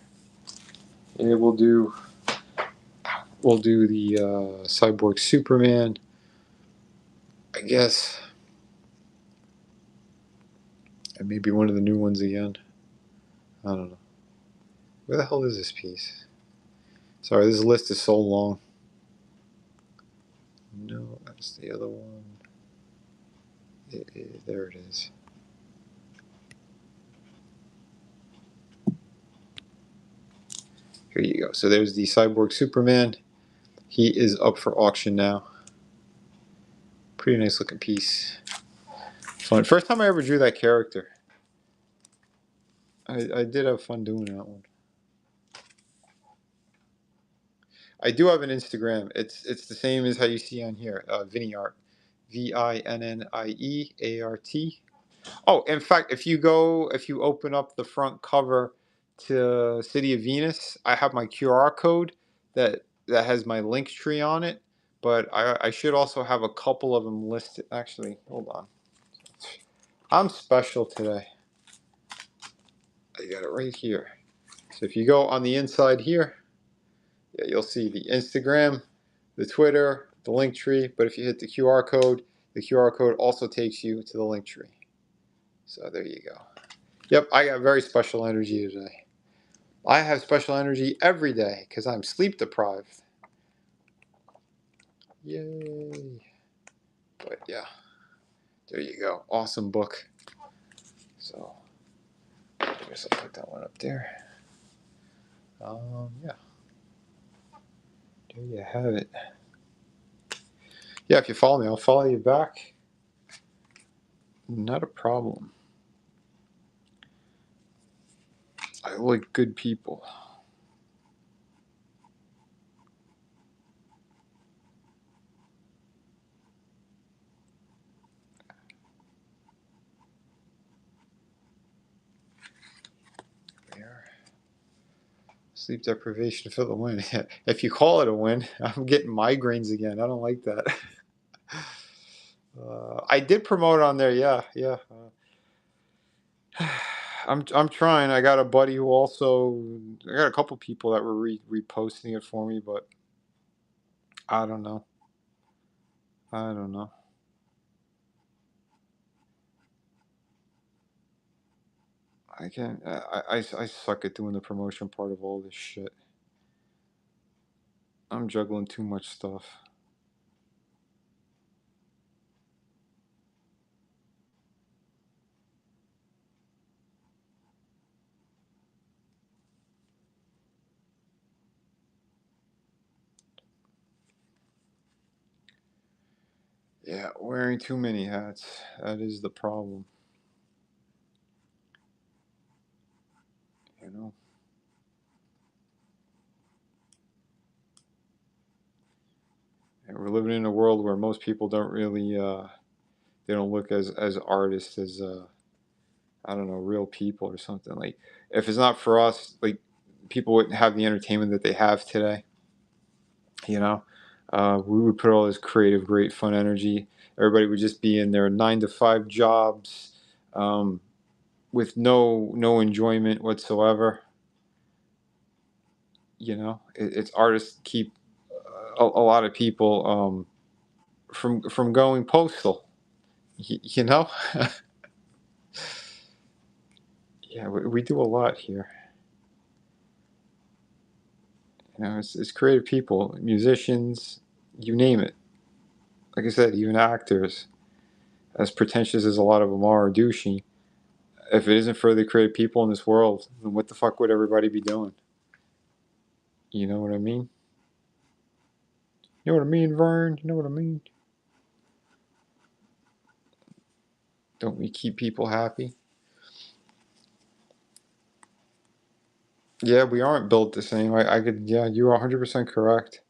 Speaker 1: and we'll do the Cyborg Superman, I guess, and maybe one of the new ones again. I don't know. Where the hell is this piece? Sorry, this list is so long. No, that's the other one. There it is. Here you go. So there's the Cyborg Superman. He is up for auction now. Pretty nice looking piece. Fun. First time I ever drew that character. I did have fun doing that one. I do have an Instagram. It's the same as how you see on here. Vinnieart. VINNIEART. Oh, in fact, if you open up the front cover to City of Venus, I have my QR code that has my link tree on it. But I should also have a couple of them listed. Actually, hold on. I'm special today. I got it right here. So if you go on the inside here, yeah, you'll see the Instagram, the Twitter, the link tree. But if you hit the QR code also takes you to the link tree. So there you go. Yep, I got very special energy today. I have special energy every day because I'm sleep deprived. Yay. But yeah, there you go. Awesome book. So I guess I'll put that one up there. Yeah. There you have it. Yeah, if you follow me, I'll follow you back. Not a problem. I like good people. There. Sleep deprivation for the win. If you call it a win, I'm getting migraines again. I don't like that. I did promote on there. Yeah. I'm trying. I got a buddy who also. I got a couple people that were reposting it for me, but I don't know. I don't know. I can't. I suck at doing the promotion part of all this shit. I'm juggling too much stuff. Yeah, wearing too many hats. That is the problem. You know. And we're living in a world where most people don't really. They don't look as artists as I don't know, real people or something. Like if it's not for us, like people wouldn't have the entertainment that they have today. You know, we would put all this creative, great, fun energy. Everybody would just be in their 9 to 5 jobs, um, with no enjoyment whatsoever. You know, it's artists keep a lot of people from going postal. You know, yeah, we do a lot here. You know, it's creative people, musicians, you name it. Like I said, even actors, as pretentious as a lot of them are, or douchey, if it isn't for the creative people in this world, then what the fuck would everybody be doing? You know what I mean? You know what I mean, Vern? You know what I mean? Don't we keep people happy? Yeah, we aren't built the same. I could, yeah, you're 100% correct.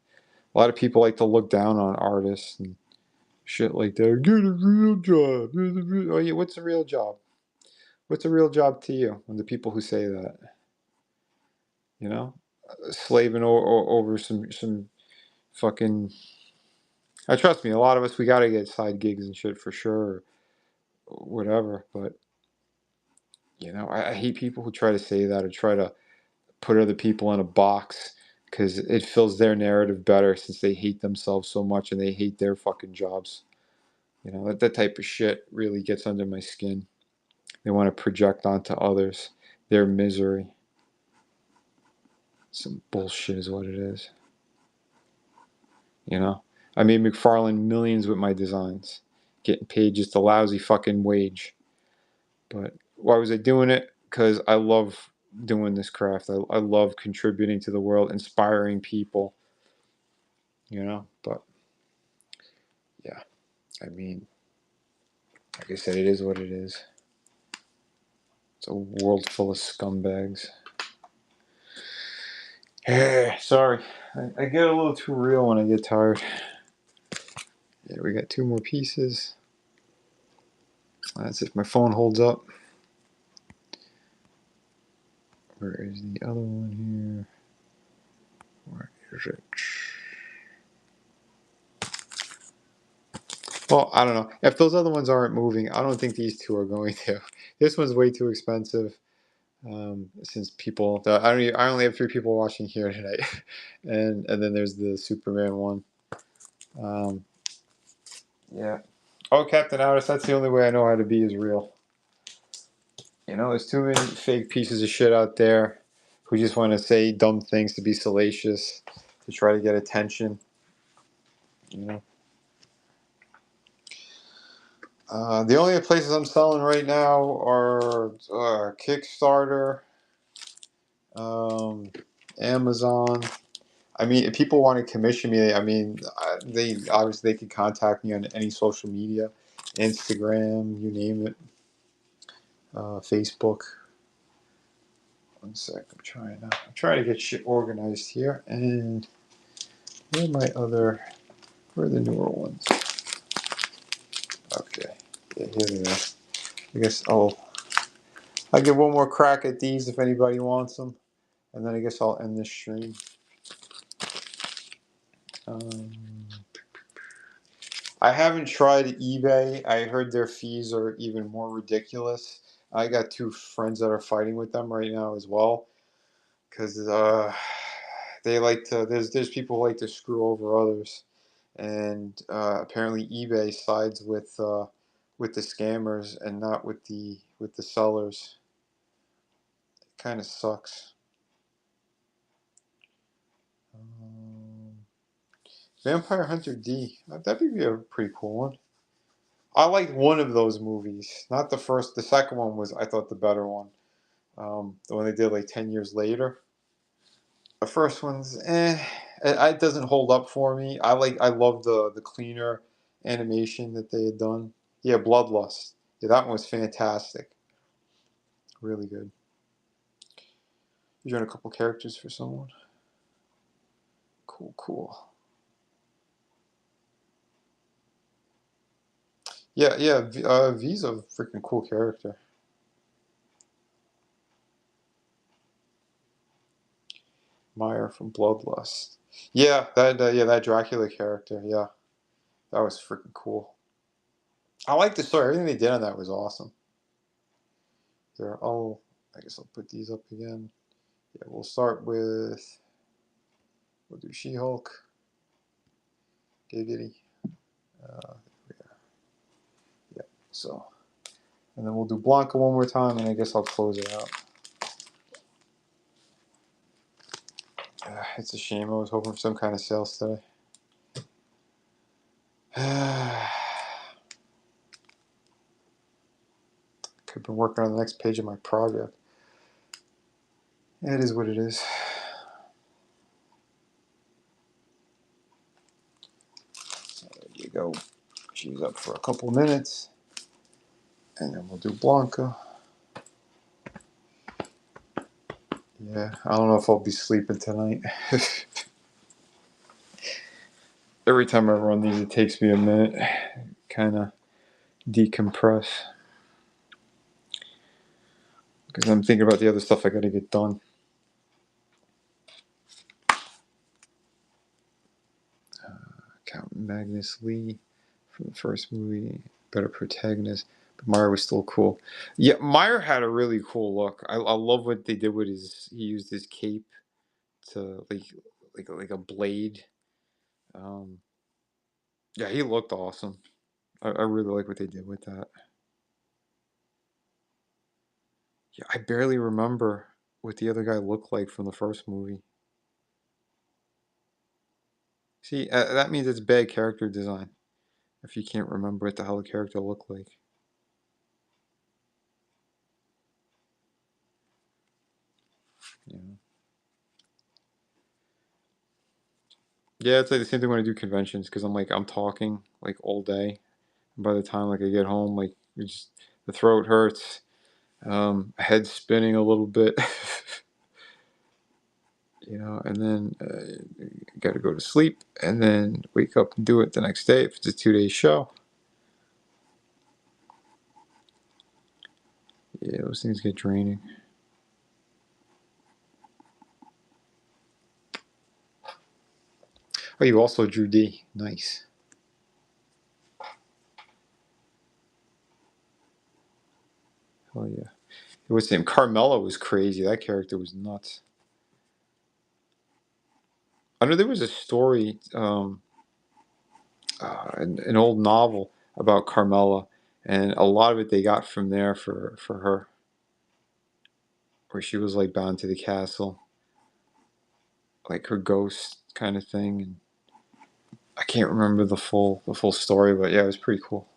Speaker 1: A lot of people like to look down on artists and shit like that. Get a real job. Oh, yeah, what's a real job? What's a real job to you? And the people who say that, you know, slaving over some fucking. Trust me, a lot of us we gotta get side gigs and shit for sure, or whatever. But you know, I hate people who try to say that or try to put other people in a box because it fills their narrative better since they hate themselves so much and they hate their fucking jobs. You know, that type of shit really gets under my skin. They want to project onto others their misery. Some bullshit is what it is. You know? I made McFarlane millions with my designs. Getting paid just a lousy fucking wage. But why was I doing it? Because I love doing this craft. I love contributing to the world, inspiring people. You know? But, yeah. I mean, like I said, it is what it is. It's a world full of scumbags. Sorry. I get a little too real when I get tired. Yeah, we got 2 more pieces. That's if my phone holds up. Where is the other one here? Where is it? Well, I don't know. If those other ones aren't moving, I don't think these 2 are going to. This one's way too expensive. Since people, I only have 3 people watching here tonight, and then there's the Superman one. Yeah. Oh, Captain Outis. That's the only way I know how to be is real. You know, there's too many fake pieces of shit out there who just want to say dumb things to be salacious, to try to get attention. You know. The only places I'm selling right now are Kickstarter, Amazon. I mean, if people want to commission me, I mean, they obviously they can contact me on any social media, Instagram, you name it, Facebook. One sec, I'm trying to get shit organized here, and where are the newer ones? Okay, yeah, here they are. I guess I'll give one more crack at these if anybody wants them. And then I guess I'll end this stream. I haven't tried eBay. I heard their fees are even more ridiculous. I got 2 friends that are fighting with them right now as well, because they like to. There's people who like to screw over others, and apparently eBay sides with the scammers and not with the sellers. It kind of sucks. Vampire Hunter D. That'd be a pretty cool one. I liked one of those movies, not the first. The second one was, I thought, the better one. The one they did like 10 years later. The first one's it doesn't hold up for me. I love the cleaner animation that they had done. Yeah, Bloodlust. Yeah, that one was fantastic. Really good. You drawing a couple characters for someone. Cool. Yeah. V's a freaking cool character. Meyer from Bloodlust. Yeah, that Dracula character. Yeah, that was freaking cool. I like the story. Everything they did on that was awesome. I guess I'll put these up again. Yeah, we'll do She-Hulk. Giggity. Yeah, so. And then we'll do Blanca one more time, and I guess I'll close it out. It's a shame. I was hoping for some kind of sales today. Could have been working on the next page of my project. It is what it is. So there you go. She's up for a couple minutes. And then we'll do Blanca. Yeah, I don't know if I'll be sleeping tonight. Every time I run these, it takes me a minute. Kind of decompress. Because I'm thinking about the other stuff I got to get done. Count Magnus Lee from the first movie. Better protagonist. But Meyer was still cool. Yeah, Meyer had a really cool look. I love what they did with he used his cape to like a blade. Yeah, he looked awesome. I really like what they did with that. Yeah, I barely remember what the other guy looked like from the first movie. See, that means it's bad character design if you can't remember what the hell the character looked like. You know? Yeah, it's like the same thing when I do conventions because I'm talking like all day. And by the time like I get home, like the throat hurts, head spinning a little bit, and then got to go to sleep and then wake up and do it the next day if it's a 2 day show. Yeah, those things get draining. Oh, you also drew D. Nice. Oh yeah. What's his name? Carmela was crazy. That character was nuts. I know there was a story, an old novel about Carmela, and a lot of it they got from there for her, where she was like bound to the castle, like her ghost kind of thing. And I can't remember the full story, but yeah, it was pretty cool.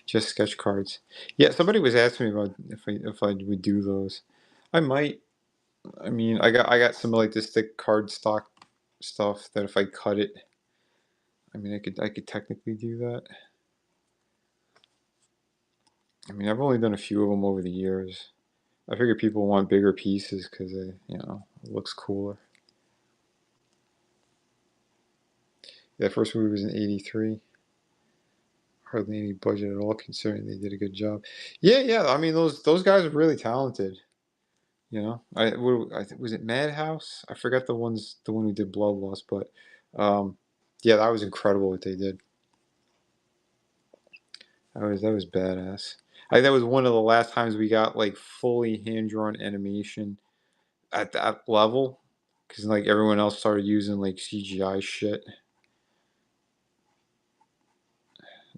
Speaker 1: Just sketch cards. Yeah, somebody was asking me about if I would do those. I might. I mean, I got some like this thick cardstock stuff that if I cut it, I mean, I could technically do that. I mean, I've only done a few of them over the years. I figure people want bigger pieces because it looks cooler. Yeah, the first movie was in '83. Hardly any budget at all, considering they did a good job. Yeah, yeah. I mean, those guys are really talented. Was it Madhouse? I forgot the one who did Bloodlust, but yeah, that was incredible what they did. That was badass. I think that was one of the last times we got like fully hand drawn animation at that level, because like everyone else started using like CGI shit,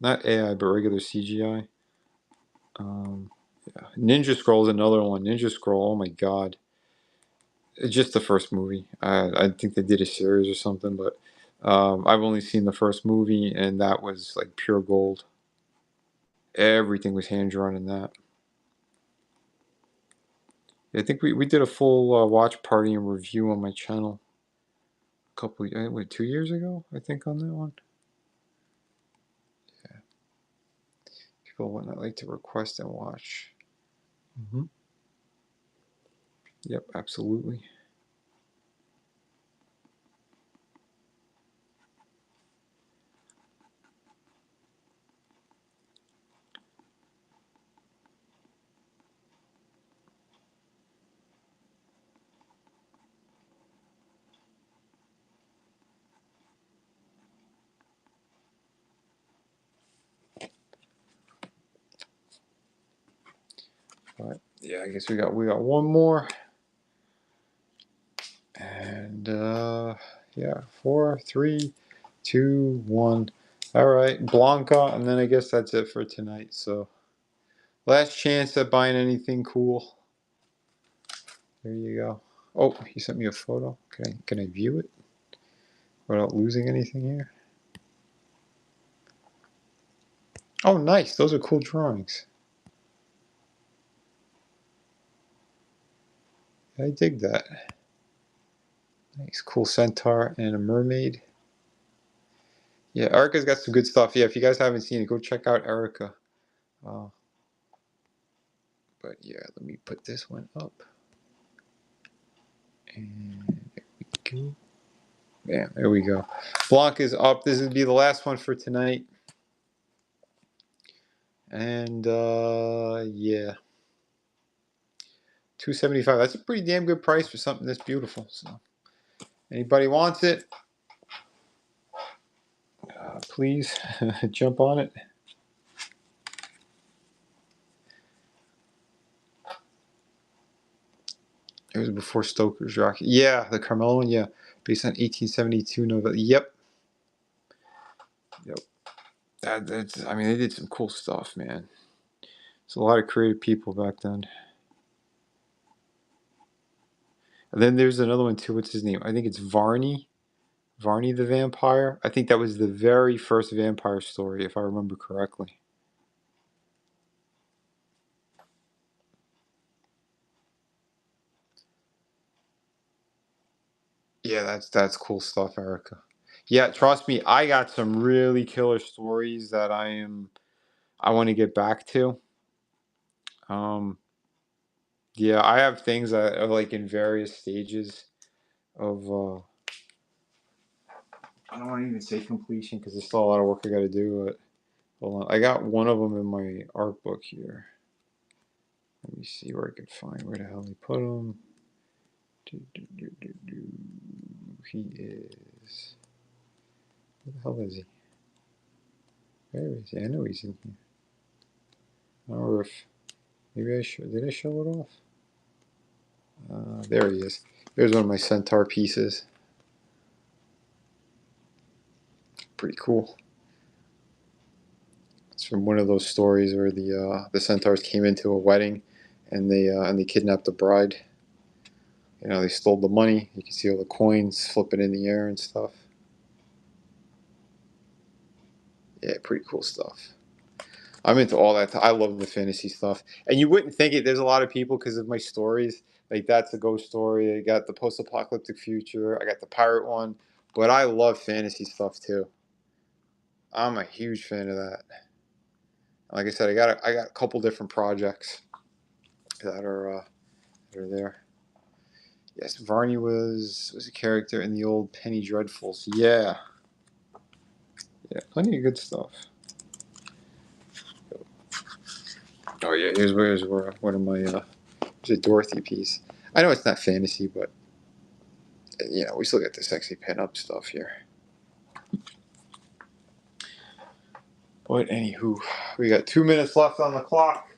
Speaker 1: not AI but regular CGI. Yeah. Ninja Scroll is another one. Ninja Scroll, oh my god, it's just the first movie. I think they did a series or something, but I've only seen the first movie, and that was like pure gold. Everything was hand drawn in that. I think we did a full watch party and review on my channel a couple, 2 years ago, I think, on that one. Yeah. People would not like to request and watch. Yep, absolutely. But yeah, I guess we got one more, and yeah, 4, 3, 2, 1. All right, Blanca, and then I guess that's it for tonight. So last chance at buying anything cool. There you go. Oh, he sent me a photo. Can I view it without losing anything here? Oh, nice. Those are cool drawings. I dig that. Nice, cool centaur and a mermaid. Yeah, Erica's got some good stuff. Yeah, if you guys haven't seen it, go check out Erica. Uh, but yeah, let me put this one up. And there we go. Bam, there we go. Blanc is up. This will be the last one for tonight. And yeah, $275. That's a pretty damn good price for something this beautiful. So, anybody wants it, please jump on it. It was before Stoker's Rock. Yeah, the Carmelo one. Yeah, based on 1872 novella. Yep. Yep. I mean, they did some cool stuff, man. There's a lot of creative people back then. And then there's another one too. What's his name? I think it's Varney. Varney the Vampire. I think that was the very first vampire story, if I remember correctly. Yeah, that's cool stuff, Erica. Yeah, trust me, I got some really killer stories that I want to get back to. Um, yeah, I have things that are like in various stages of. I don't want to even say completion because there's still a lot of work I got to do. But hold on, I got one of them in my art book here. Let me see where I could find where the hell he put him. He is. Where the hell is he? Where is he? I know he's in here. I don't know if maybe did I show it off? There he is. There's one of my centaur pieces. Pretty cool. It's from one of those stories where the centaurs came into a wedding, and they kidnapped the bride. You know, they stole the money. You can see all the coins flipping in the air and stuff. Yeah, pretty cool stuff. I'm into all that. I love the fantasy stuff, and you wouldn't think it. There's a lot of people because of my stories. Like that's a ghost story. I got the post-apocalyptic future. I got the pirate one, but I love fantasy stuff too. I'm a huge fan of that. Like I said, I got a couple different projects that are there. Yes, Varney was a character in the old Penny Dreadfuls. Yeah, yeah, plenty of good stuff. Oh yeah, here's where one of my there's a Dorothy piece. I know it's not fantasy, but you know we still got the sexy pin-up stuff here. But anywho, we got 2 minutes left on the clock.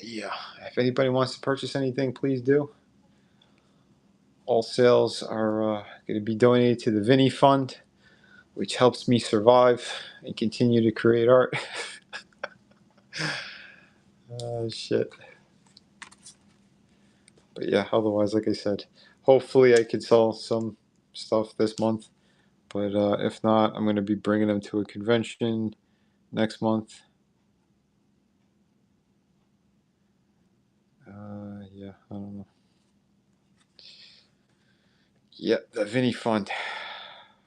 Speaker 1: Yeah, if anybody wants to purchase anything, please do. All sales are going to be donated to the Vinny Fund, which helps me survive and continue to create art. Shit. But yeah, otherwise, like I said, hopefully I could sell some stuff this month. But if not, I'm going to be bringing them to a convention next month. Yeah, I don't know. Yeah, the Vinny Fund.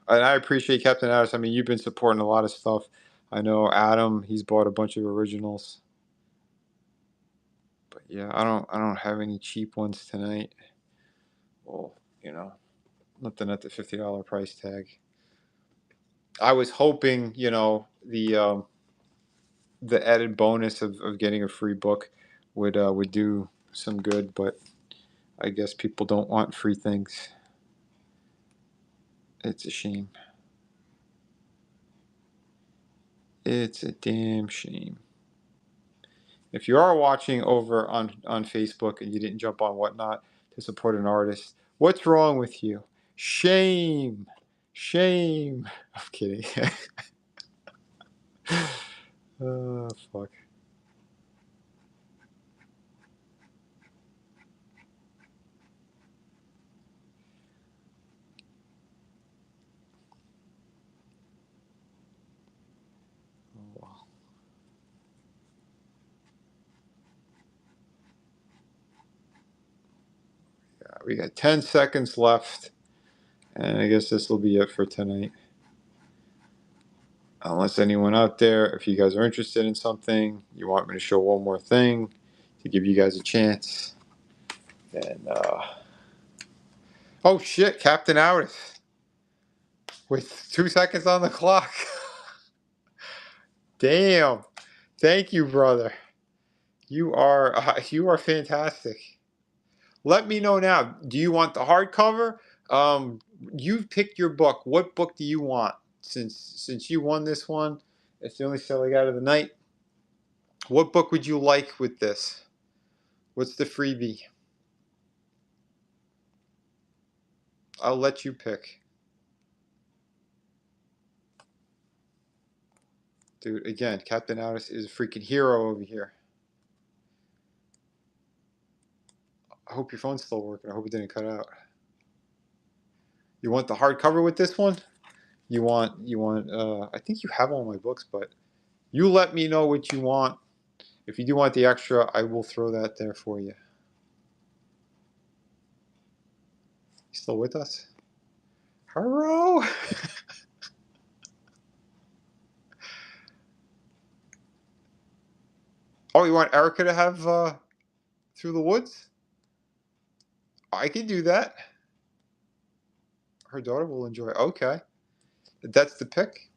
Speaker 1: And I appreciate Captain Addis. I mean, you've been supporting a lot of stuff. I know Adam, he's bought a bunch of originals. But yeah, I don't have any cheap ones tonight. Well, you know, nothing at the $50 price tag. I was hoping, you know, the added bonus of getting a free book would do some good, but I guess people don't want free things. It's a shame. It's a damn shame. If you are watching over on Facebook and you didn't jump on Whatnot to support an artist, what's wrong with you? Shame. Shame. I'm kidding. Oh, fuck. Oh, well. Yeah, we got 10 seconds left, and I guess this will be it for tonight. Unless anyone out there, if you guys are interested in something, you want me to show one more thing to give you guys a chance, then, oh shit, Captain Outis with 2 seconds on the clock. Damn. Thank you, brother. You are fantastic. Let me know now. Do you want the hardcover? You've picked your book. What book do you want? Since you won this one, it's the only sale I got of the night. What book would you like with this? What's the freebie? I'll let you pick. Dude, again, Captain Outis is a freaking hero over here. I hope your phone's still working. I hope it didn't cut out. You want the hardcover with this one? You want I think you have all my books, but you let me know what you want. If you do want the extra, I will throw that there for you. You still with us? Hello? Oh, you want Erica to have Through the Woods? I can do that. Her daughter will enjoy it. Okay. That's the pick.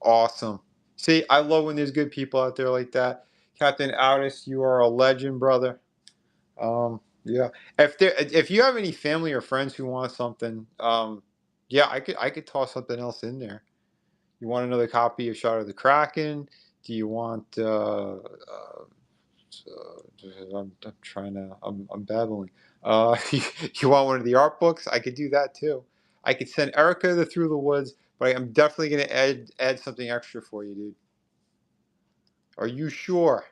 Speaker 1: Awesome. See, I love when there's good people out there like that. Captain Aldous, you are a legend, brother. Yeah. If you have any family or friends who want something, yeah, I could toss something else in there. You want another copy of Shadow of the Kraken? Do you want I'm trying to I'm babbling. You want one of the art books? I could do that too. I could send Erica the Through the Woods, but I'm definitely gonna add something extra for you, dude. Are you sure?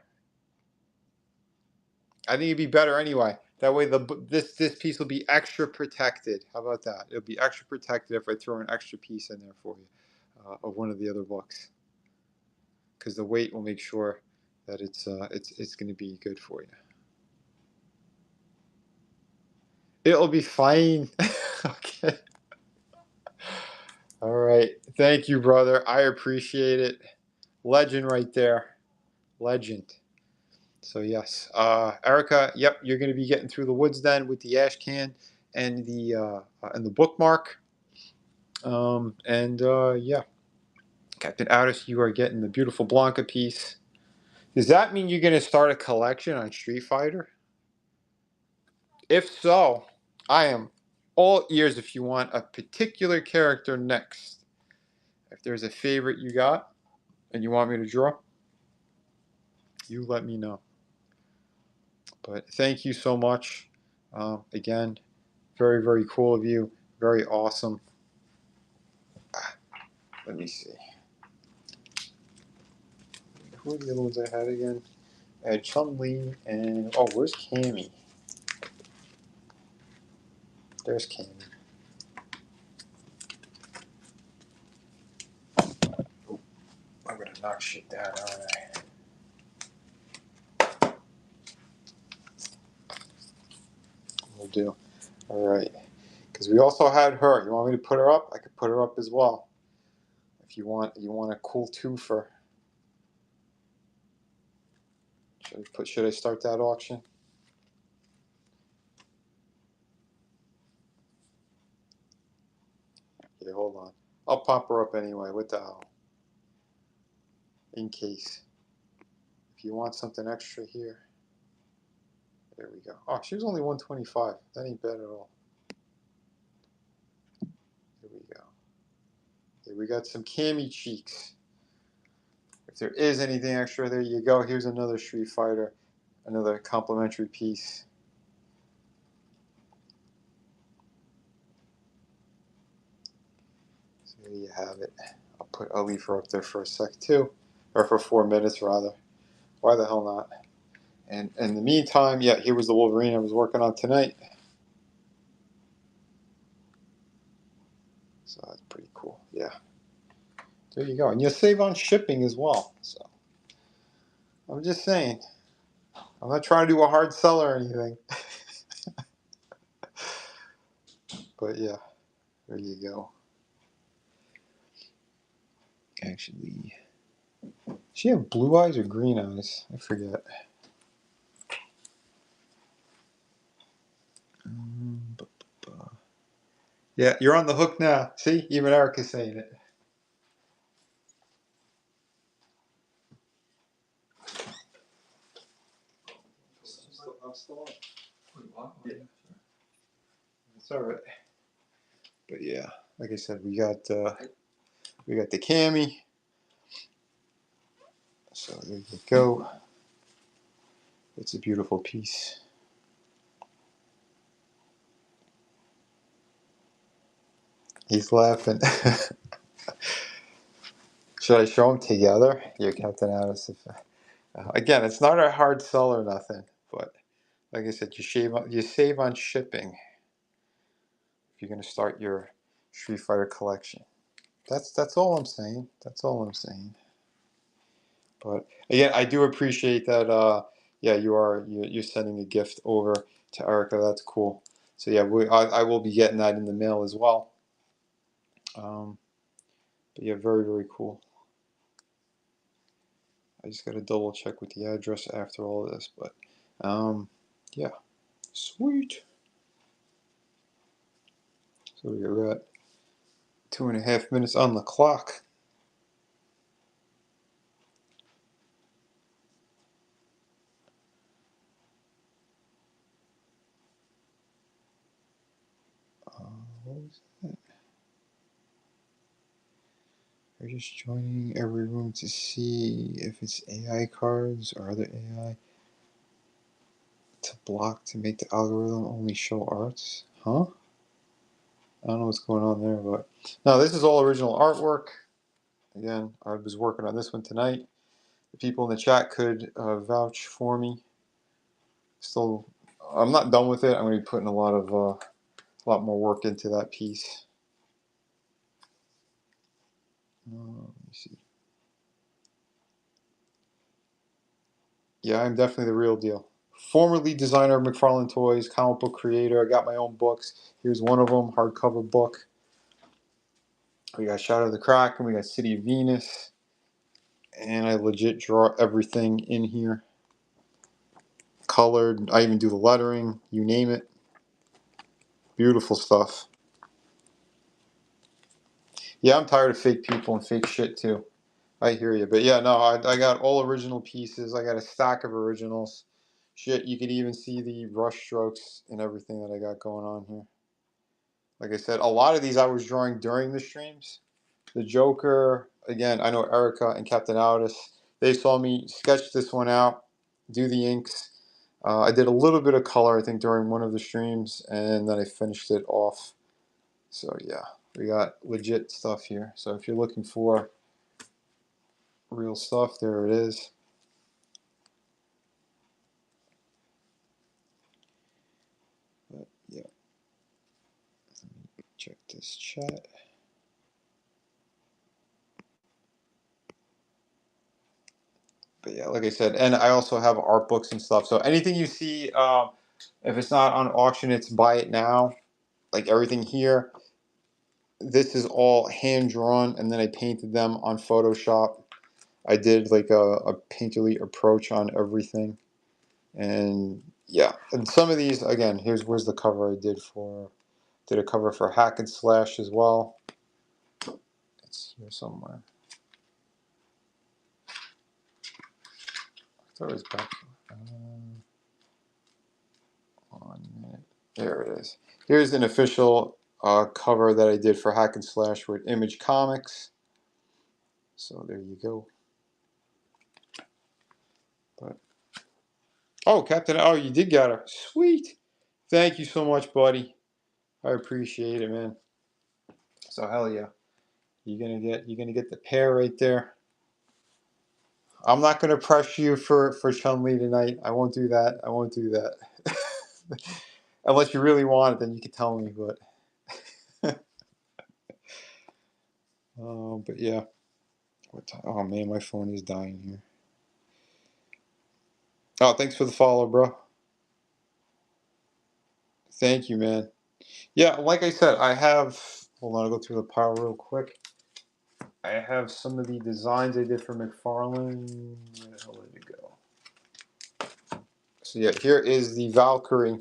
Speaker 1: I think it'd be better anyway. That way, this piece will be extra protected. How about that? It'll be extra protected if I throw an extra piece in there for you of one of the other books, because the weight will make sure that it's going to be good for you. It'll be fine. Okay. All right. Thank you, brother. I appreciate it. Legend right there. Legend. So yes, Erica. Yep, you're going to be getting Through the Woods then with the ash can and the bookmark. Yeah, Captain Aldous, you are getting the beautiful Blanca piece. Does that mean you're going to start a collection on Street Fighter? If so, I am all ears if you want a particular character next. If there's a favorite you got and you want me to draw, you let me know. But thank you so much. Again, very, very cool of you. Very awesome. Let me see. Who are the other ones I had again? I had Chun-Li and... Oh, where's Cammy? There's Cammy. Oh, I'm going to knock shit down, aren't I? Will do. All right. Because we also had her. You want me to put her up? I could put her up as well. If you want a cool twofer. Should I start that auction? Yeah, hold on. I'll pop her up anyway. What the hell? In case. If you want something extra here. There we go. Oh, she was only 125. That ain't bad at all. There we go. Okay, we got some cami cheeks. If there is anything extra, there you go. Here's another Street Fighter. Another complimentary piece. So there you have it. I'll leave her up there for a sec too. Or for 4 minutes rather. Why the hell not? And in the meantime, yeah, here was the Wolverine I was working on tonight. So that's pretty cool. Yeah. There you go. And you'll save on shipping as well. So I'm just saying. I'm not trying to do a hard sell or anything. But yeah, there you go. Actually, she have blue eyes or green eyes? I forget. Yeah, you're on the hook now. See, even Erica's saying it. I'm still on. Yeah, it's all right. But yeah, like I said, we got the cami. So there you go. It's a beautiful piece. He's laughing. Should I show them together? You're Captain Alice. Again, it's not a hard sell or nothing, but like I said, you save on shipping. you're going to start your Street Fighter collection. That's all I'm saying. That's all I'm saying. But again, I do appreciate that. Yeah, you're sending a gift over to Erica. That's cool. So yeah, I will be getting that in the mail as well. But yeah, very, very cool. I just got to double check with the address after all of this. But yeah, sweet. So we're at 2.5 minutes on the clock. What was that? We're just joining every room to see if it's AI cards or other AI to block to make the algorithm only show arts. Huh? I don't know what's going on there, but no, this is all original artwork. Again, I was working on this one tonight. The people in the chat could vouch for me. Still, I'm not done with it. I'm going to be putting a lot more work into that piece. Let me see. Yeah, I'm definitely the real deal. Formerly designer of McFarlane Toys, comic book creator. I got my own books. Here's one of them, hardcover book. We got Shadow of the Kraken. We got City of Venus. And I legit draw everything in here. Colored. I even do the lettering. You name it. Beautiful stuff. Yeah, I'm tired of fake people and fake shit too. I hear you. But yeah, no, I got all original pieces. I got a stack of originals. Shit, you could even see the brush strokes and everything that I got going on here. Like I said, a lot of these I was drawing during the streams. The Joker, again, I know Erica and Captain Aldis. They saw me sketch this one out, do the inks. I did a little bit of color, I think, during one of the streams, and then I finished it off. So yeah, we got legit stuff here. So if you're looking for real stuff, there it is. But yeah, check this chat. But yeah, like I said, and I also have art books and stuff. So anything you see, if it's not on auction, it's buy it now. Like everything here, this is all hand drawn, and then I painted them on Photoshop. I did like a painterly approach on everything, and yeah, and some of these again. Where's the cover I did for? Did a cover for Hack and Slash as well. It's here somewhere. I thought it was back. 1 minute. There it is. Here's an official cover that I did for Hack and Slash with Image Comics. So there you go. But oh, Captain, oh, you did get her. Sweet. Thank you so much, buddy. I appreciate it, man. So hell yeah. You're gonna get the pair right there. I'm not gonna press you for Chun-Li tonight. I won't do that. I won't do that. Unless you really want it, then you can tell me. But yeah. What time? Oh man, my phone is dying here. Oh, thanks for the follow, bro. Thank you, man. Yeah, like I said, I have. Hold on, I'll go through the pile real quick. I have some of the designs I did for McFarlane. Where the hell did it go? So yeah, here is the Valkyrie.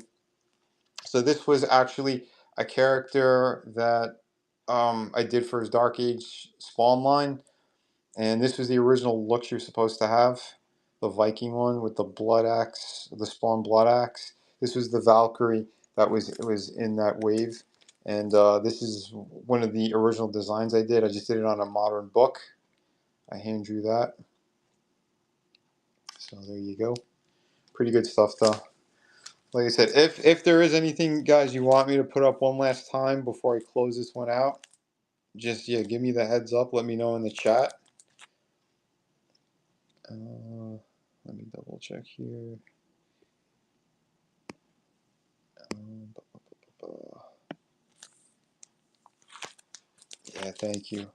Speaker 1: So this was actually a character that I did for his Dark Age Spawn line, and this was the original look she was supposed to have, the Viking one with the blood axe, the Spawn blood axe. This was the Valkyrie that was in that wave, and this is one of the original designs I did. I just did it on a modern book. I hand drew that. So there you go. Pretty good stuff though. Like I said, if there is anything, guys, you want me to put up one last time before I close this one out, just yeah, give me the heads up. Let me know in the chat. Let me double check here. Yeah, thank you.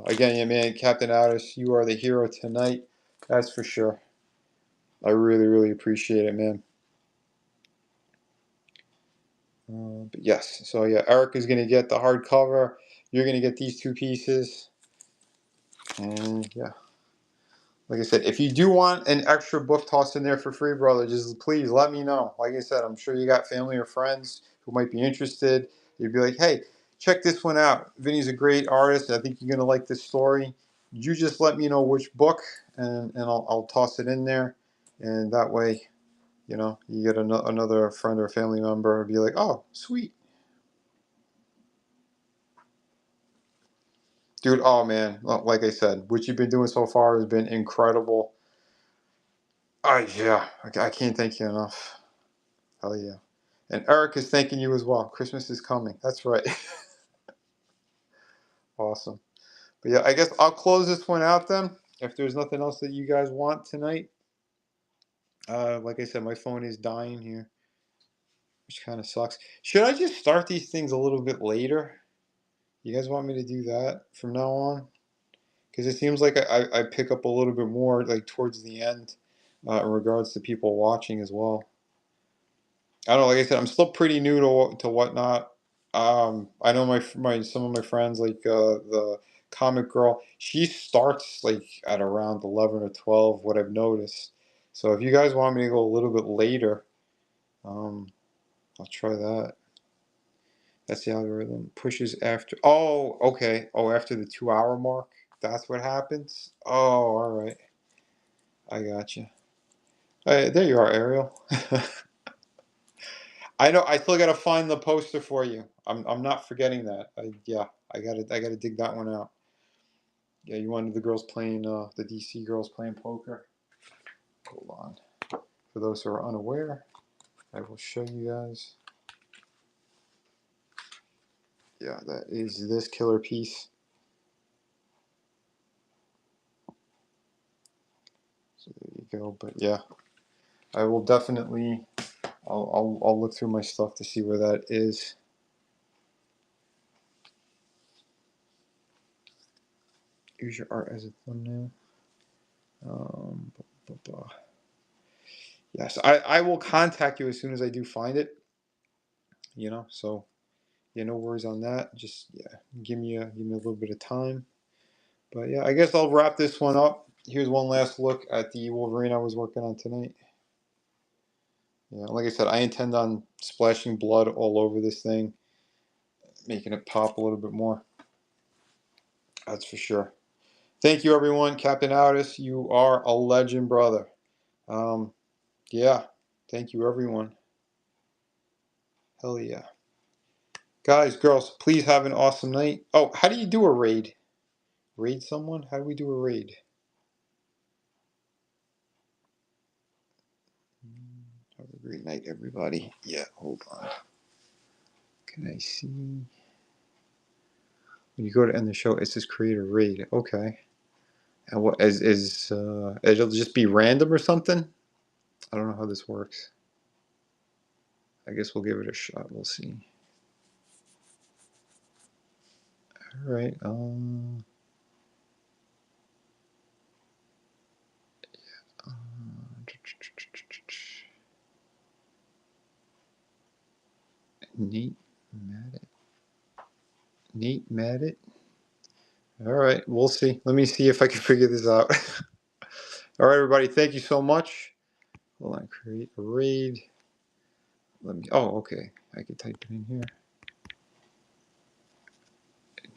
Speaker 1: Again, yeah, man, Captain Otis, you are the hero tonight. That's for sure. I really, really appreciate it, man. But yes, so yeah, Eric is going to get the hardcover. You're going to get these two pieces. And yeah, like I said, if you do want an extra book tossed in there for free, brother, just please let me know. Like I said, I'm sure you got family or friends who might be interested. You'd be like, hey, check this one out. Vinny's a great artist. I think you're going to like this story. You just let me know which book, and I'll toss it in there. And that way, you know, you get another friend or family member and be like, oh, sweet. Dude, oh man, like I said, what you've been doing so far has been incredible. Yeah, I can't thank you enough. Hell yeah. And Eric is thanking you as well. Christmas is coming. That's right. Awesome. But yeah, I guess I'll close this one out then. If there's nothing else that you guys want tonight. Like I said, my phone is dying here, which kind of sucks. Should I just start these things a little bit later? You guys want me to do that from now on? Because it seems like I pick up a little bit more like towards the end in regards to people watching as well. I don't know. Like I said, I'm still pretty new to Whatnot. I know my some of my friends like the comic girl. She starts like at around 11 or 12. What I've noticed. So if you guys want me to go a little bit later, um, I'll try that. That's the algorithm. Pushes after. Oh, okay. Oh, after the 2 hour mark. That's what happens. Oh, all right. I got you. There you are, Ariel. I know. I still gotta find the poster for you. I'm not forgetting that. Yeah. I gotta dig that one out. Yeah, you wanted the girls playing the DC girls playing poker. Hold on. For those who are unaware, I will show you guys. Yeah, that is this killer piece. So there you go. But yeah, I will definitely. I'll look through my stuff to see where that is. Use your art as a thumbnail. Blah, blah, blah. Yes, I will contact you as soon as I do find it. You know, so yeah, no worries on that. Just yeah, give me a little bit of time. But yeah, I guess I'll wrap this one up. Here's one last look at the Wolverine I was working on tonight. Yeah, like I said, I intend on splashing blood all over this thing, making it pop a little bit more. That's for sure. Thank you, everyone. Captain Otis, you are a legend, brother. Um, yeah, thank you, everyone. Hell yeah. Guys, girls, please have an awesome night. Oh, how do you do a raid? Raid someone? How do we do a raid? Have a great night, everybody. Yeah, hold on. Can I see? When you go to end the show, it says create a raid. Okay. And what is it'll just be random or something? I don't know how this works. I guess we'll give it a shot. We'll see. All right. Neat Madit. Neat Madit. All right, we'll see. Let me see if I can figure this out. All right, everybody. Thank you so much. Hold on. Create a raid. Let me. Oh, okay. I can type it in here.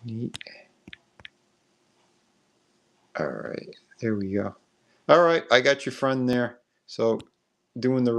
Speaker 1: Neat. All right. There we go. All right. I got your friend there. So doing the